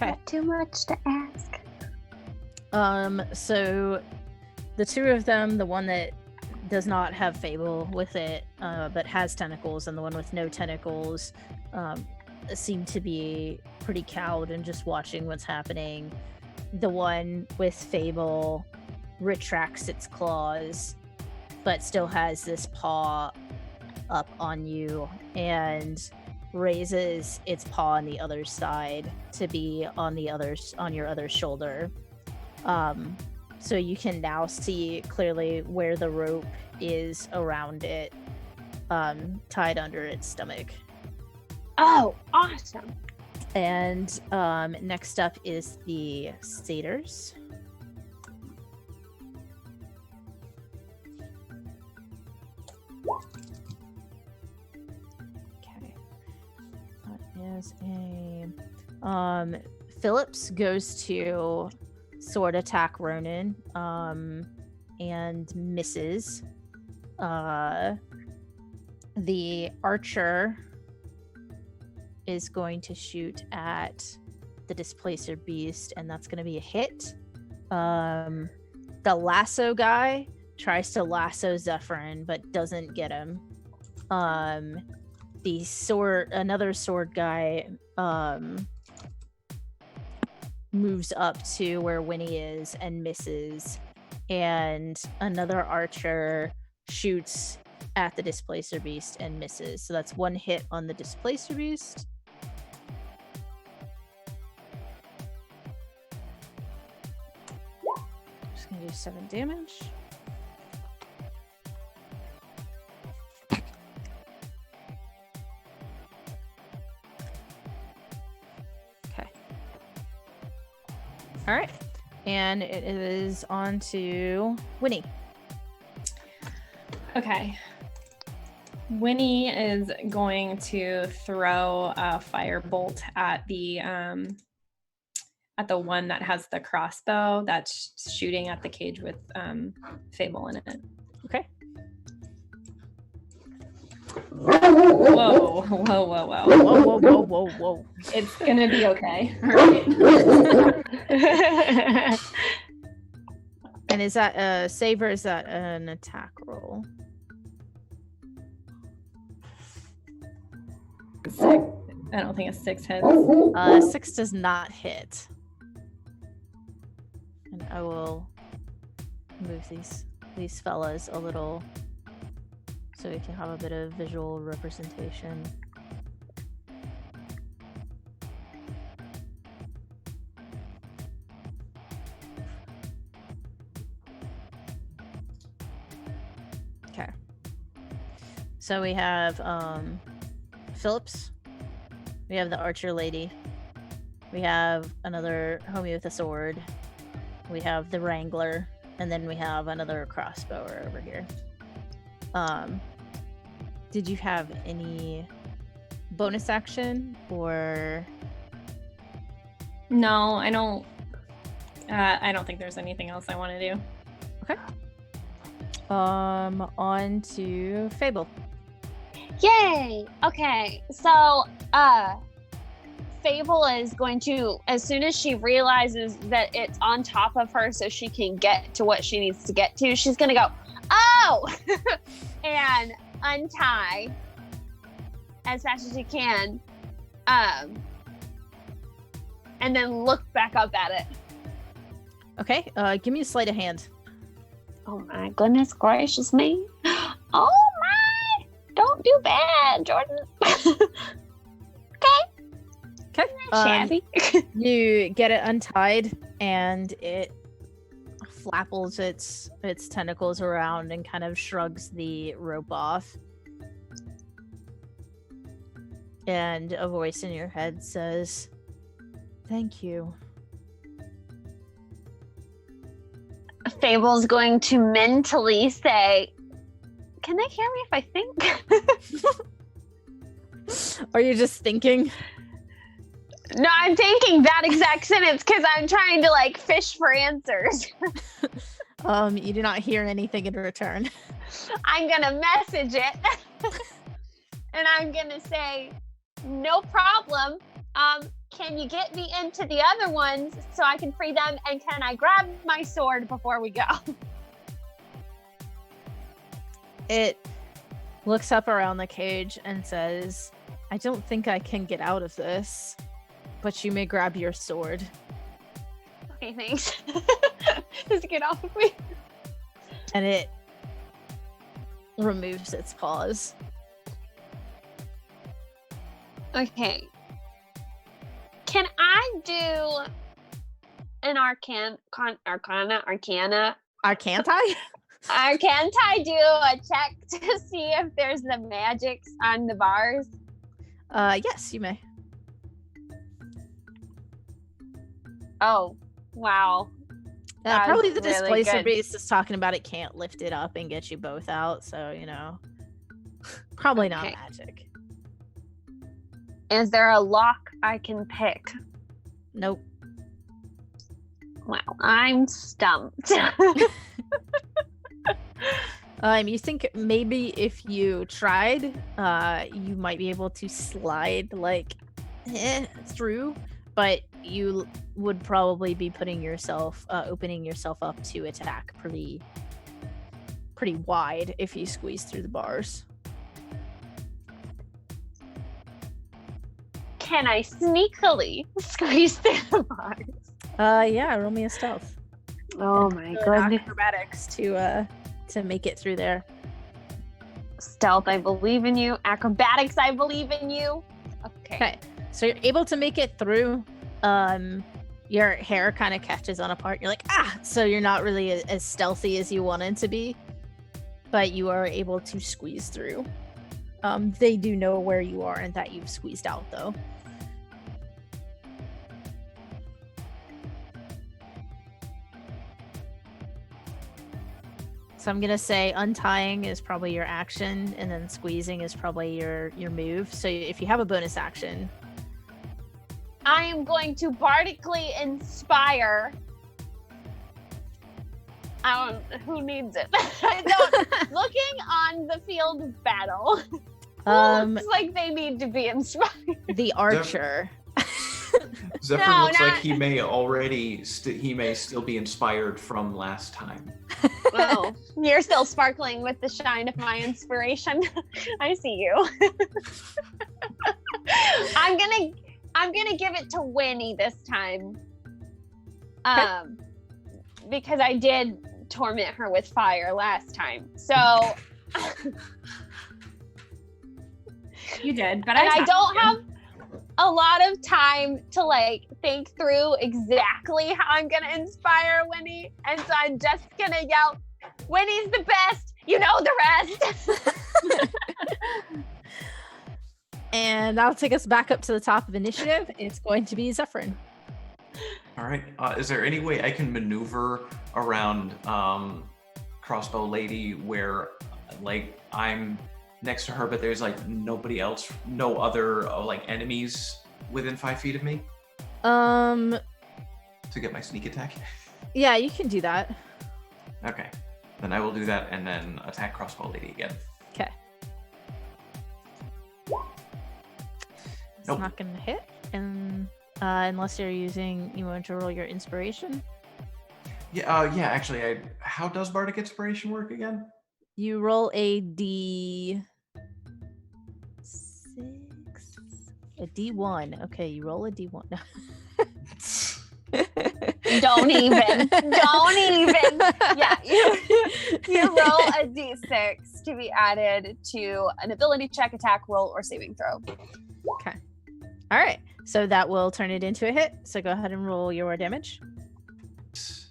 S7: Not too much to ask.
S2: So the two of them, the one that does not have Fable with it, but has tentacles, and the one with no tentacles, seem to be pretty cowed and just watching what's happening. The one with Fable retracts its claws, but still has this paw up on you and raises its paw on the other side to be on your other shoulder. So you can now see clearly where the rope is around it, tied under its stomach.
S7: Oh, awesome.
S2: And next up is the satyrs. Okay. That is a Phillips goes to sword attack Ronan and misses. The archer is going to shoot at the displacer beast, and that's going to be a hit. The lasso guy tries to lasso Zephyrin but doesn't get him. Another sword guy moves up to where Winnie is and misses, and another archer shoots at the displacer beast and misses. So that's 1 hit on the displacer beast. Just gonna do 7 damage. Okay. All right, and it is on to Winnie.
S4: Okay. Winnie is going to throw a firebolt at the at the one that has the crossbow that's shooting at the cage with Fable in it.
S2: Okay.
S4: Whoa.
S2: Whoa.
S4: It's gonna be okay. All right.
S2: And is that a save or is that an attack roll?
S4: 6. I don't think a 6 hits.
S2: 6 does not hit. And I will move these fellas a little so we can have a bit of visual representation. Okay. So we have Phillips. We have the archer lady. We have another homie with a sword. We have the wrangler, and then we have another crossbower over here. Did you have any bonus action or?
S4: No, I don't. I don't think there's anything else I want to do.
S2: Okay. On to Fable.
S7: Yay! Okay, so Fable is going to, as soon as she realizes that it's on top of her so she can get to what she needs to get to, she's gonna go, oh! and untie as fast as she can, and then look back up at it.
S2: Okay, give me a sleight of hand.
S7: Oh my goodness gracious me. Oh my! Don't do bad, Jordan.
S2: Okay.
S7: Shabby.
S2: You get it untied, and it flapples its tentacles around and kind of shrugs the rope off. And a voice in your head says, "Thank you."
S7: Fable's going to mentally say, "Can they hear me if I think?"
S2: Are you just thinking?
S7: No, I'm thinking that exact sentence because I'm trying to like fish for answers.
S2: You do not hear anything in return.
S7: I'm gonna message it and I'm gonna say, "No problem. Can you get me into the other ones so I can free them? And can I grab my sword before we go?"
S2: It looks up around the cage and says, "I don't think I can get out of this, but you may grab your sword."
S7: Okay, thanks. Just get off of me.
S2: And it removes its paws.
S7: Okay. Can I do an arcana?
S2: Can't I?
S7: Can't I do a check to see if there's the magics on the bars?
S2: Yes, you may.
S7: Oh, wow. That
S2: probably
S7: was
S2: the
S7: really
S2: displacer
S7: good.
S2: beast is talking about it can't lift it up and get you both out, so probably not
S7: Okay.
S2: magic.
S7: Is there a lock I can pick?
S2: Nope.
S7: Wow, I'm stumped.
S2: You think maybe if you tried, you might be able to slide through, but you would probably be opening yourself up to attack pretty wide if you squeeze through the bars.
S7: Can I sneakily squeeze through the bars?
S2: Yeah, roll me a stealth.
S7: Oh my goodness.
S2: Acrobatics to make it through there.
S7: Stealth, I believe in you. Acrobatics, I believe in you.
S2: Okay, so you're able to make it through. Your hair kind of catches on a part. You're like, so you're not really as stealthy as you wanted to be, but you are able to squeeze through. They do know where you are and that you've squeezed out, though. So I'm gonna say untying is probably your action, and then squeezing is probably your move. So if you have a bonus action,
S7: I am going to bardically inspire. I don't. Who needs it? I don't. Looking on the field of battle, looks like they need to be inspired.
S2: The archer.
S3: Zephyr
S7: No,
S3: looks like
S7: not-
S3: he may still be inspired from last time.
S7: Oh, you're still sparkling with the shine of my inspiration. I see you. I'm gonna give it to Winnie this time. Because I did torment her with fire last time. So
S4: You did, but
S7: and I
S4: tapped
S7: don't
S4: you.
S7: have a lot of time to like think through exactly how I'm gonna inspire Winnie, and so I'm just gonna yell, "Winnie's the best, you know the rest."
S2: And that'll take us back up to the top of initiative. It's going to be Zephyrin.
S3: All right. Is there any way I can maneuver around Crossbow Lady where, like, I'm next to her, but there's like nobody else, no other like enemies within 5 feet of me
S2: Um,
S3: to get my sneak attack?
S2: yeah, you can do that.
S3: Okay. Then I will do that and then attack Crossbow Lady again.
S2: Okay. It's
S3: Nope.
S2: not gonna hit, and unless you want to roll your inspiration.
S3: Yeah. Yeah. Actually, how does Bardic Inspiration work again?
S2: You roll a D1. Okay, you roll a D1.
S7: Don't even. Yeah, you roll a d6 to be added to an ability check, attack, roll, or saving throw.
S2: Okay. All right. So that will turn it into a hit. So go ahead and roll your damage.
S3: So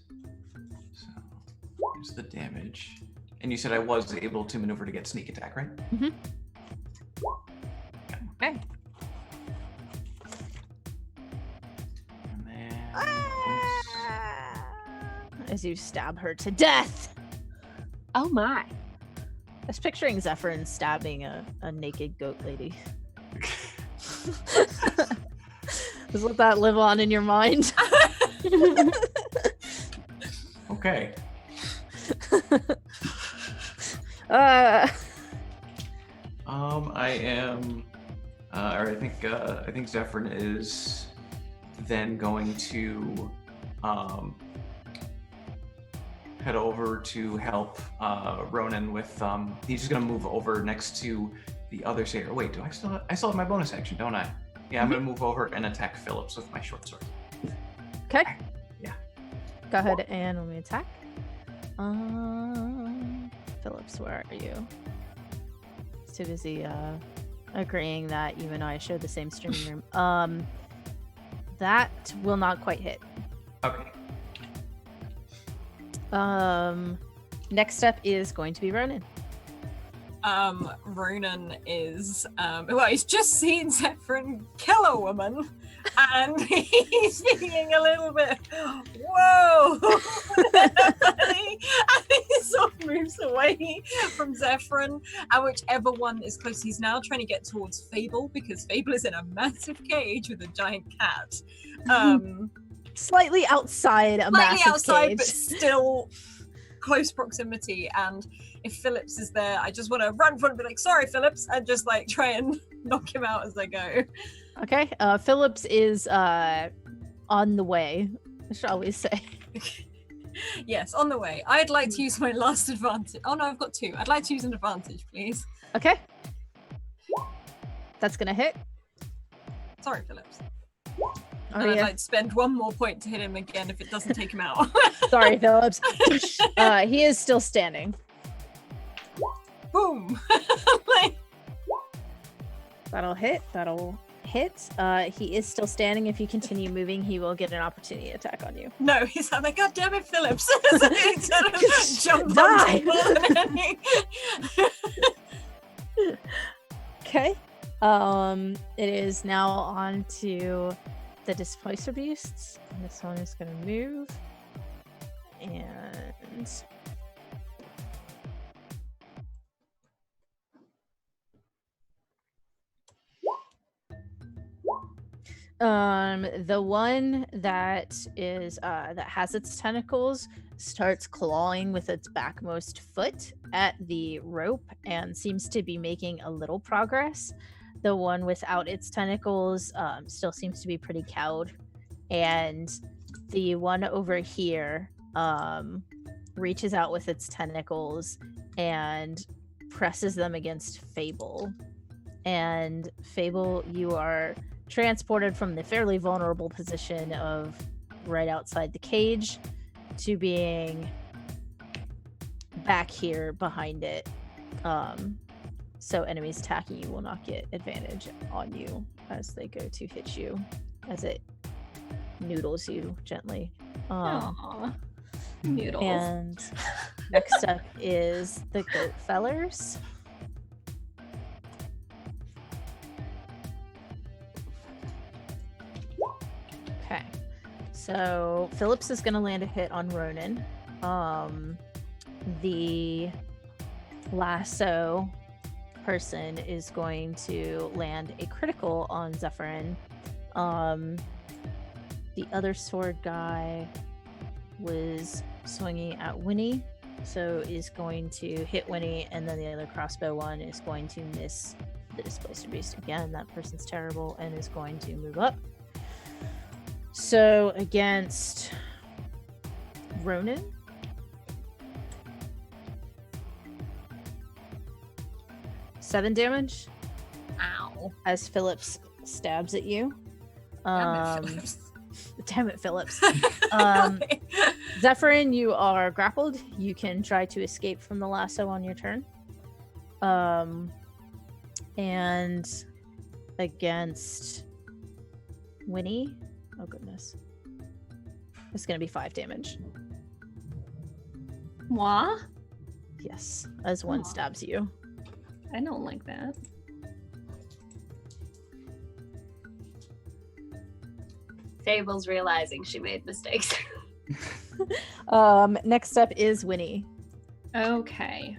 S3: here's the damage. And you said I was able to maneuver to get sneak attack, right?
S2: Mm-hmm. Okay.
S3: And then
S2: As you stab her to death.
S7: Oh my.
S2: I was picturing Zephyrin stabbing a naked goat lady. Just let that live on in your mind.
S3: Okay. I am, or I think Zephyrin is then going to head over to help Ronan with. He's just gonna move over next to the other satyr. Wait, do I still have my bonus action, don't I? Yeah, I'm gonna move over and attack Phillips with my short sword.
S2: Okay.
S3: Yeah.
S2: Go ahead and let me attack. Phillips, where are you? He's too busy agreeing that you and I share the same streaming room. That will not quite hit.
S3: Okay.
S2: Next up is going to be Ronan.
S1: Ronan is well, he's just seen Zephyrin kill a woman, and he's feeling a little bit whoa. and he sort of moves away from Zephyrin, and whichever one is close, he's now trying to get towards Fable, because Fable is in a massive cage with a giant cat.
S2: Slightly outside a
S1: Slightly
S2: massive
S1: outside,
S2: cage.
S1: but still close proximity. And if Phillips is there, I just want to run for him and be like, sorry, Phillips, and just like try and knock him out as I go.
S2: Okay. Phillips is on the way, shall we say.
S1: Yes, on the way. I'd like to use my last advantage. Oh no, I've got two. I'd like to use an advantage, please.
S2: Okay. That's gonna hit.
S1: Sorry, Phillips.
S2: Oh,
S1: And I'd
S2: yeah.
S1: like to spend one more point to hit him again if it doesn't take him out.
S2: Sorry, Phillips. He is still standing.
S1: Boom. Like,
S2: That'll hit. That'll hit. He is still standing. If you continue moving, he will get an opportunity attack on you.
S1: no, he's like, God damn it, Phillips. So he sort of jump
S2: Die.
S1: on more than any-
S2: Okay. It is now on to the displacer beasts. This one is gonna move. And The one that is that has its tentacles starts clawing with its backmost foot at the rope and seems to be making a little progress. The one without its tentacles still seems to be pretty cowed, and the one over here reaches out with its tentacles and presses them against Fable. And Fable, you are transported from the fairly vulnerable position of right outside the cage to being back here behind it. So enemies attacking you will not get advantage on you as they go to hit you, as it noodles you gently.
S4: Aww. Noodles.
S2: And next up is the goat fellers. Okay, so Phillips is going to land a hit on Ronan. The lasso person is going to land a critical on Zephyrin. The other sword guy was swinging at Winnie, so is going to hit Winnie, and then the other crossbow one is going to miss the displacer beast again. That person's terrible and is going to move up. So against Ronan, seven damage.
S6: Ow.
S2: As Phillips stabs at you. Damn it, Phillips. Zephyrin, you are grappled. You can try to escape from the lasso on your turn. And against Winnie, oh goodness, it's gonna be 5 damage.
S4: What?
S2: Yes, as one stabs you.
S4: I don't like that.
S5: Fable's realizing she made mistakes.
S2: Next up is Winnie.
S4: Okay.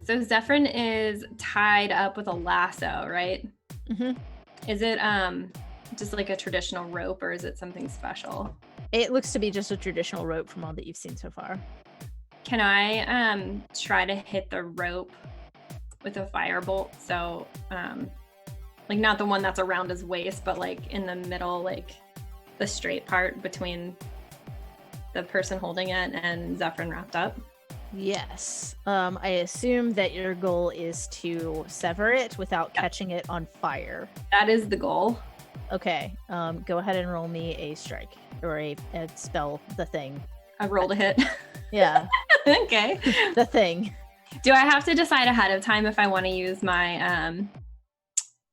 S4: So Zephyrin is tied up with a lasso, right?
S2: Mm-hmm.
S4: Is it just like a traditional rope, or is it something special?
S2: It looks to be just a traditional rope from all that you've seen so far.
S4: Can I try to hit the rope with a firebolt? So like not the one that's around his waist, but like in the middle, like the straight part between the person holding it and Zephyrin wrapped up?
S2: Yes. I assume that your goal is to sever it without catching it on fire.
S4: That is the goal.
S2: Okay. Go ahead and roll me a strike or a spell, the thing.
S4: I rolled a hit.
S2: Yeah.
S4: Okay.
S2: The thing.
S4: Do I have to decide ahead of time if I want to use my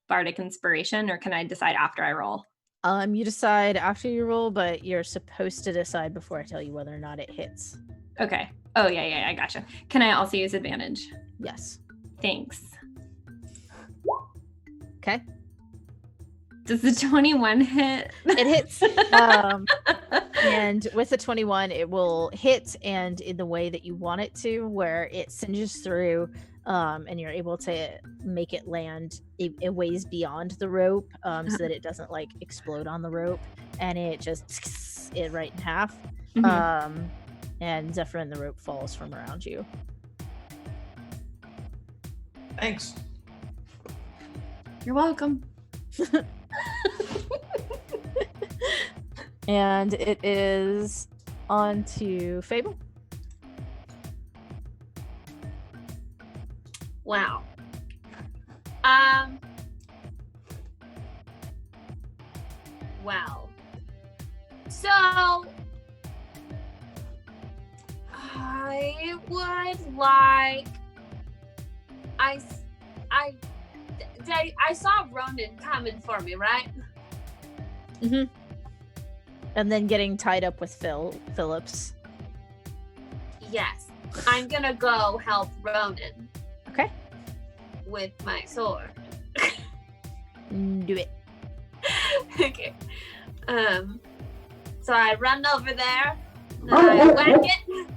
S4: bardic inspiration, or can I decide after I roll?
S2: You decide after you roll, but you're supposed to decide before I tell you whether or not it hits.
S4: Okay. Oh, yeah, I gotcha. Can I also use advantage?
S2: Yes.
S4: Thanks.
S2: Okay.
S4: Does the 21 hit?
S2: It hits. And with the 21, it will hit, and in the way that you want it to, where it singes through, and you're able to make it land a ways beyond the rope, so that it doesn't like explode on the rope, and it just it right in half.
S4: Mm-hmm.
S2: And Zephyrin, the rope falls from around you.
S3: Thanks.
S4: You're welcome.
S2: And it is on to Fable.
S5: Wow. Well. So I would like I saw Ronan coming for me, right?
S2: Mm-hmm. And then getting tied up with Phillips.
S5: Yes. I'm gonna go help Ronan.
S2: Okay.
S5: With my sword.
S2: Do it.
S5: Okay. So I run over there. I whack it.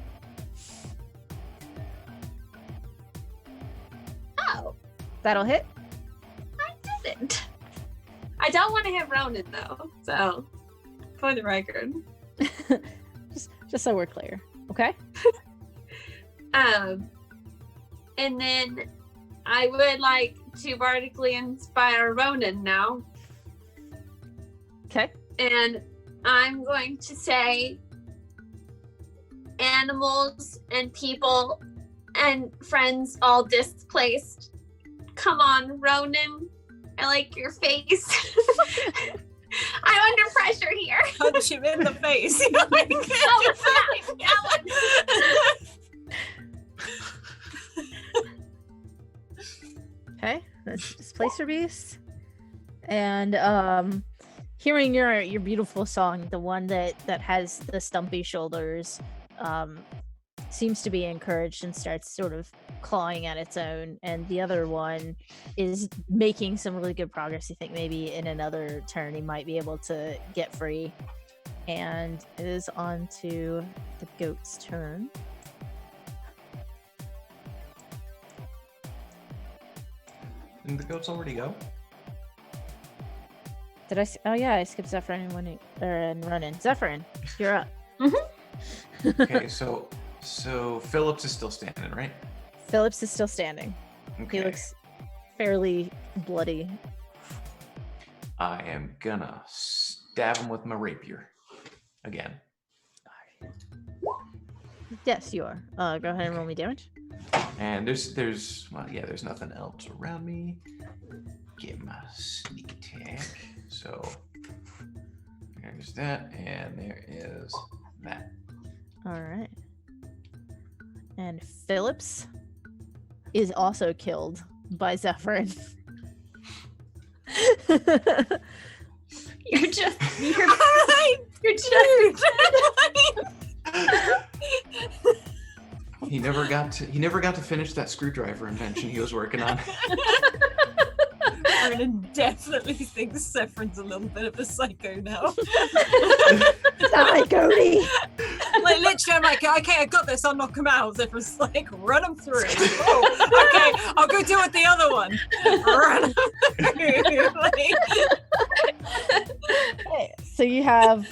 S5: Oh.
S2: That'll hit.
S5: I didn't. I don't want to hit Ronan though. So, for the record.
S2: just so we're clear, okay?
S5: And then I would like to bardically inspire Ronan now.
S2: Okay.
S5: And I'm going to say animals and people and friends all displaced. Come on, Ronan. I like your face. I'm under pressure here.
S1: Punch him in the face.
S2: Okay, let's displace your beast. And hearing your beautiful song, the one that has the stumpy shoulders, seems to be encouraged and starts sort of clawing at its own, and the other one is making some really good progress. You think maybe in another turn he might be able to get free, and it is on to the goat's turn.
S3: Didn't the goats already go?
S2: Did I? Oh yeah, I skipped Zephyrin and Ronan. Zephyrin, you're up.
S3: Okay, so Phillips is still standing, right?
S2: Phillips is still standing.
S3: Okay.
S2: He looks fairly bloody.
S3: I am gonna stab him with my rapier again.
S2: Yes, you are. Go ahead and roll me damage.
S3: And there's nothing else around me. Get my sneak attack. So there's that, and there is that.
S2: All right. And Phillips is also killed by Zephyrin.
S4: You're just
S3: He never got to finish that screwdriver invention he was working on.
S1: Ronan definitely thinks Zephyrin's a little bit of a psycho now.
S2: Die, Cody!
S1: Like literally, I'm like, okay, I got this. I'll knock him out. Zephyrin's like, run him through. Oh, okay, I'll go deal with the other one. Run him through.
S2: Okay, so you have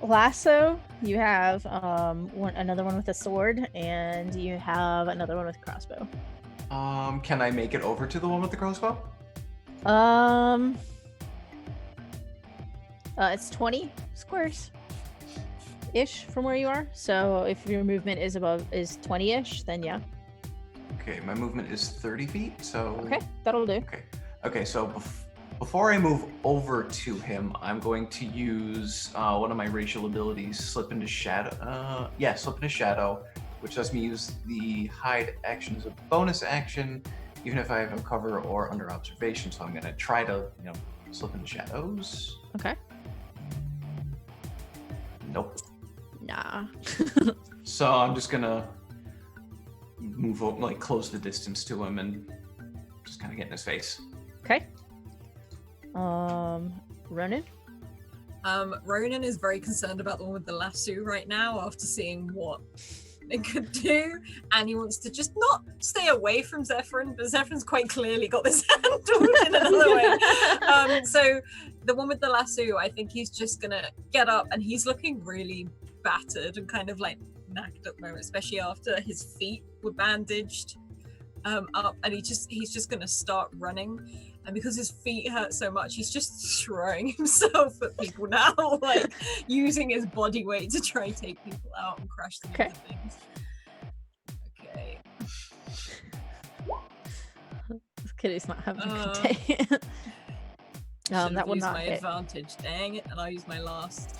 S2: lasso. You have another one with a sword, and you have another one with a crossbow.
S3: Can I make it over to the one with the crossbow?
S2: It's 20 squares ish from where you are. So if your movement is 20-ish, then yeah.
S3: Okay, my movement is 30 feet, so...
S2: Okay, that'll do.
S3: Okay, so before I move over to him, I'm going to use one of my racial abilities, Slip into Shadow. Slip into Shadow, which lets me use the hide action as a bonus action, even if I have him cover or under observation. So I'm going to try to, slip into shadows.
S2: Okay.
S3: Nope.
S2: Nah.
S3: So I'm just going to move over, close the distance to him and just kind of get in his face.
S2: Okay. Ronan?
S1: Ronan is very concerned about the one with the lasso right now after seeing what it could do, and he wants to just not stay away from Zephyrin, but Zephyrin's quite clearly got this handled in another way. So the one with the lasso, I think he's just gonna get up, and he's looking really battered and kind of like knackered at the moment, especially after his feet were bandaged up, and he's just gonna start running. And because his feet hurt so much, he's just throwing himself at people now, like using his body weight to try and take people out and crash them into things. Okay.
S2: This kitty's not having a good day. That would not
S1: my
S2: hit.
S1: advantage. Dang it! And I'll use my last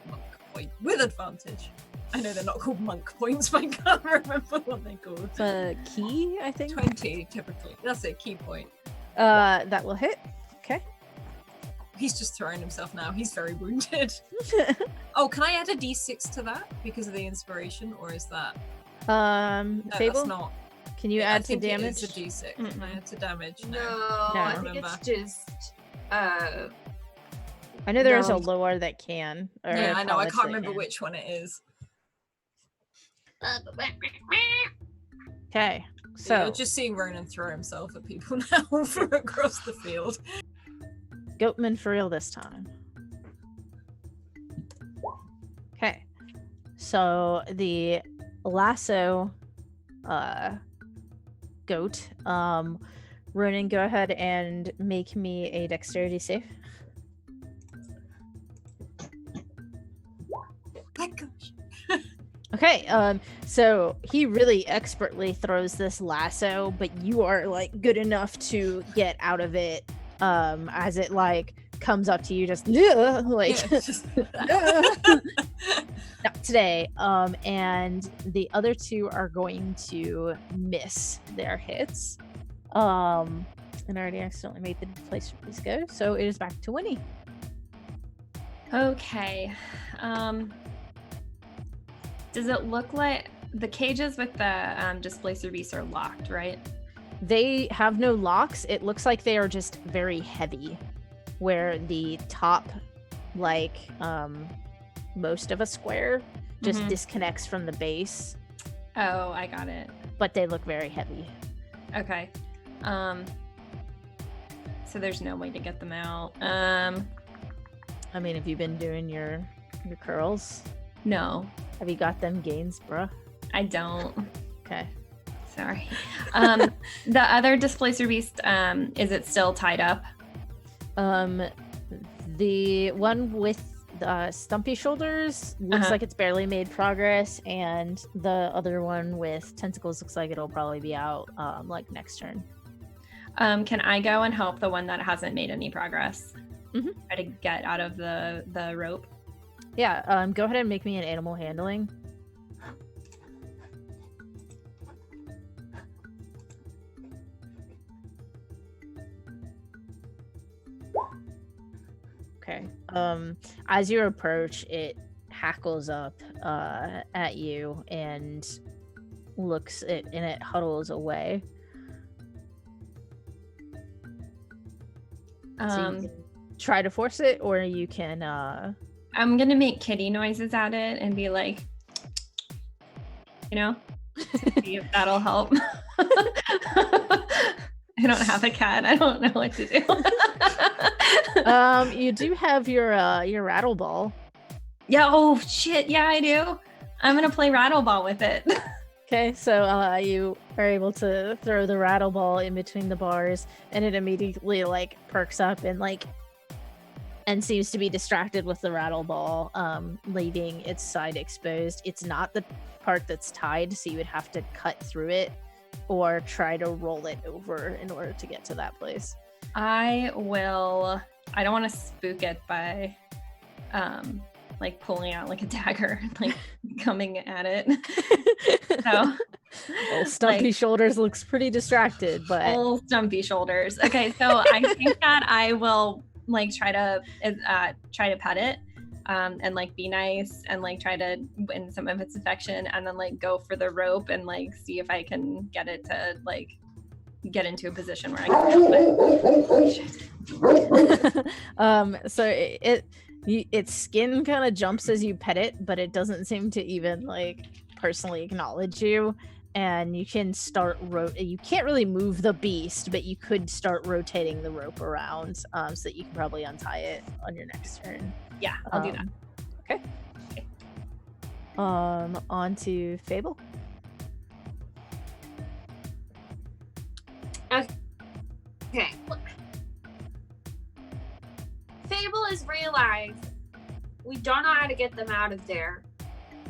S1: monk point with advantage. I know they're not called monk points, but I can't remember what they're called.
S2: The key, I think.
S1: 20 typically. That's a key point.
S2: That will hit. Okay.
S1: He's just throwing himself now. He's very wounded. Oh, can I add a d6 to that because of the inspiration, or is that?
S2: No, Fable.
S1: That's not.
S2: Can you add to damage?
S1: It's a d6. Can I add to damage?
S5: No,
S2: No.
S5: I think it's just.
S2: I know there is a lore that can. Or
S1: Yeah, I know. I
S2: college
S1: can't
S2: that
S1: remember
S2: can.
S1: which one it is.
S2: Okay,
S1: So
S2: so
S1: you're just seeing Ronan throw himself at people now from across the field.
S2: Goatman for real this time. Okay. So the lasso goat, Ronan, go ahead and make me a dexterity save.
S1: My gosh.
S2: Okay, so he really expertly throws this lasso, but you are like good enough to get out of it as it like comes up to you just like not today. And the other two are going to miss their hits. And I already accidentally made the place for these go, so it is back to Winnie.
S4: Okay. Does it look like the cages with the displacer beasts are locked, right?
S2: They have no locks. It looks like they are just very heavy, where the top, like most of a square, just disconnects from the base.
S4: Oh, I got it.
S2: But they look very heavy.
S4: Okay. So there's no way to get them out.
S2: I mean, have you been doing your curls?
S4: No.
S2: Have you got them gains, bruh?
S4: I don't.
S2: Okay.
S4: Sorry. The other displacer beast, is it still tied up?
S2: The one with the stumpy shoulders looks like it's barely made progress, and the other one with tentacles looks like it'll probably be out like next turn.
S4: Can I go and help the one that hasn't made any progress? Try to get out of the rope.
S2: Yeah, go ahead and make me an animal handling. Okay. As you approach, it hackles up at you and it huddles away. So you can try to force it, or you can
S4: I'm gonna make kitty noises at it and be like, you know, see if that'll help. I don't have a cat. I don't know what to do.
S2: You do have your rattle ball.
S4: Yeah. Oh shit. Yeah, I do. I'm gonna play rattle ball with it.
S2: Okay, so you are able to throw the rattle ball in between the bars, and it immediately like perks up and seems to be distracted with the rattle ball, leaving its side exposed. It's not the part that's tied, so you would have to cut through it or try to roll it over in order to get to that place.
S4: I don't want to spook it by like pulling out like a dagger, like coming at it. So
S2: well, Stumpy Shoulders looks pretty distracted, but
S4: full Stumpy Shoulders. Okay, so I think that I will like try to pet it and like be nice and like try to win some of its affection, and then like go for the rope and like see if I can get it to like get into a position where I can
S2: so its skin kind of jumps as you pet it, but it doesn't seem to even like personally acknowledge you. And you can start you can't really move the beast, but you could start rotating the rope around so that you can probably untie it on your next turn.
S4: Yeah, I'll do that.
S2: Okay. On to Fable.
S5: Okay. Fable has realized we don't know how to get them out of there.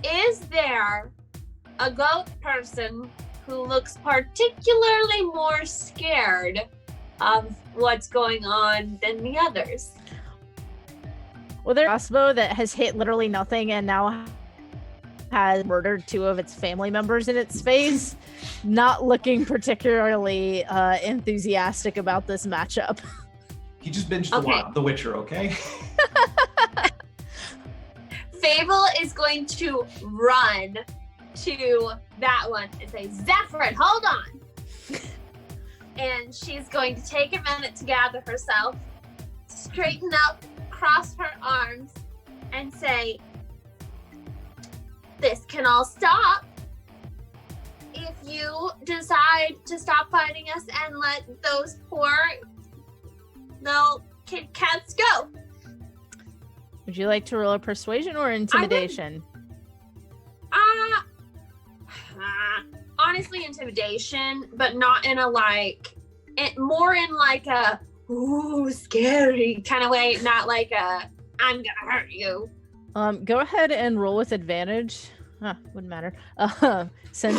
S5: Is there a goat person who looks particularly more scared of what's going on than the others?
S2: Well, there's a crossbow that has hit literally nothing and now has murdered 2 of its family members in its face. Not looking particularly enthusiastic about this matchup.
S3: He just binged The Witcher, okay?
S5: Fable is going to run to that one and say, Zephyrin, hold on. And she's going to take a minute to gather herself, straighten up, cross her arms, and say, this can all stop if you decide to stop fighting us and let those poor little Kit Kats go.
S2: Would you like to roll a persuasion or intimidation?
S5: Honestly, intimidation, but not in a more in like a ooh scary kind of way, not like a I'm gonna hurt you.
S2: Go ahead and roll with advantage. Wouldn't matter. Since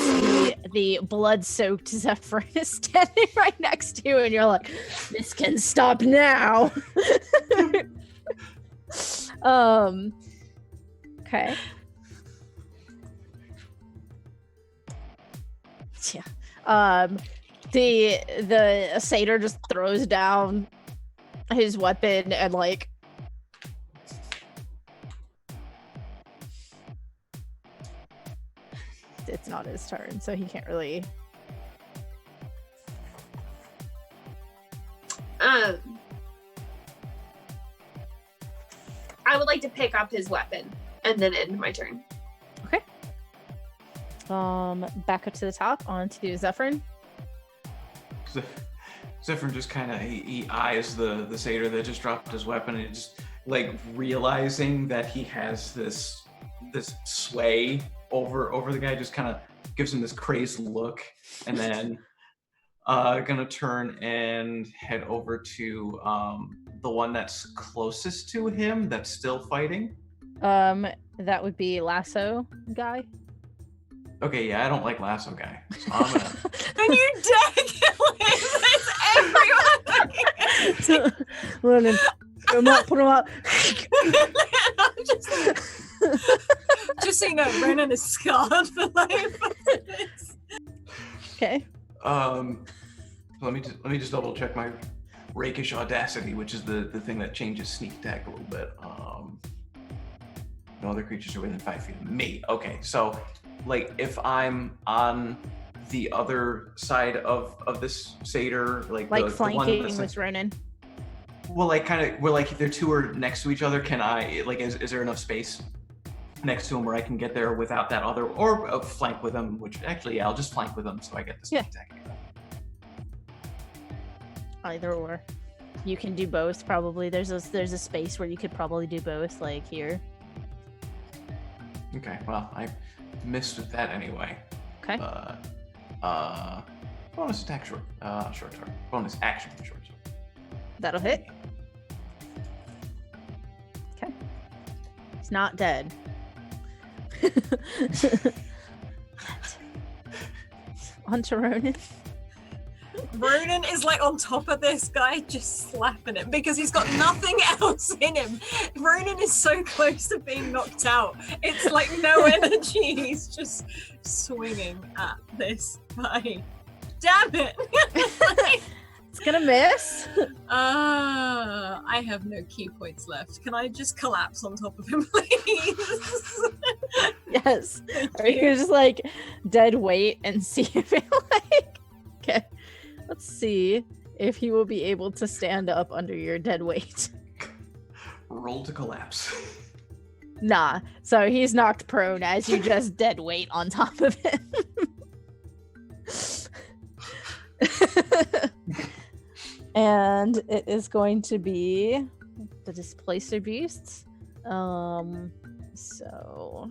S2: the blood-soaked Zephyr is standing right next to you, and you're like, this can stop now. Okay. Yeah. The satyr just throws down his weapon and like it's not his turn, so he can't really.
S5: I would like to pick up his weapon and then end my turn.
S2: Okay. Back up to the top onto Zephyrin.
S3: Zephyr just kind of he eyes the satyr that just dropped his weapon, and just like realizing that he has this sway over the guy, just kind of gives him this crazed look, and then gonna turn and head over to the one that's closest to him that's still fighting.
S2: That would be Lasso guy.
S3: Okay, yeah, I don't like Lasso guy, so I'm gonna.
S1: And you dare kill him! It's everyone!
S2: Ronan, put him up.
S1: Just so you know, Ronan is scarred for life.
S2: Okay.
S3: Let me just double check my rakish audacity, which is the thing that changes sneak attack a little bit. No other creatures are within 5 feet of me. Okay, so like if I'm on the other side of this satyr, like
S2: flanking
S3: the one
S2: with Ronan.
S3: Well, like kind of, well, like if they're two are next to each other, can I like is there enough space next to him where I can get there without that other, or flank with them? Which actually, yeah, I'll just flank with them so I get the sneak attack.
S2: Either or. You can do both probably. There's a space where you could probably do both, like here.
S3: Okay, well, I missed with that anyway.
S2: Okay.
S3: Bonus attack short sword. Bonus action short sword.
S2: That'll hit. Okay. He's not dead. On to Ronan.
S1: Ronan is like on top of this guy, just slapping him because he's got nothing else in him. Ronan is so close to being knocked out. It's like no energy. He's just swinging at this guy. Damn it!
S2: It's gonna miss.
S1: I have no key points left. Can I just collapse on top of him, please?
S2: Yes. Or you can just like dead weight and see if it like. Okay. Let's see if he will be able to stand up under your dead weight.
S3: Roll to collapse.
S2: Nah. So he's knocked prone as you just dead weight on top of him. And it is going to be the displacer beasts. So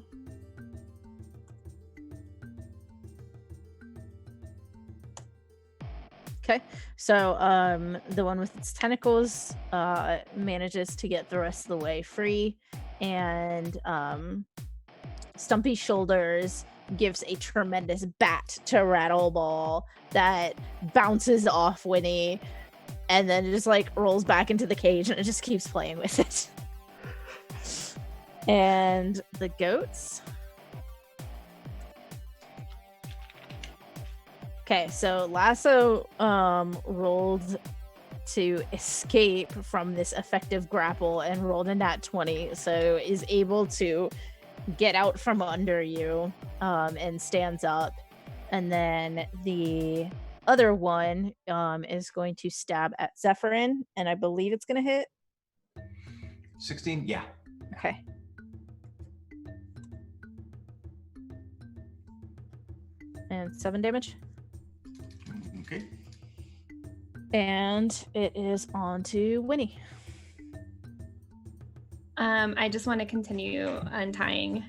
S2: okay, so the one with its tentacles manages to get the rest of the way free, and Stumpy Shoulders gives a tremendous bat to Rattleball that bounces off Winnie, and then it just like rolls back into the cage, and it just keeps playing with it. And the goats. Okay, so Lasso rolled to escape from this effective grapple and rolled a nat 20, so is able to get out from under you and stands up. And then the other one is going to stab at Zephyrin, and I believe it's going to hit.
S3: 16? Yeah.
S2: Okay. And 7 damage.
S3: Okay.
S2: And it is on to Winnie.
S4: I just want to continue untying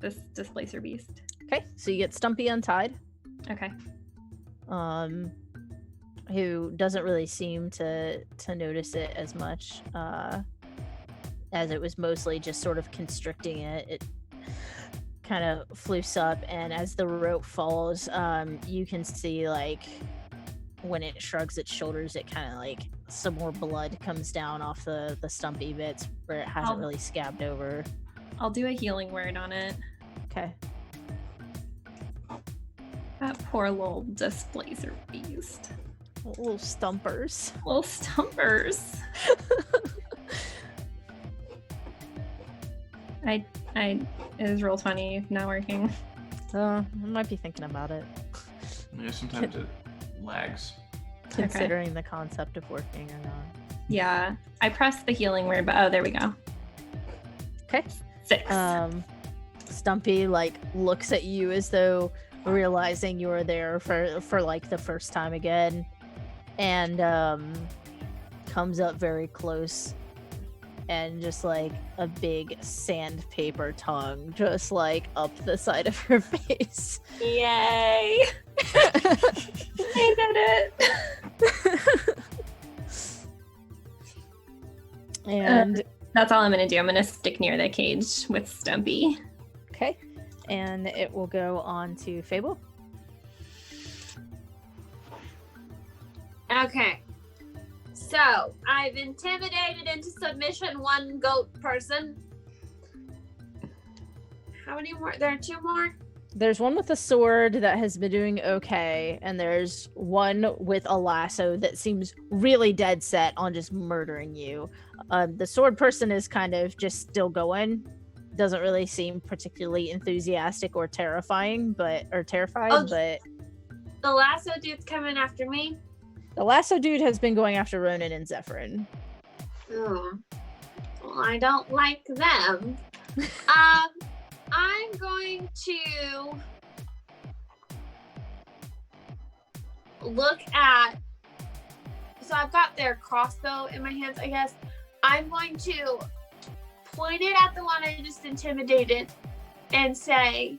S4: this displacer beast.
S2: Okay, so you get Stumpy untied.
S4: Okay.
S2: Who doesn't really seem to notice it as much, as it was mostly just sort of constricting it. It kind of floofs up, and as the rope falls, you can see, like, when it shrugs its shoulders, it kind of, like, some more blood comes down off the stumpy bits where it hasn't really scabbed over.
S4: I'll do a healing word on it.
S2: Okay.
S4: That poor little displacer beast.
S2: Little stumpers.
S4: Little stumpers. It is roll 20 not working.
S2: I might be thinking about it.
S3: Yeah, sometimes it lags.
S2: Considering the concept of working or not.
S4: Yeah, I pressed the healing word, but there we go.
S2: Okay.
S4: 6.
S2: Stumpy, like, looks at you as though realizing you were there for like the first time again, and comes up very close, and just like a big sandpaper tongue just like up the side of her face.
S4: Yay! I did it.
S2: And
S4: that's all I'm gonna do. I'm gonna stick near the cage with Stumpy.
S2: okay, and it will go on to Fable.
S5: Okay. So, I've intimidated into submission one goat person. How many more? There are 2 more?
S2: There's one with a sword that has been doing okay, and there's one with a lasso that seems really dead set on just murdering you. The sword person is kind of just still going. Doesn't really seem particularly enthusiastic or terrified, but
S5: The lasso dude's coming after me?
S2: the lasso dude has been going after Ronan and Zephyrin.
S5: Oh. Well, I don't like them. I'm going to look at. So I've got their crossbow in my hands, I guess. I'm going to point it at the one I just intimidated and say,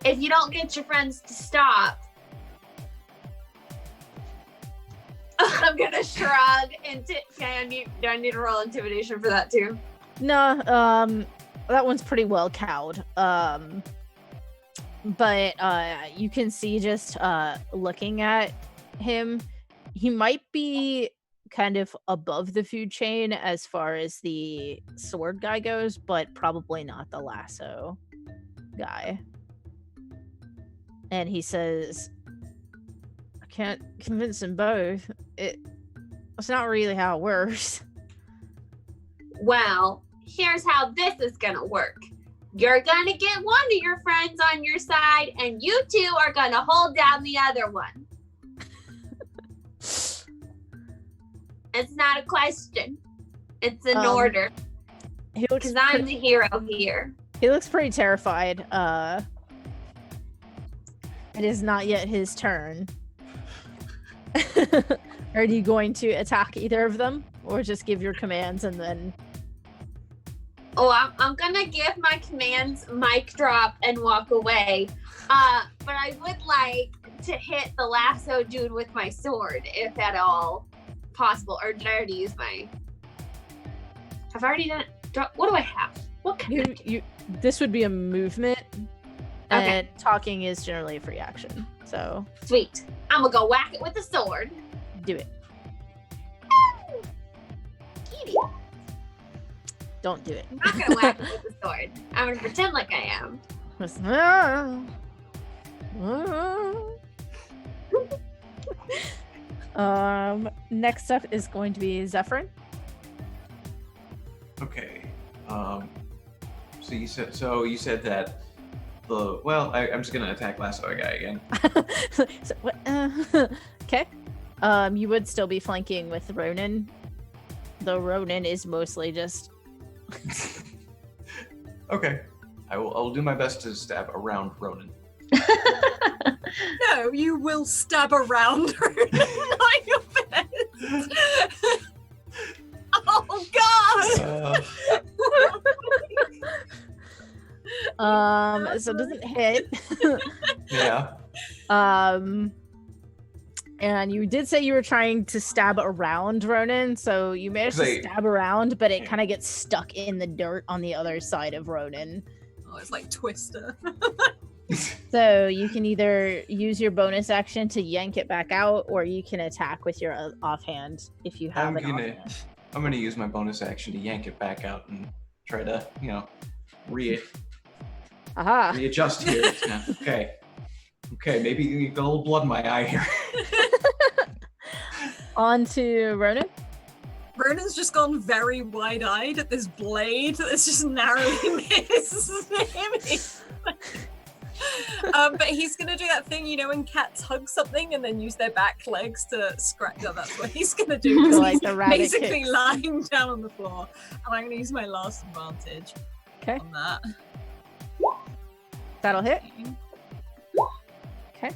S5: if you don't get your friends to stop, I'm gonna shrug and do I need to roll intimidation for that too?
S2: No, that one's pretty well cowed. But you can see just looking at him, he might be kind of above the food chain as far as the sword guy goes, but probably not the lasso guy. And he says, I can't convince them both. It's not really how it works.
S5: Well, here's how this is gonna work. You're gonna get one of your friends on your side, and you 2 are gonna hold down the other one. It's not a question. It's an order. Because I'm the hero here.
S2: He looks pretty terrified. It is not yet his turn. Are you going to attack either of them, or just give your commands and then?
S5: Oh, I'm gonna give my commands, mic drop, and walk away. But I would like to hit the lasso dude with my sword, if at all possible. Or did I already use my? I've already done it. What do I have? What can
S2: you? This would be a movement.
S5: Okay.
S2: And talking is generally a free action. So
S5: Sweet. I'm gonna go whack it with the sword.
S2: do it.
S5: Kitty.
S2: Don't do it.
S5: I'm not gonna whack it with the sword. I'm gonna pretend like I am.
S2: Next up is going to be Zephyrin.
S3: Okay. So you said that I'm just gonna attack lasso guy again.
S2: So, what? Okay. You would still be flanking with Ronan, though Ronan is mostly just.
S3: Okay. I will do my best to stab around Ronan.
S1: No, you will stab around her, not your best. Oh
S2: So it doesn't hit.
S3: Yeah.
S2: And you did say you were trying to stab around Ronan, so you managed to stab around, but it kind of gets stuck in the dirt on the other side of Ronan.
S1: Oh, it's like Twister.
S2: So you can either use your bonus action to yank it back out, or you can attack with your offhand if you have offhand.
S3: I'm gonna use my bonus action to yank it back out and try to, readjust here. Yeah. Okay, maybe you got a little blood in my eye here.
S2: On to Ronan.
S1: Ronan's just gone very wide-eyed at this blade that's just narrowly missed him. But he's gonna do that thing, when cats hug something and then use their back legs to scratch. No, that's what he's gonna do. Because
S2: Like
S1: he's
S2: the rabbit
S1: basically
S2: kicks.
S1: lying down on the floor, and I'm gonna use my last advantage on that.
S2: That'll hit. Okay.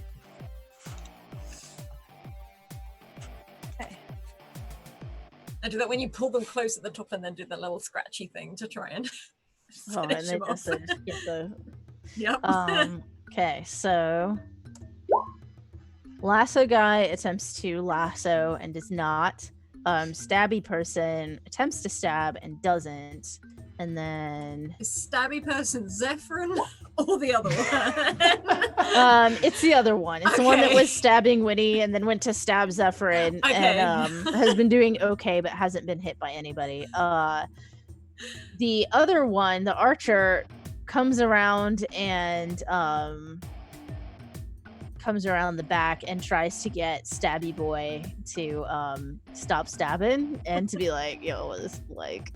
S1: I do that when you pull them close at the top and then do the little scratchy thing to try and
S2: And
S1: finish
S2: then
S1: him off.
S2: get the
S1: Yep.
S2: Okay, so lasso guy attempts to lasso and does not. Stabby person attempts to stab and doesn't. And then
S1: Is stabby person Zephyrin or the other one?
S2: it's the other one. It's the one that
S1: Okay.
S2: was stabbing Winnie and then went to stab Zephyrin and has been doing okay but hasn't been hit by anybody. The other one, the archer, comes around and comes around the back and tries to get Stabby Boy to stop stabbing and to be like, yo, what is like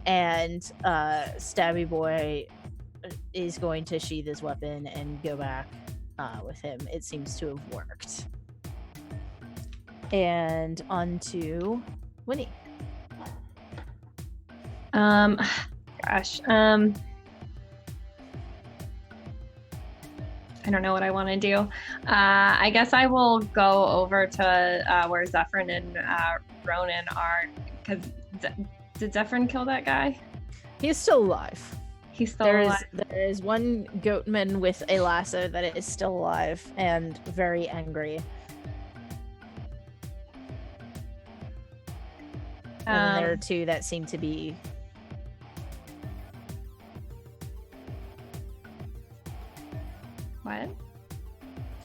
S2: and Stabby Boy is going to sheath his weapon and go back with him. It seems to have worked. And on to Winnie.
S4: Gosh. I don't know what I want to do. I guess I will go over to where Zephyrin and Ronan are, because did Zephyrin kill that guy?
S2: He's still alive.
S4: He's still alive.
S2: There is one goatman with a lasso that is still alive and very angry. And then there are two that seem to be
S4: What?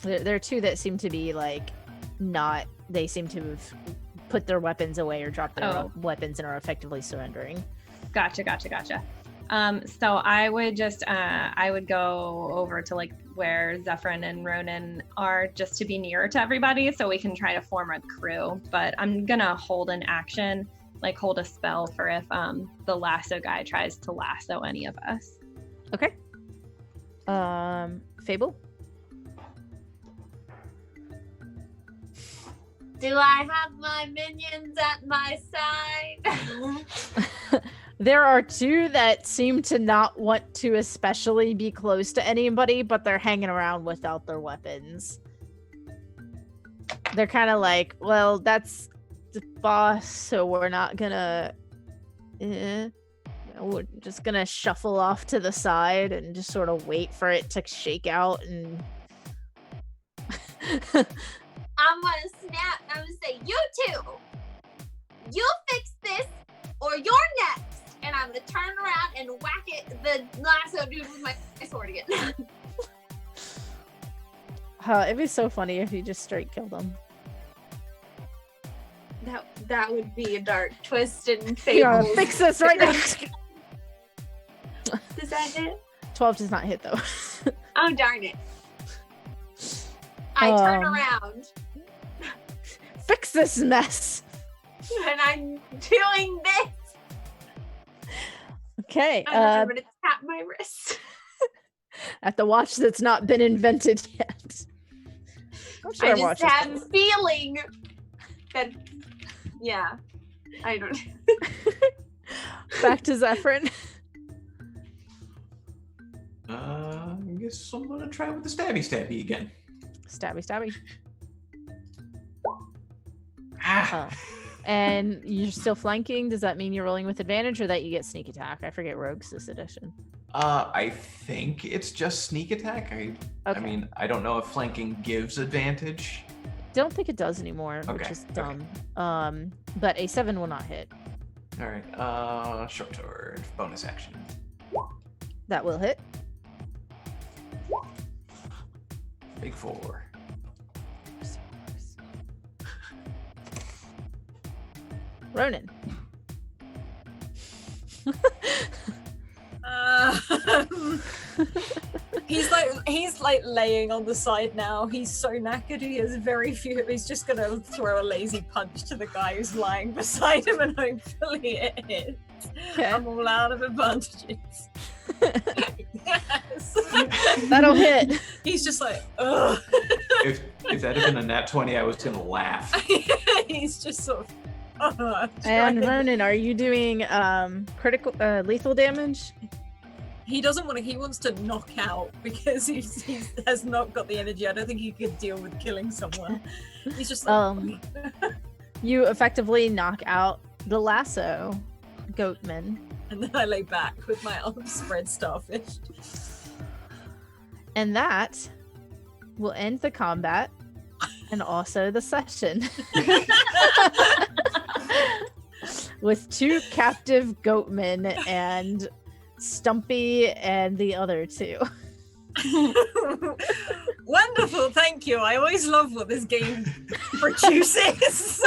S2: There are two that seem to be like not. They seem to have put their weapons away or dropped their weapons and are effectively surrendering.
S4: Gotcha. So I would just I would go over to like where Zephyrin and Ronan are, just to be nearer to everybody so we can try to form a crew. But I'm gonna hold an action, like hold a spell for if the lasso guy tries to lasso any of us.
S2: Okay. Fable?
S5: Do I have my minions at my side?
S2: There are two that seem to not want to especially be close to anybody, but they're hanging around without their weapons. They're kind of like, well, that's the boss, so we're not gonna... We're just gonna shuffle off to the side and just sort of wait for it to shake out and...
S5: I'm gonna snap. I'm gonna say, you two, you fix this or you're next. And I'm gonna turn around and whack the lasso dude with my sword again.
S2: It'd be so funny if you just straight killed him.
S5: That would be a dark twist in Fable.
S2: Yeah, fix this right now.
S5: Does that hit?
S2: 12 does not hit though.
S5: Oh darn it. I turn around.
S2: Fix this mess.
S5: And I'm doing this.
S2: Okay.
S5: I'm gonna tap my wrist.
S2: At the watch that's not been invented yet. I'm sure
S5: I
S2: our
S5: just
S2: watch is
S5: have
S2: cool.
S5: a feeling that, yeah, I don't.
S2: Back to Zephyrin.
S3: I guess I'm gonna try with the stabby again.
S2: Stabby. And you're still flanking. Does that mean you're rolling with advantage or that you get sneak attack? I forget rogues this edition.
S3: I think it's just sneak attack. I mean, I don't know if flanking gives advantage.
S2: Don't think it does anymore, which
S3: Okay,
S2: is dumb. But a 7 will not hit.
S3: All right. Short sword, bonus action.
S2: That will hit.
S3: Big 4.
S2: Ronan.
S1: He's like laying on the side now. He's so knackered. He has very few. He's just gonna throw a lazy punch to the guy who's lying beside him, and hopefully it hits.
S2: Okay.
S1: I'm all out of advantages. Yes.
S2: That'll hit.
S1: He's just like, ugh.
S3: If that had been a nat 20, I was gonna laugh.
S1: He's just sort of.
S2: And Ronan, are you doing critical lethal damage?
S1: He doesn't want to. He wants to knock out because he has not got the energy. I don't think he could deal with killing someone. He's just like,
S2: you effectively knock out the lasso goatman,
S1: and then I lay back with my arms spread starfish.
S2: and that will end the combat and also the session. With 2 captive goatmen and Stumpy and the other 2.
S1: Wonderful, thank you. I always love what this game produces.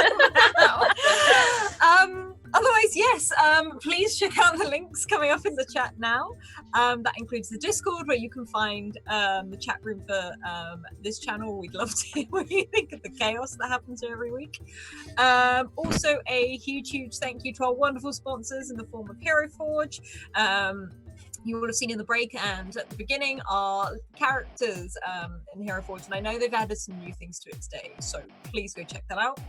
S1: Otherwise, yes, please check out the links coming up in the chat now. That includes the Discord, where you can find the chat room for this channel. We'd love to hear what you think of the chaos that happens here every week. Also, a huge thank you to our wonderful sponsors in the form of Hero Forge. You would have seen in the break and at the beginning are characters in Hero Forge, and I know they've added some new things to it today, so please go check that out.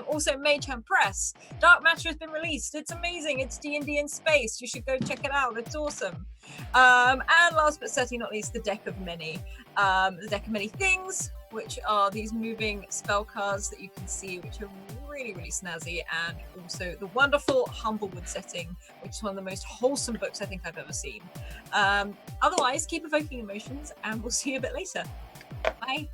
S1: Also, Mayhem Press. Dark Matter has been released. It's amazing. It's D&D in space. You should go check it out. It's awesome. And last but certainly not least, the Deck of Many. The Deck of Many Things, which are these moving spell cards that you can see, which are really snazzy, and also the wonderful Humblewood setting, which is one of the most wholesome books I think I've ever seen. Otherwise, keep evoking emotions, and we'll see you a bit later. Bye.